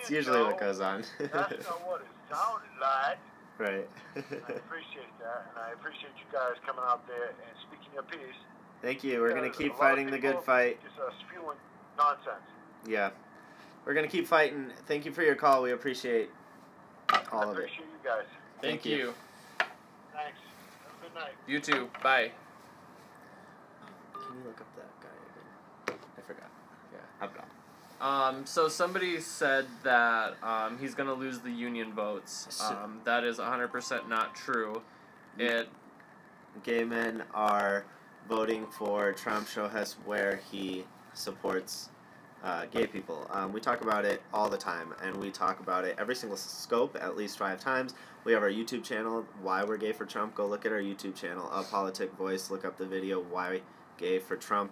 it's usually what goes on. That's not what it sounded like. Right. I appreciate that, and I appreciate you guys coming out there and speaking your piece. Thank you. We're going to keep fighting the good fight. Just spewing nonsense. Yeah. We're going to keep fighting. Thank you for your call. We appreciate all of it. I appreciate you guys. Thank you. Thanks. Have a good night. You too. Bye. Can you look up that guy again? I forgot. Yeah, I've got. So somebody said that he's going to lose the union votes. That is 100% not true. Gay men are voting for Trump. Show us where he supports gay people. We talk about it all the time, and we talk about it every single scope at least 5 times. We have our YouTube channel, Why We're Gay for Trump. Go look at our YouTube channel, A Politic Voice. Look up the video, Why Gay for Trump.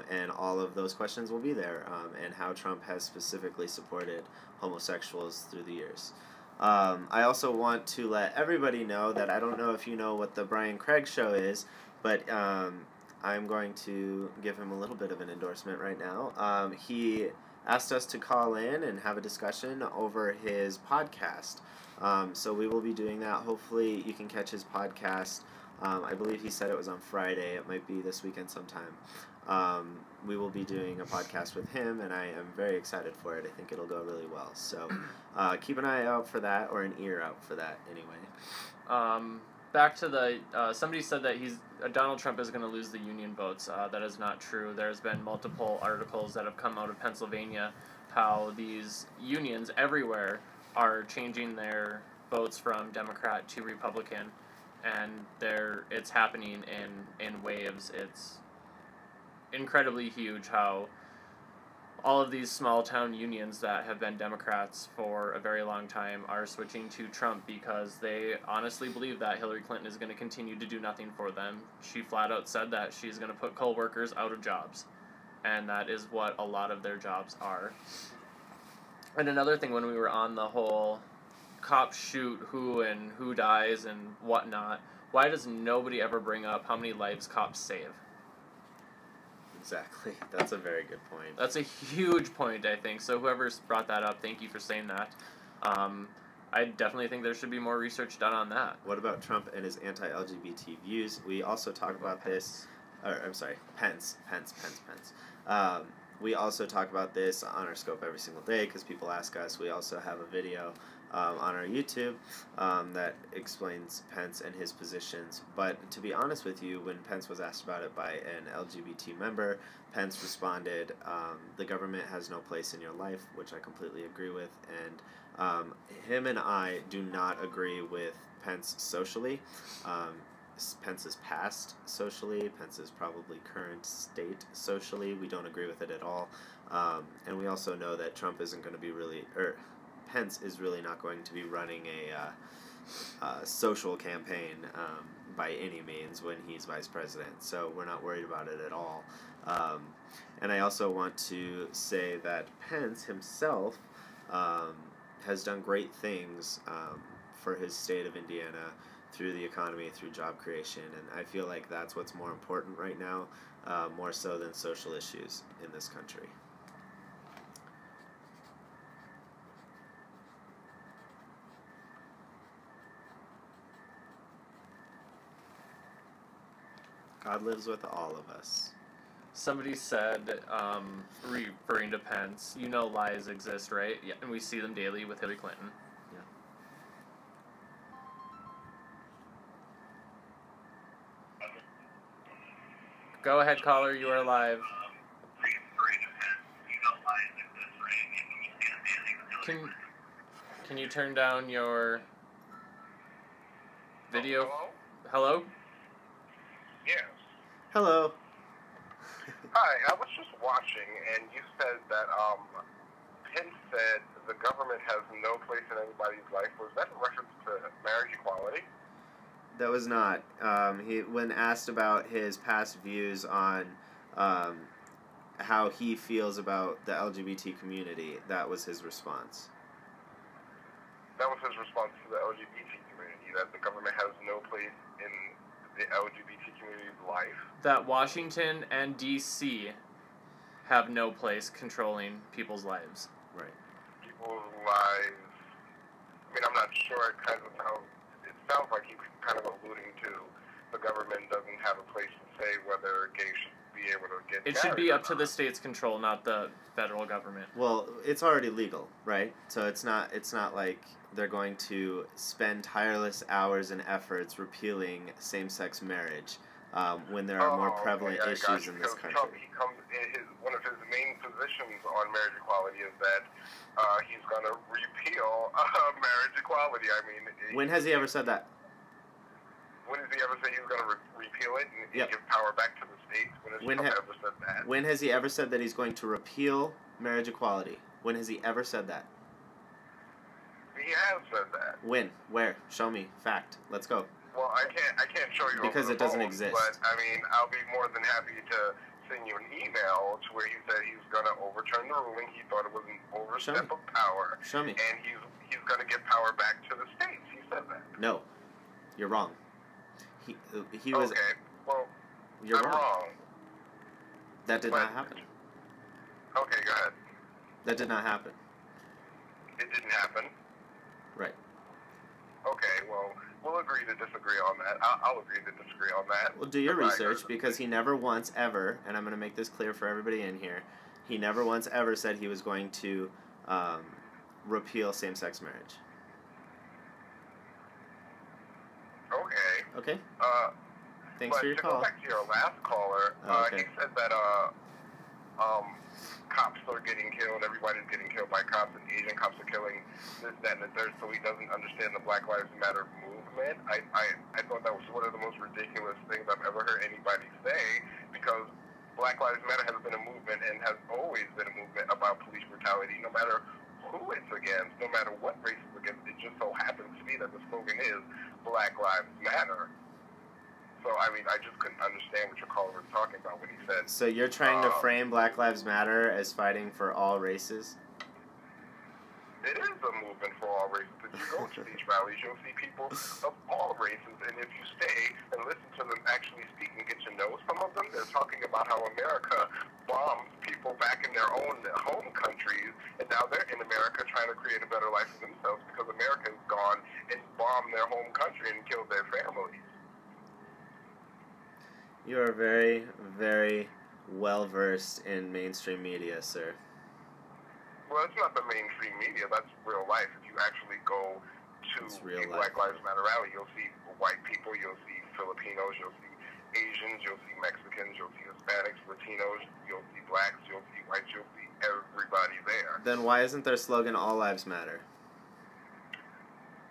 And all of those questions will be there, and how Trump has specifically supported homosexuals through the years. I also want to let everybody know that I don't know if you know what the Brian Craig Show is, but I'm going to give him a little bit of an endorsement right now. He asked us to call in and have a discussion over his podcast. So we will be doing that. Hopefully you can catch his podcast. I believe he said it was on Friday. It might be this weekend sometime. We will be doing a podcast with him, and I am very excited for it. I think it'll go really well. So keep an eye out for that, or an ear out for that anyway. Back to the, somebody said that Donald Trump is going to lose the union votes. That is not true. There's been multiple articles that have come out of Pennsylvania how these unions everywhere are changing their votes from Democrat to Republican, and it's happening in waves. It's incredibly huge how all of these small town unions that have been Democrats for a very long time are switching to Trump because they honestly believe that Hillary Clinton is going to continue to do nothing for them. She flat out said that she's going to put coal workers out of jobs, and that is what a lot of their jobs are. And another thing, when we were on the whole cops shoot who and who dies and whatnot, why does nobody ever bring up how many lives cops save? Exactly. That's a very good point. That's a huge point, I think. So whoever's brought that up, thank you for saying that. I definitely think there should be more research done on that. What about Trump and his anti-LGBT views? We also talk about this. Or, I'm sorry, Pence. We also talk about this on our scope every single day because people ask us. We also have a video on our YouTube that explains Pence and his positions. But to be honest with you, when Pence was asked about it by an LGBT member, Pence responded, the government has no place in your life, which I completely agree with. And him and I do not agree with Pence socially. Pence's past socially, Pence's probably current state socially, we don't agree with it at all. And we also know that Trump isn't going to be Pence is really not going to be running a social campaign by any means when he's vice president. So we're not worried about it at all. And I also want to say that Pence himself has done great things for his state of Indiana through the economy, through job creation, and I feel like that's what's more important right now, more so than social issues in this country. God lives with all of us. Somebody said, referring to Pence, you know lies exist, right? Yeah, and we see them daily with Hillary Clinton. Yeah. Go ahead, caller, you are live. Can you turn down your video? Hello? Hello? Yes. Hello. Hi, I was just watching, and you said that Pence said the government has no place in anybody's life. Was that in reference to marriage equality? That was not. When asked about his past views on how he feels about the LGBT community, that was his response. That was his response to the LGBT community, that the government has no place in the LGBT community's life. That Washington and D.C. have no place controlling people's lives. Right. People's lives. I mean, I'm not sure. It sounds like he's kind of alluding to the government doesn't have a place to say whether gays should be able to get married. It should be up to the state's control, not the federal government. Well, it's already legal, right? So it's not like they're going to spend tireless hours and efforts repealing same-sex marriage when there are more prevalent issues in this country. Trump, one of his main positions on marriage equality is that he's going to repeal marriage equality. I mean, when has he ever said that? When has he ever said he was going to repeal it and give power back to the states? When has Trump ever said that? When has he ever said that he's going to repeal marriage equality? When has he ever said that? He has said that. When? Where? Show me. Fact. Let's go. Well, I can't show you because it doesn't phone, exist. But I mean, I'll be more than happy to send you an email to where he said he's going to overturn the ruling. He thought it was an overstep of power. Show me. And he's going to give power back to the states. He said that. No, you're wrong. He was. Okay. Well, you're I'm wrong. That did not happen. Okay, go ahead. That did not happen. It didn't happen. Right. Okay, well, we'll agree to disagree on that. I'll agree to disagree on that. Well, do your research, because he never once ever, and I'm going to make this clear for everybody in here, he never once ever said he was going to repeal same-sex marriage. Okay. Okay. Thanks for your call. To go back to your last caller, he said that cops are getting killed, everybody's getting killed by cops, and Asian cops are killing this, that, and the third, so he doesn't understand the Black Lives Matter movement. I thought that was one of the most ridiculous things I've ever heard anybody say, because Black Lives Matter has been a movement and has always been a movement about police brutality, no matter who it's against, no matter what race it's against. It just so happens to be that the slogan is Black Lives Matter. So, I mean, I just couldn't understand what your caller was talking about when he said... So you're trying to frame Black Lives Matter as fighting for all races? It is a movement for all races. If you go to these rallies, you'll see people of all races, and if you stay and listen to them actually speak and get to know some of them, they're talking about how America bombs people back in their own home countries, and now they're in America trying to create a better life for themselves because America has gone and bombed their home country and killed their families. You are very, very well-versed in mainstream media, sir. Well, it's not the mainstream media. That's real life. If you actually go to a Black Lives Matter rally, you'll see white people, you'll see Filipinos, you'll see Asians, you'll see Mexicans, you'll see Hispanics, Latinos, you'll see blacks, you'll see whites, you'll see everybody there. Then why isn't their slogan All Lives Matter?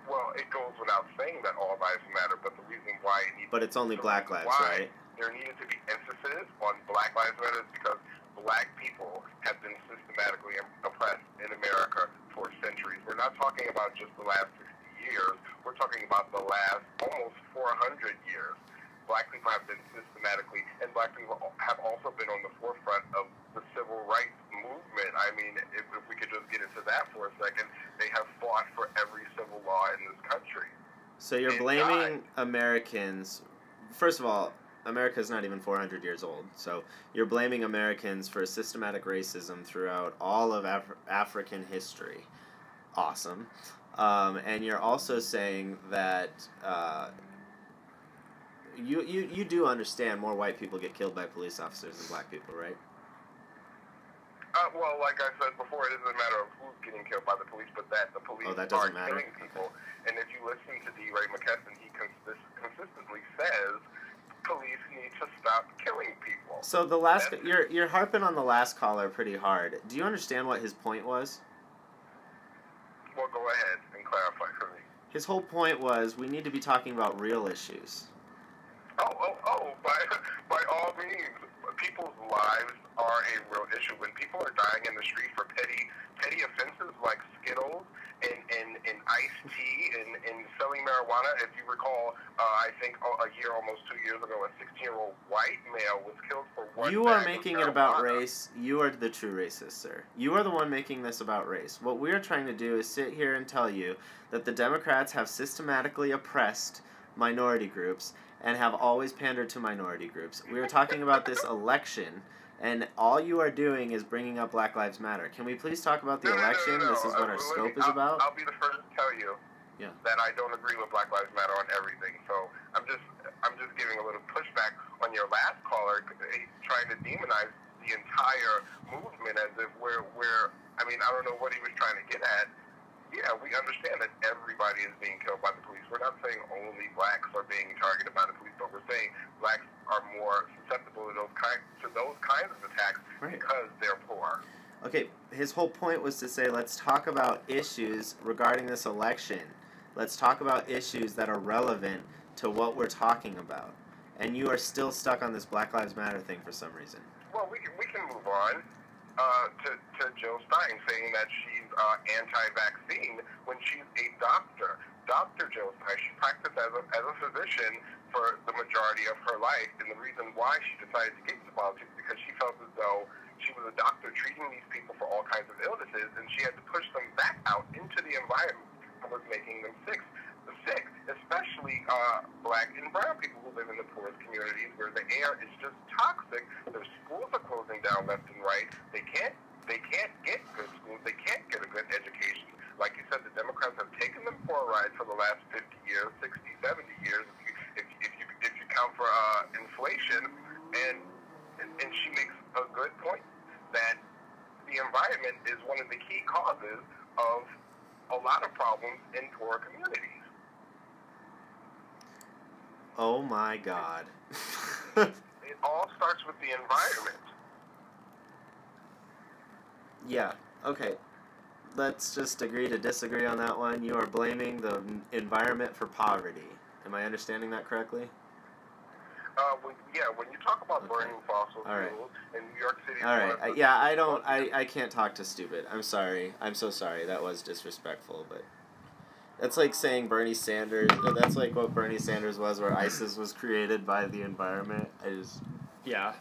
Well, it goes without saying that all lives matter, but the reason why it needs But it's only Black lives, right? There needed to be emphasis on Black Lives Matter because Black people have been systematically oppressed in America for centuries. We're not talking about just the last 60 years. We're talking about the last almost 400 years. Black people have been systematically, and Black people have also been on the forefront of the civil rights movement. I mean, if we could just get into that for a second, they have fought for every civil law in this country. So you're blaming Americans. First of all, America's not even 400 years old. So you're blaming Americans for systematic racism throughout all of African history. Awesome. And you're also saying that you do understand more white people get killed by police officers than Black people, right? Well, like I said before, it isn't a matter of who's getting killed by the police, but that the police are killing people. And if you listen to D. Ray McKesson, he consistently says police need to stop killing people. So the last, you're harping on the last caller pretty hard. Do you understand what his point was? Well, go ahead and clarify for me. His whole point was we need to be talking about real issues. By all means, people's lives are a real issue. When people are dying in the street for petty offenses like Skittles and iced tea and selling marijuana, if you recall, I think almost 2 years ago, a 16-year-old white male was killed for one You are making it about race. You are the true racist, sir. You are the one making this about race. What we're trying to do is sit here and tell you that the Democrats have systematically oppressed minority groups and have always pandered to minority groups. We are talking about this election, and all you are doing is bringing up Black Lives Matter. Can we please talk about the election? No. This is what our scope is about. I'll be the first to tell you that I don't agree with Black Lives Matter on everything. So I'm just giving a little pushback on your last caller, trying to demonize the entire movement as if we're I mean, I don't know what he was trying to get at. Yeah, we understand that everybody is being killed by the police. We're not saying only blacks are being targeted by the police, but we're saying blacks are more susceptible to those kinds of attacks because they're poor. Okay, his whole point was to say, let's talk about issues regarding this election. Let's talk about issues that are relevant to what we're talking about. And you are still stuck on this Black Lives Matter thing for some reason. Well, we can move on to Jill Stein saying that she's anti-vaccine when she's a doctor. Dr. Jill Stein, she practiced as a physician for the majority of her life, and the reason why she decided to get into politics because she felt as though she was a doctor treating these people for all kinds of illnesses, and she had to push them back out into the environment that was making them sick, especially black and brown people who live in the poorest communities where the air is just toxic. Their schools are closing down left and right. They can't get good schools. They can't get a good education. Like you said, the Democrats have taken them for a ride for the last 50 years, 60, 70 years, if you count for inflation. And she makes a good point that the environment is one of the key causes of a lot of problems in poor communities. Oh my God. It all starts with the environment. Yeah, okay. Let's just agree to disagree on that one. You are blaming the environment for poverty. Am I understanding that correctly? When you talk about burning fossil fuels in New York City... All right. I can't talk to stupid. I'm sorry. I'm so sorry. That was disrespectful, but... That's like saying Bernie Sanders... That's like what Bernie Sanders was, where ISIS was created by the environment. Yeah.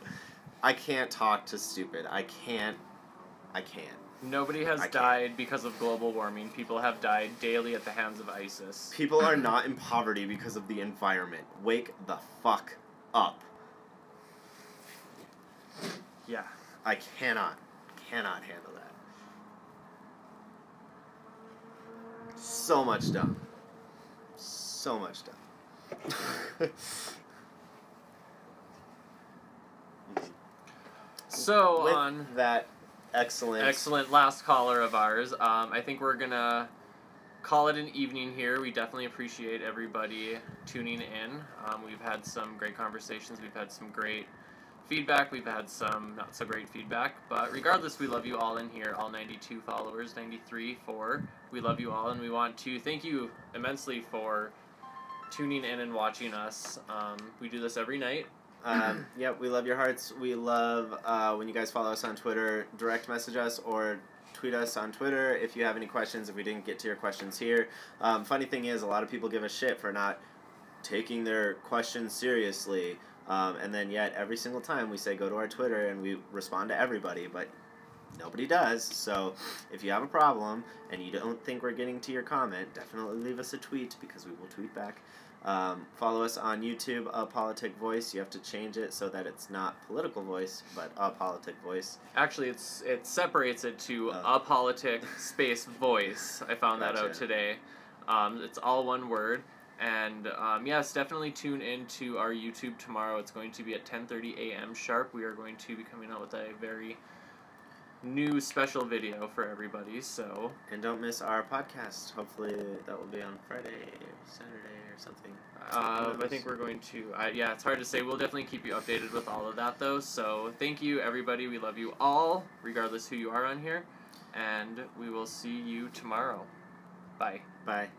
I can't talk to stupid. I can't. Nobody has died because of global warming. People have died daily at the hands of ISIS. People are not in poverty because of the environment. Wake the fuck up. Yeah. I cannot handle that. So much dumb. So much dumb. So, with on that excellent last caller of ours, I think we're gonna call it an evening here. We definitely appreciate everybody tuning in. We've had some great conversations. We've had some great feedback. We've had some not so great feedback. But regardless, we love you all in here. All 92 followers, 93 for. We love you all, and we want to thank you immensely for tuning in and watching us. We do this every night. Yep, we love your hearts. We love when you guys follow us on Twitter, direct message us or tweet us on Twitter if you have any questions, if we didn't get to your questions here. Funny thing is, a lot of people give us shit for not taking their questions seriously, and then yet every single time we say go to our Twitter and we respond to everybody, but nobody does. So if you have a problem and you don't think we're getting to your comment, definitely leave us a tweet because we will tweet back. Follow us on YouTube, A Politic Voice. You have to change it so that it's not Political Voice, but A Politic Voice. Actually, it separates it to A Politic space Voice. I found that out today. It's all one word. And yes, definitely tune into our YouTube tomorrow. It's going to be at 10:30 a.m. sharp. We are going to be coming out with a very new special video for everybody. So and don't miss our podcast. Hopefully that will be on Friday or Saturday or something. I think we're going to. Yeah, it's hard to say. We'll definitely keep you updated with all of that, though. So thank you, everybody. We love you all, regardless who you are on here, and we will see you tomorrow. Bye. Bye.